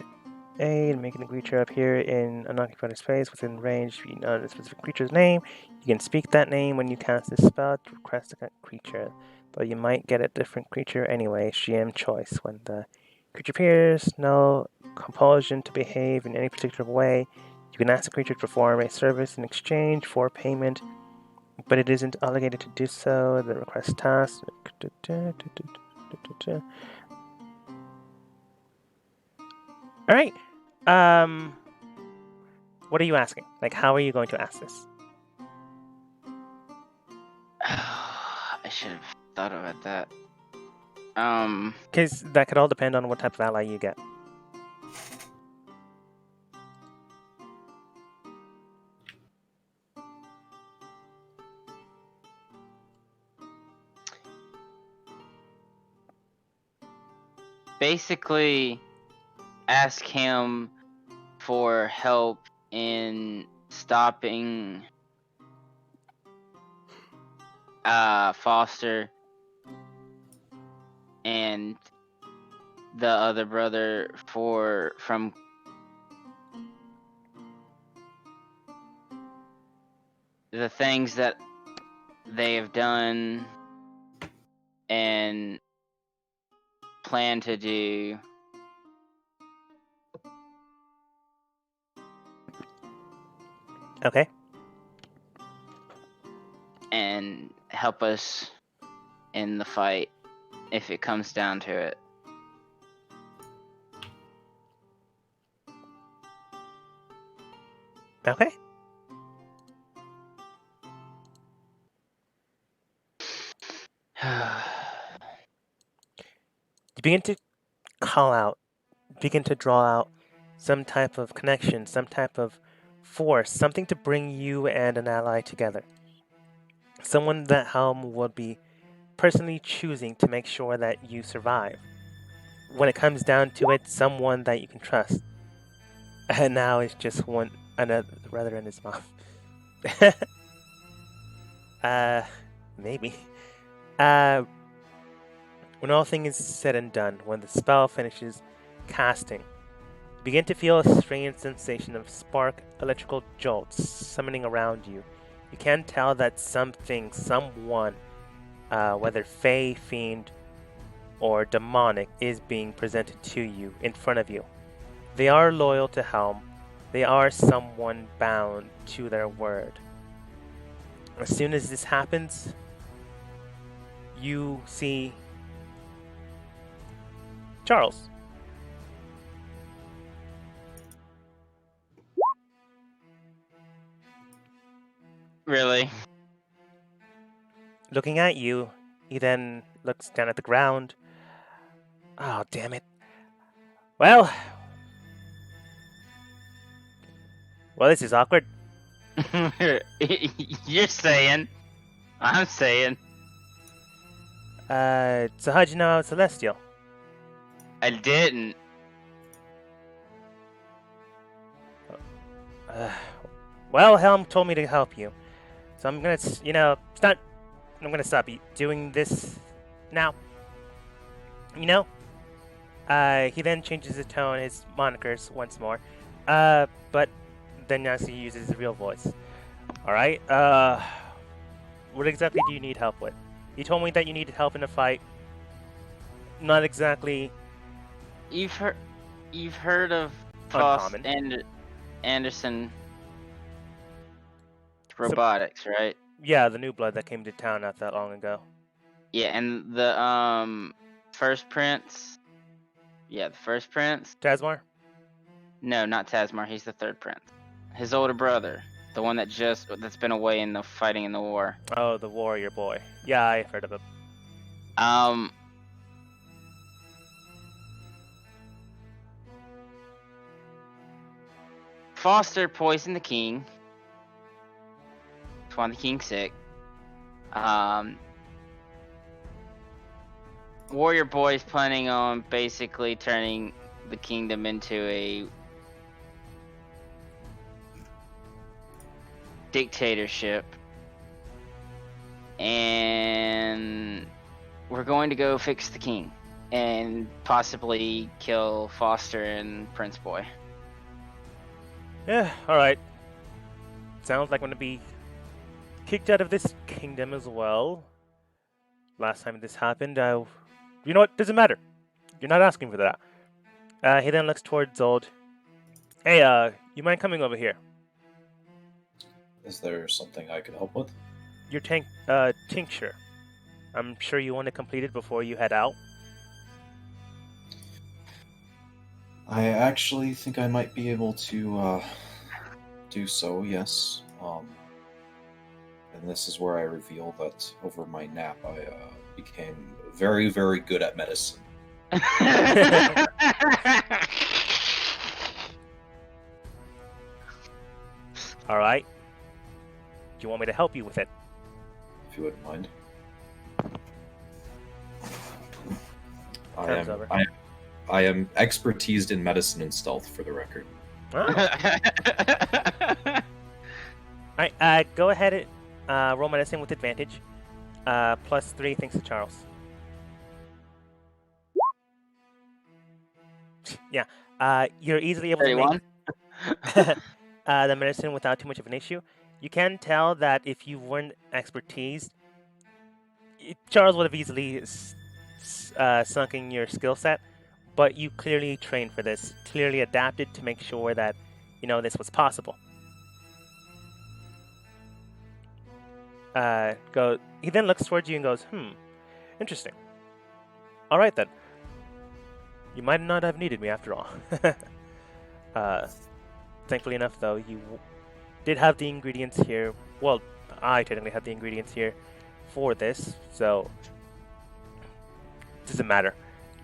Aid, making a creature appear in unoccupied space within range. If you know the specific creature's name, you can speak that name when you cast this spell to request a creature. Though you might get a different creature anyway, GM choice. When the creature appears, no compulsion to behave in any particular way. You can ask the creature to perform a service in exchange for payment, but it isn't obligated to do so. The request task. All right. What are you asking? Like, how are you going to ask this? I should have thought about that. Because that could all depend on what type of ally you get. Basically, ask him for help in stopping Foster and the other brother from the things that they have done and plan to do. Okay. And help us in the fight if it comes down to it. Okay. You begin to call out, begin to draw out some type of connection, some type of force, something to bring you and an ally together. Someone that Helm would be personally choosing to make sure that you survive. When it comes down to it, someone that you can trust. And now it's just one another rather in his mouth. Maybe. When all things is said and done, when the spell finishes casting, you begin to feel a strange sensation of spark electrical jolts summoning around you. You can tell that something, someone, whether fey, fiend, or demonic, is being presented to you in front of you. They are loyal to Helm. They are someone bound to their word. As soon as this happens, you see Charles. Really? Looking at you, he then looks down at the ground. Oh, damn it. Well, this is awkward. You're saying. I'm saying. So how'd you know I was Celestial? I didn't. Well, Helm told me to help you. So I'm gonna, I'm gonna stop doing this now. He then changes his tone, his monikers once more. But then now he uses his real voice. Alright, what exactly do you need help with? You told me that you needed help in a fight. Not exactly You've heard of Faust and Anderson Robotics, right? Yeah, the new blood that came to town not that long ago. Yeah, and the first prince. Yeah, the first prince. Tasmar? No, not Tasmar. He's the third prince. His older brother, the one that's been away in the fighting in the war. Oh, the warrior boy. Yeah, I've heard of him. Foster poisoned the king. That's why the king's sick. Warrior Boy's planning on basically turning the kingdom into dictatorship, and we're going to go fix the king and possibly kill Foster and Prince Boy. Yeah, alright. Sounds like I'm gonna be kicked out of this kingdom as well. Last time this happened, you know what? Doesn't matter. You're not asking for that. He then looks towards Zold. Hey, you mind coming over here? Is there something I could help with? Your tincture. I'm sure you want to complete it before you head out. I actually think I might be able to do so, yes. And this is where I reveal that over my nap I became very, very good at medicine. Alright. Do you want me to help you with it? If you wouldn't mind. Time's over. I am expertised in medicine and stealth, for the record. Alright, go ahead and roll medicine with advantage. +3 thanks to Charles. Yeah, you're easily able to 31. make the medicine without too much of an issue. You can tell that if you weren't expertise, Charles would have easily sunk in your skill set, but you clearly trained for this, clearly adapted to make sure that, this was possible. He then looks towards you and goes, interesting. Alright then. You might not have needed me after all. Thankfully enough, though, you did have the ingredients here. Well, I technically have the ingredients here for this, so it doesn't matter.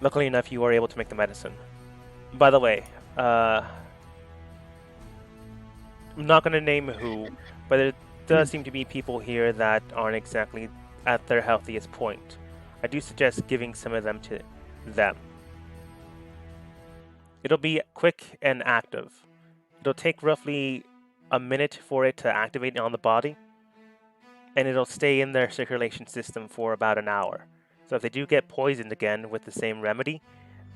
Luckily enough, you were able to make the medicine. By the way, I'm not going to name who, but there does seem to be people here that aren't exactly at their healthiest point. I do suggest giving some of them to them. It'll be quick and active. It'll take roughly a minute for it to activate on the body, and it'll stay in their circulation system for about an hour. So if they do get poisoned again with the same remedy,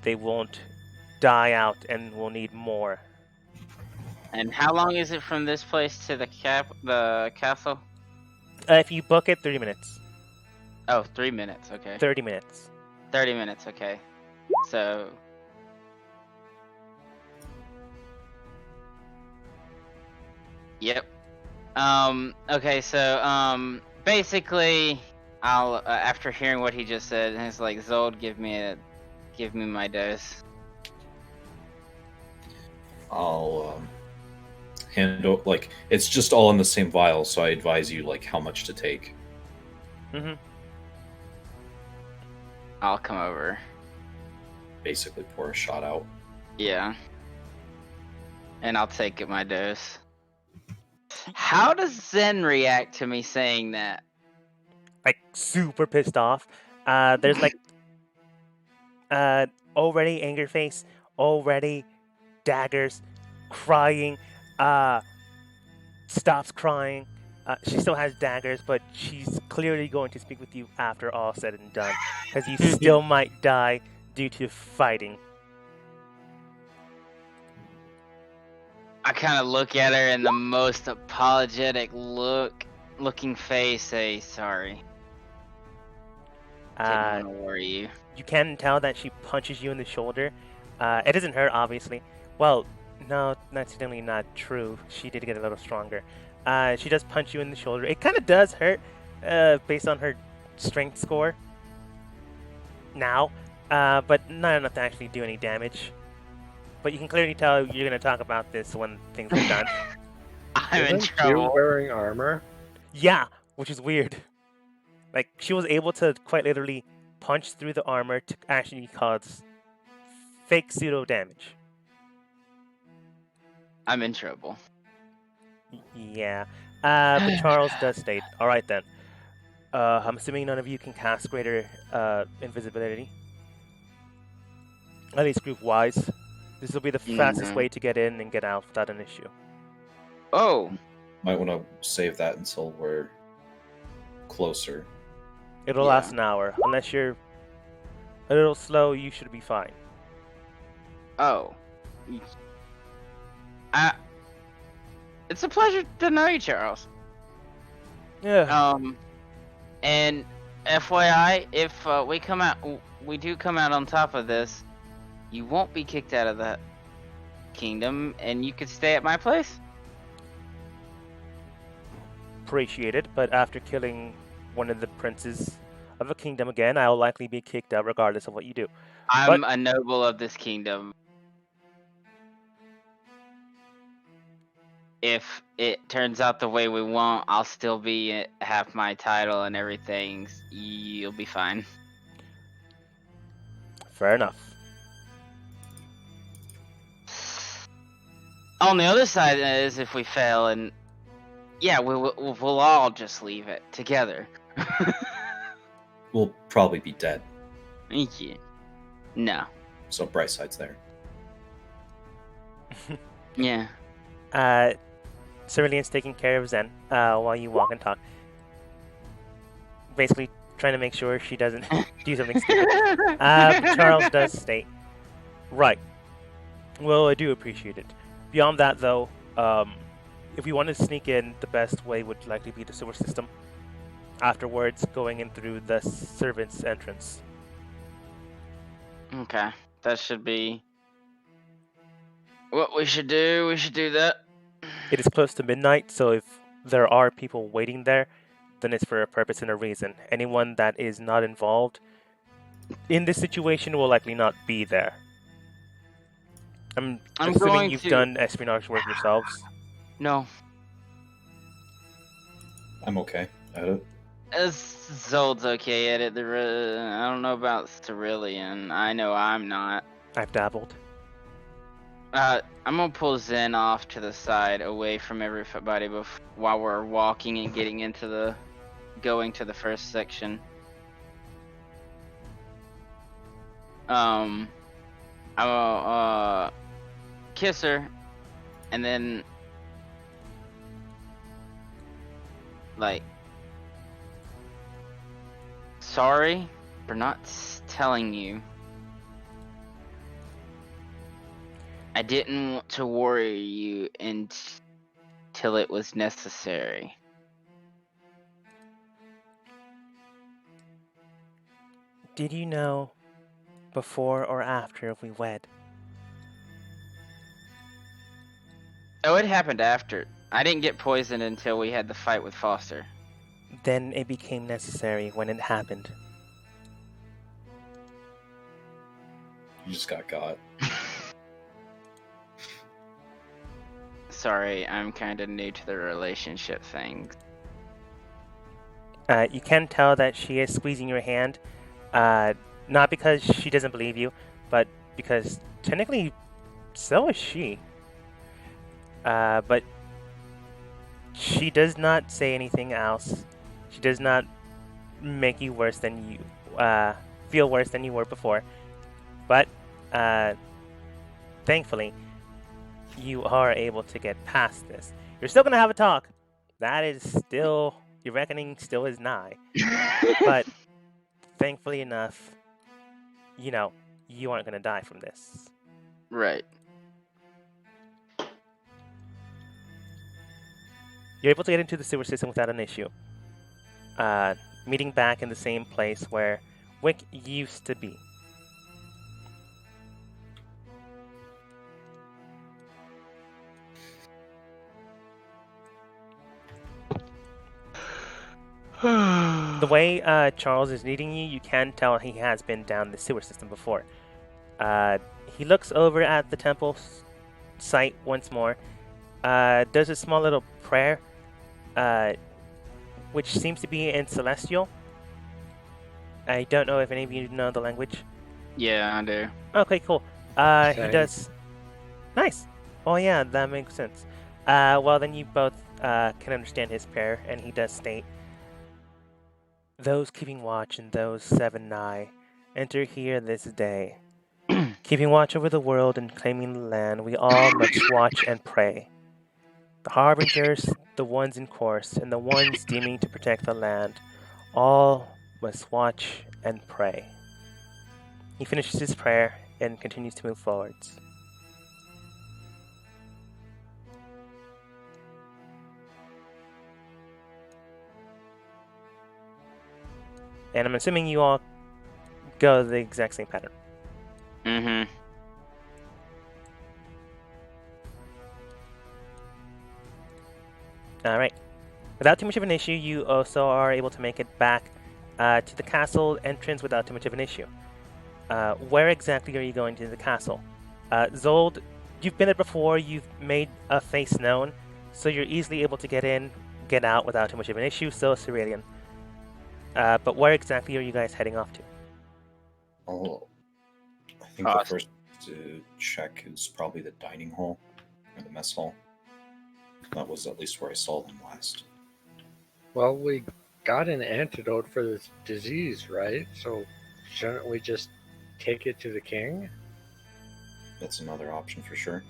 they won't die out and will need more. And how long is it from this place to the castle? If you book it, 30 minutes. Oh, 3 minutes, okay. 30 minutes. 30 minutes, okay. So... Yep. Okay, so, basically, I'll, after hearing what he just said, he's like, Zold, give me my dose. I'll, handle, it's just all in the same vial, so I advise you, how much to take. Mm-hmm. I'll come over. Basically pour a shot out. Yeah. And I'll take my dose. How does Zen react to me saying that? Super pissed off. There's already anger face, already daggers, crying, stops crying. She still has daggers, but she's clearly going to speak with you after all said and done, because you still might die due to fighting. I kind of look at her in the most apologetic looking face, say sorry. Didn't want to worry you. You can tell that she punches you in the shoulder. It doesn't hurt, obviously. Well, no, that's definitely not true. She did get a little stronger. She does punch you in the shoulder. It kind of does hurt, based on her strength score now, but not enough to actually do any damage. But you can clearly tell you're going to talk about this when things are done. I'm in Isn't trouble. you wearing armor? Yeah, which is weird. She was able to quite literally punch through the armor to actually cause fake pseudo damage. I'm in trouble. Yeah. But Charles does state, alright then. I'm assuming none of you can cast greater invisibility. At least group-wise. This will be the fastest way to get in and get out without an issue. Oh, Might want to save that until we're closer. It'll last an hour. Unless you're a little slow, you should be fine. Oh. It's a pleasure to know you, Charles. Yeah. And FYI, if we do come out on top of this, you won't be kicked out of the kingdom, and you could stay at my place. Appreciate it, but after killing one of the princes of a kingdom again, I'll likely be kicked out regardless of what you do. I'm a noble of this kingdom. If it turns out the way we want, I'll still be half my title and everything. You'll be fine. Fair enough. On the other side is if we fail, and yeah, we'll all just leave it together. We'll probably be dead. Yeah. No. So bright side's there. Yeah. Cerulean's taking care of Zen while you walk and talk. Basically trying to make sure she doesn't do something stupid. Charles does state, right. Well, I do appreciate it. Beyond that, though, if we want to sneak in, the best way would likely be the sewer system. Afterwards, going in through the servants' entrance. Okay. That should be what we should do. We should do that. It is close to midnight, so if there are people waiting there, then it's for a purpose and a reason. Anyone that is not involved in this situation will likely not be there. I'm assuming you've done espionage work yourselves. No. I'm okay at it. Zold's okay at it. I don't know about Cerulean. I know I'm not. I've dabbled. I'm gonna pull Zen off to the side, away from everybody, while we're walking and going to the first section. I will kiss her, and then sorry for not telling you. I didn't want to worry you until it was necessary. Did you know before or after we wed? Oh, it happened after. I didn't get poisoned until we had the fight with Foster. Then it became necessary when it happened. You just got caught. Sorry, I'm kind of new to the relationship thing. You can tell that she is squeezing your hand, not because she doesn't believe you, but because technically so is she. But she does not say anything else. She does not make you worse than you feel worse than you were before. But thankfully, you are able to get past this. You're still gonna have a talk. That is still, your reckoning still is nigh. But thankfully enough, you know, you aren't gonna die from this. Right. You're able to get into the sewer system without an issue. Meeting back in the same place where Wick used to be. The way Charles is leading you, you can tell he has been down the sewer system before. He looks over at the temple site once more, does a small little prayer, which seems to be in Celestial. I don't know if any of you know the language. Yeah, I do. Okay, cool. He does. Nice. Oh yeah, that makes sense. Well, then you both can understand his prayer, and he does state, "Those keeping watch and those 7 nigh, enter here this day. Keeping watch over the world and claiming the land, we all must watch and pray. The harbingers the ones in course, and the ones deeming to protect the land, all must watch and pray. He finishes his prayer and continues to move forwards. And I'm assuming you all go the exact same pattern. Mm-hmm. Alright. Without too much of an issue, you also are able to make it back to the castle entrance without too much of an issue. Where exactly are you going to the castle? Zold, you've been there before, you've made a face known, so you're easily able to get in, get out without too much of an issue, so Cerulean. But where exactly are you guys heading off to? Oh, I think the first to check is probably the dining hall or the mess hall. That was at least where I saw them last. Well, we got an antidote for this disease, right? So shouldn't we just take it to the king? That's another option for sure.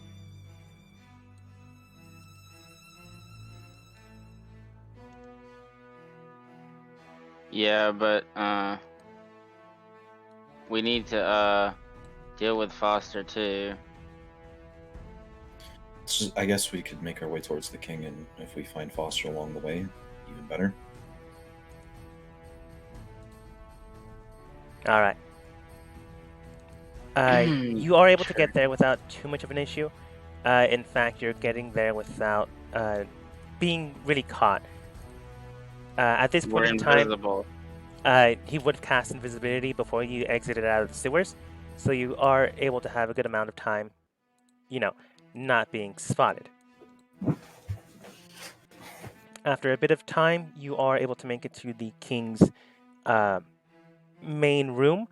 Yeah, but we need to deal with Foster too. So I guess we could make our way towards the king, and if we find Foster along the way, even better. Alright. You are able to get there without too much of an issue. In fact, you're getting there without being really caught. At this point We're in time, invisible. he would have cast invisibility before you exited out of the sewers, so you are able to have a good amount of time, not being spotted. After a bit of time, you are able to make it to the king's main room.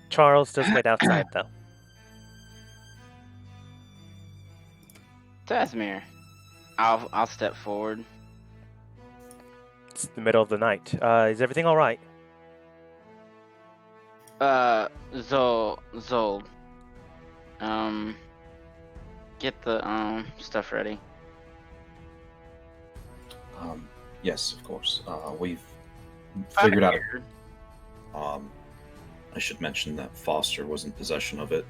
Charles does wait outside, though. Tasmir, I'll step forward. It's the middle of the night. Is everything all right? Zold. Get the stuff ready. Yes, of course. We've figured out. I should mention that Foster was in possession of it.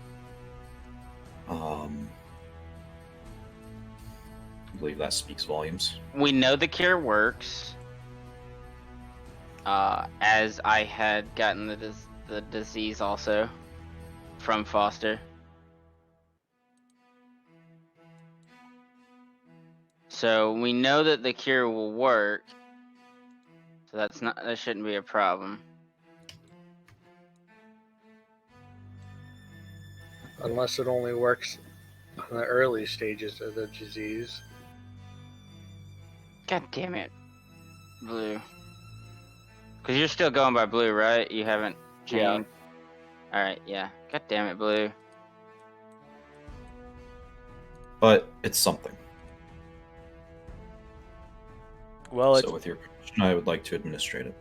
I believe that speaks volumes. We know the cure works. As I had gotten the disease also from Foster. So we know that the cure will work. So that shouldn't be a problem. Unless it only works in the early stages of the disease. God damn it, Blue. Because you're still going by Blue, right? You haven't changed? Yeah. Alright, yeah. God damn it, Blue. But it's something. Well, so with your permission, I would like to administrate it.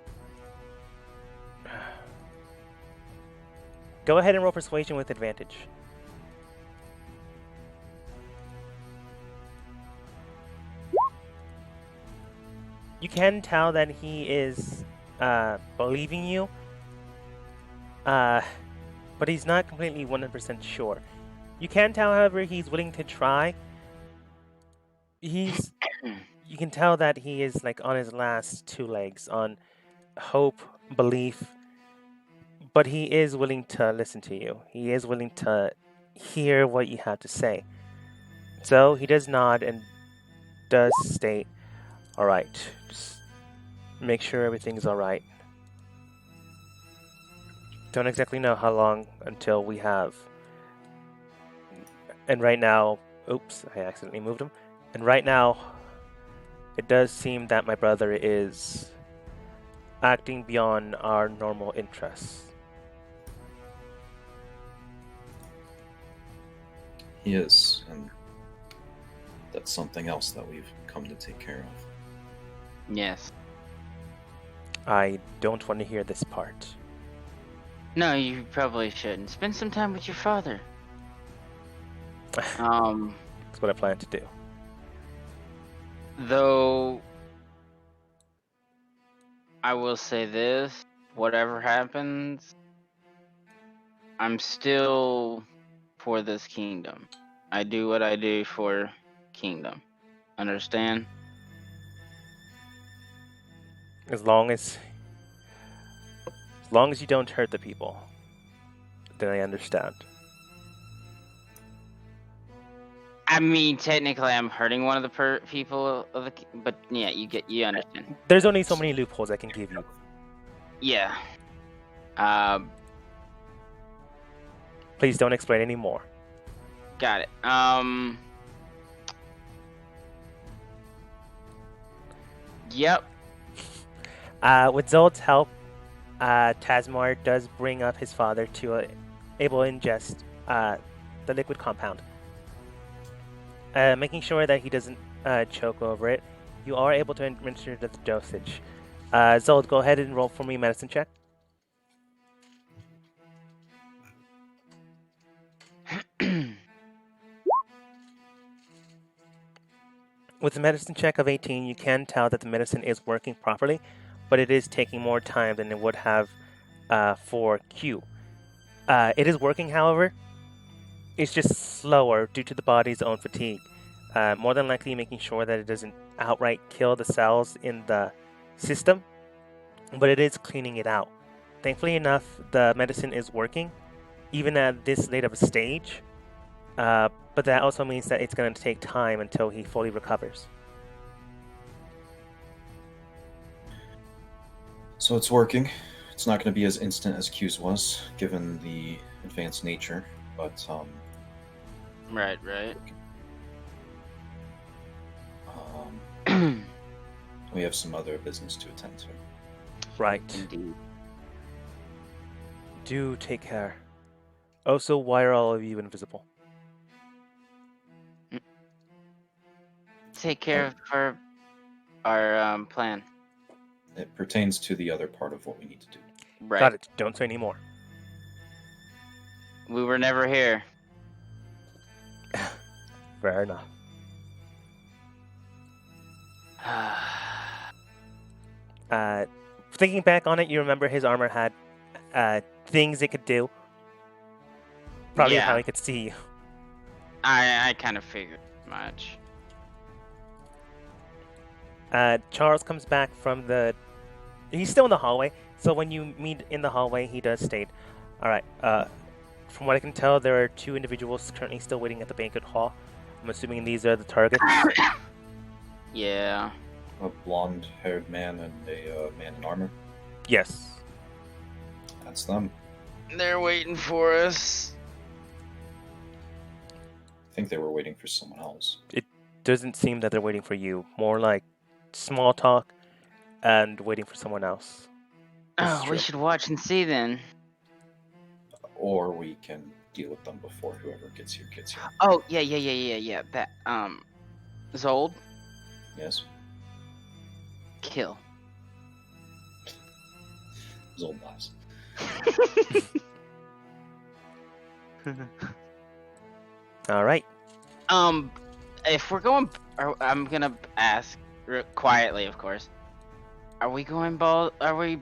Go ahead and roll persuasion with advantage. You can tell that he is believing you, but he's not completely 100% sure. You can tell, however, he's willing to try. You can tell that he is like on his last two legs, on hope, belief, but he is willing to listen to you. He is willing to hear what you have to say. So he does nod and does state, all right, just make sure everything's all right. Don't exactly know how long until we have. And right now, oops, I accidentally moved him. And right now, it does seem that my brother is acting beyond our normal interests. He is, and that's something else that we've come to take care of. Yes. I don't want to hear this part. No, you probably shouldn't. Spend some time with your father. That's what I plan to do. Though, I will say this: whatever happens, I'm still for this kingdom. I do what I do for kingdom. Understand? As long as you don't hurt the people, then I understand. I mean, technically, I'm hurting one of the people of the, but yeah, you understand. There's only so many loopholes I can give you. Yeah. Please don't explain anymore. Got it. Yep. With Zold's help, Tasmar does bring up his father to able to ingest the liquid compound. Making sure that he doesn't choke over it, you are able to administer the dosage. Zold, go ahead and roll for me a medicine check. With a medicine check of 18, you can tell that the medicine is working properly, but it is taking more time than it would have for Q. It is working, however. It's just slower due to the body's own fatigue. More than likely making sure that it doesn't outright kill the cells in the system, but it is cleaning it out. Thankfully enough, the medicine is working, even at this late of a stage. But that also means that it's going to take time until he fully recovers. So it's working. It's not going to be as instant as Q's was, given the advanced nature, but Right. we have some other business to attend to. Right. Indeed. Do take care. Also, why are all of you invisible? Take care of our plan. It pertains to the other part of what we need to do. Right. Got it. Don't say any more. We were never here. Fair enough. Thinking back on it, you remember his armor had things it could do. Probably Yeah. how he could see you. I kind of figured much. Charles comes back from the... He's still in the hallway, so when you meet in the hallway, he does state, alright, from what I can tell, there are 2 individuals currently still waiting at the banquet hall. I'm assuming these are the targets. Yeah. A blonde-haired man and a man in armor. Yes. That's them. They're waiting for us. I think they were waiting for someone else. Doesn't seem that they're waiting for you. More like small talk and waiting for someone else. This is Oh, we true. should watch and see then. Or we can deal with them before whoever gets here gets here. Oh, yeah. That, Zold, Yes? kill. Zold lives. Alright. If we're going, I'm gonna ask quietly, of course. Are we going bald? Are we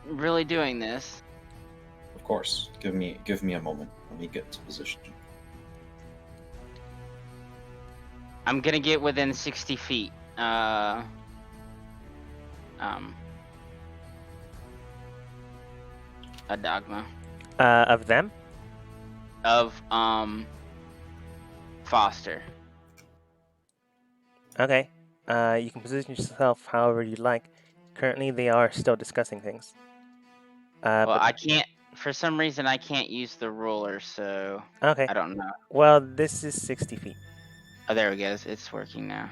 really doing this? Of course. Give me a moment. Let me get to position. I'm gonna get within 60 feet. A dogma Of them? of Foster. Okay. You can position yourself however you like. Currently, they are still discussing things. Well, But- I can't. For some reason, I can't use the ruler, so okay. I don't know. Well, this is 60 feet. Oh, there we go. It's working now.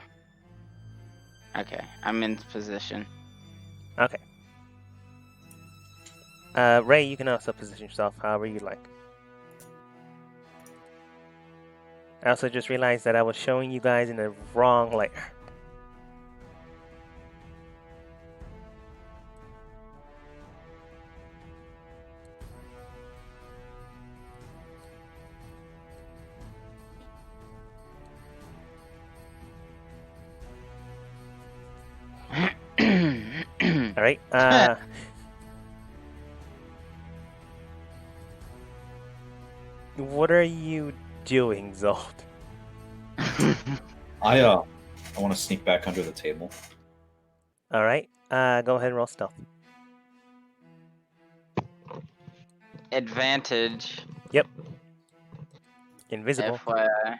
Okay, I'm in position. Okay. Ray, you can also position yourself however you like. I also just realized that I was showing you guys in the wrong layer. right. What are you doing, Zold? I want to sneak back under the table. All right. Go ahead and roll stealth. Advantage. Invisible. FYI.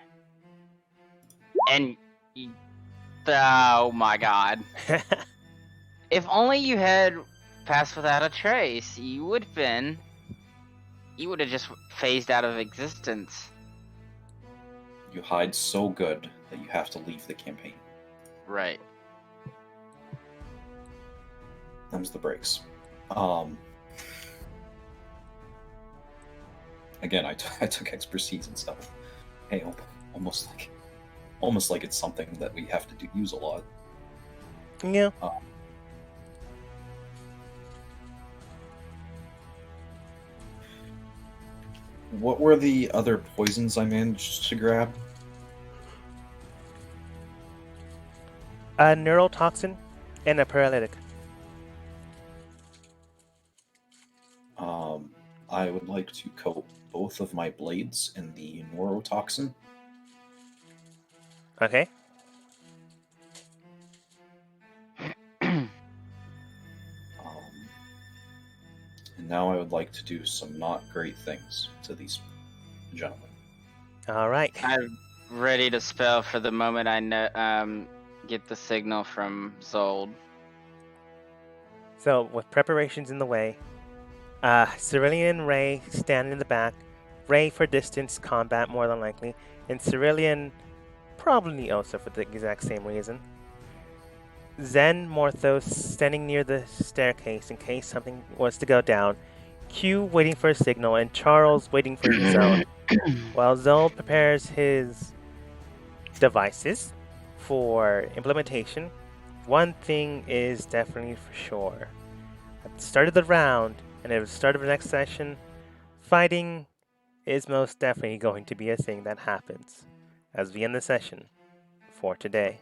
And oh my god. If only you had passed without a trace, you would have just phased out of existence. You hide so good that you have to leave the campaign. Right. Them's the breaks. Again, I took expertise and stuff. Hey, almost like it's something that we have to use a lot. Yeah. What were the other poisons I managed to grab? A neurotoxin and a paralytic. I would like to coat both of my blades in the neurotoxin. Okay. And now I would like to do some not great things to these gentlemen. All right. I'm ready to spell for the moment I know, get the signal from Zold. So, with preparations in the way, Cerulean and Ray stand in the back. Ray for distance combat, more than likely, and Cerulean probably also for the exact same reason. Zen, Morthos standing near the staircase in case something was to go down. Q waiting for a signal, and Charles waiting for his own. While Zold prepares his devices for implementation, one thing is definitely for sure. At the start of the round, and at the start of the next session, fighting is most definitely going to be a thing that happens as we end the session for today.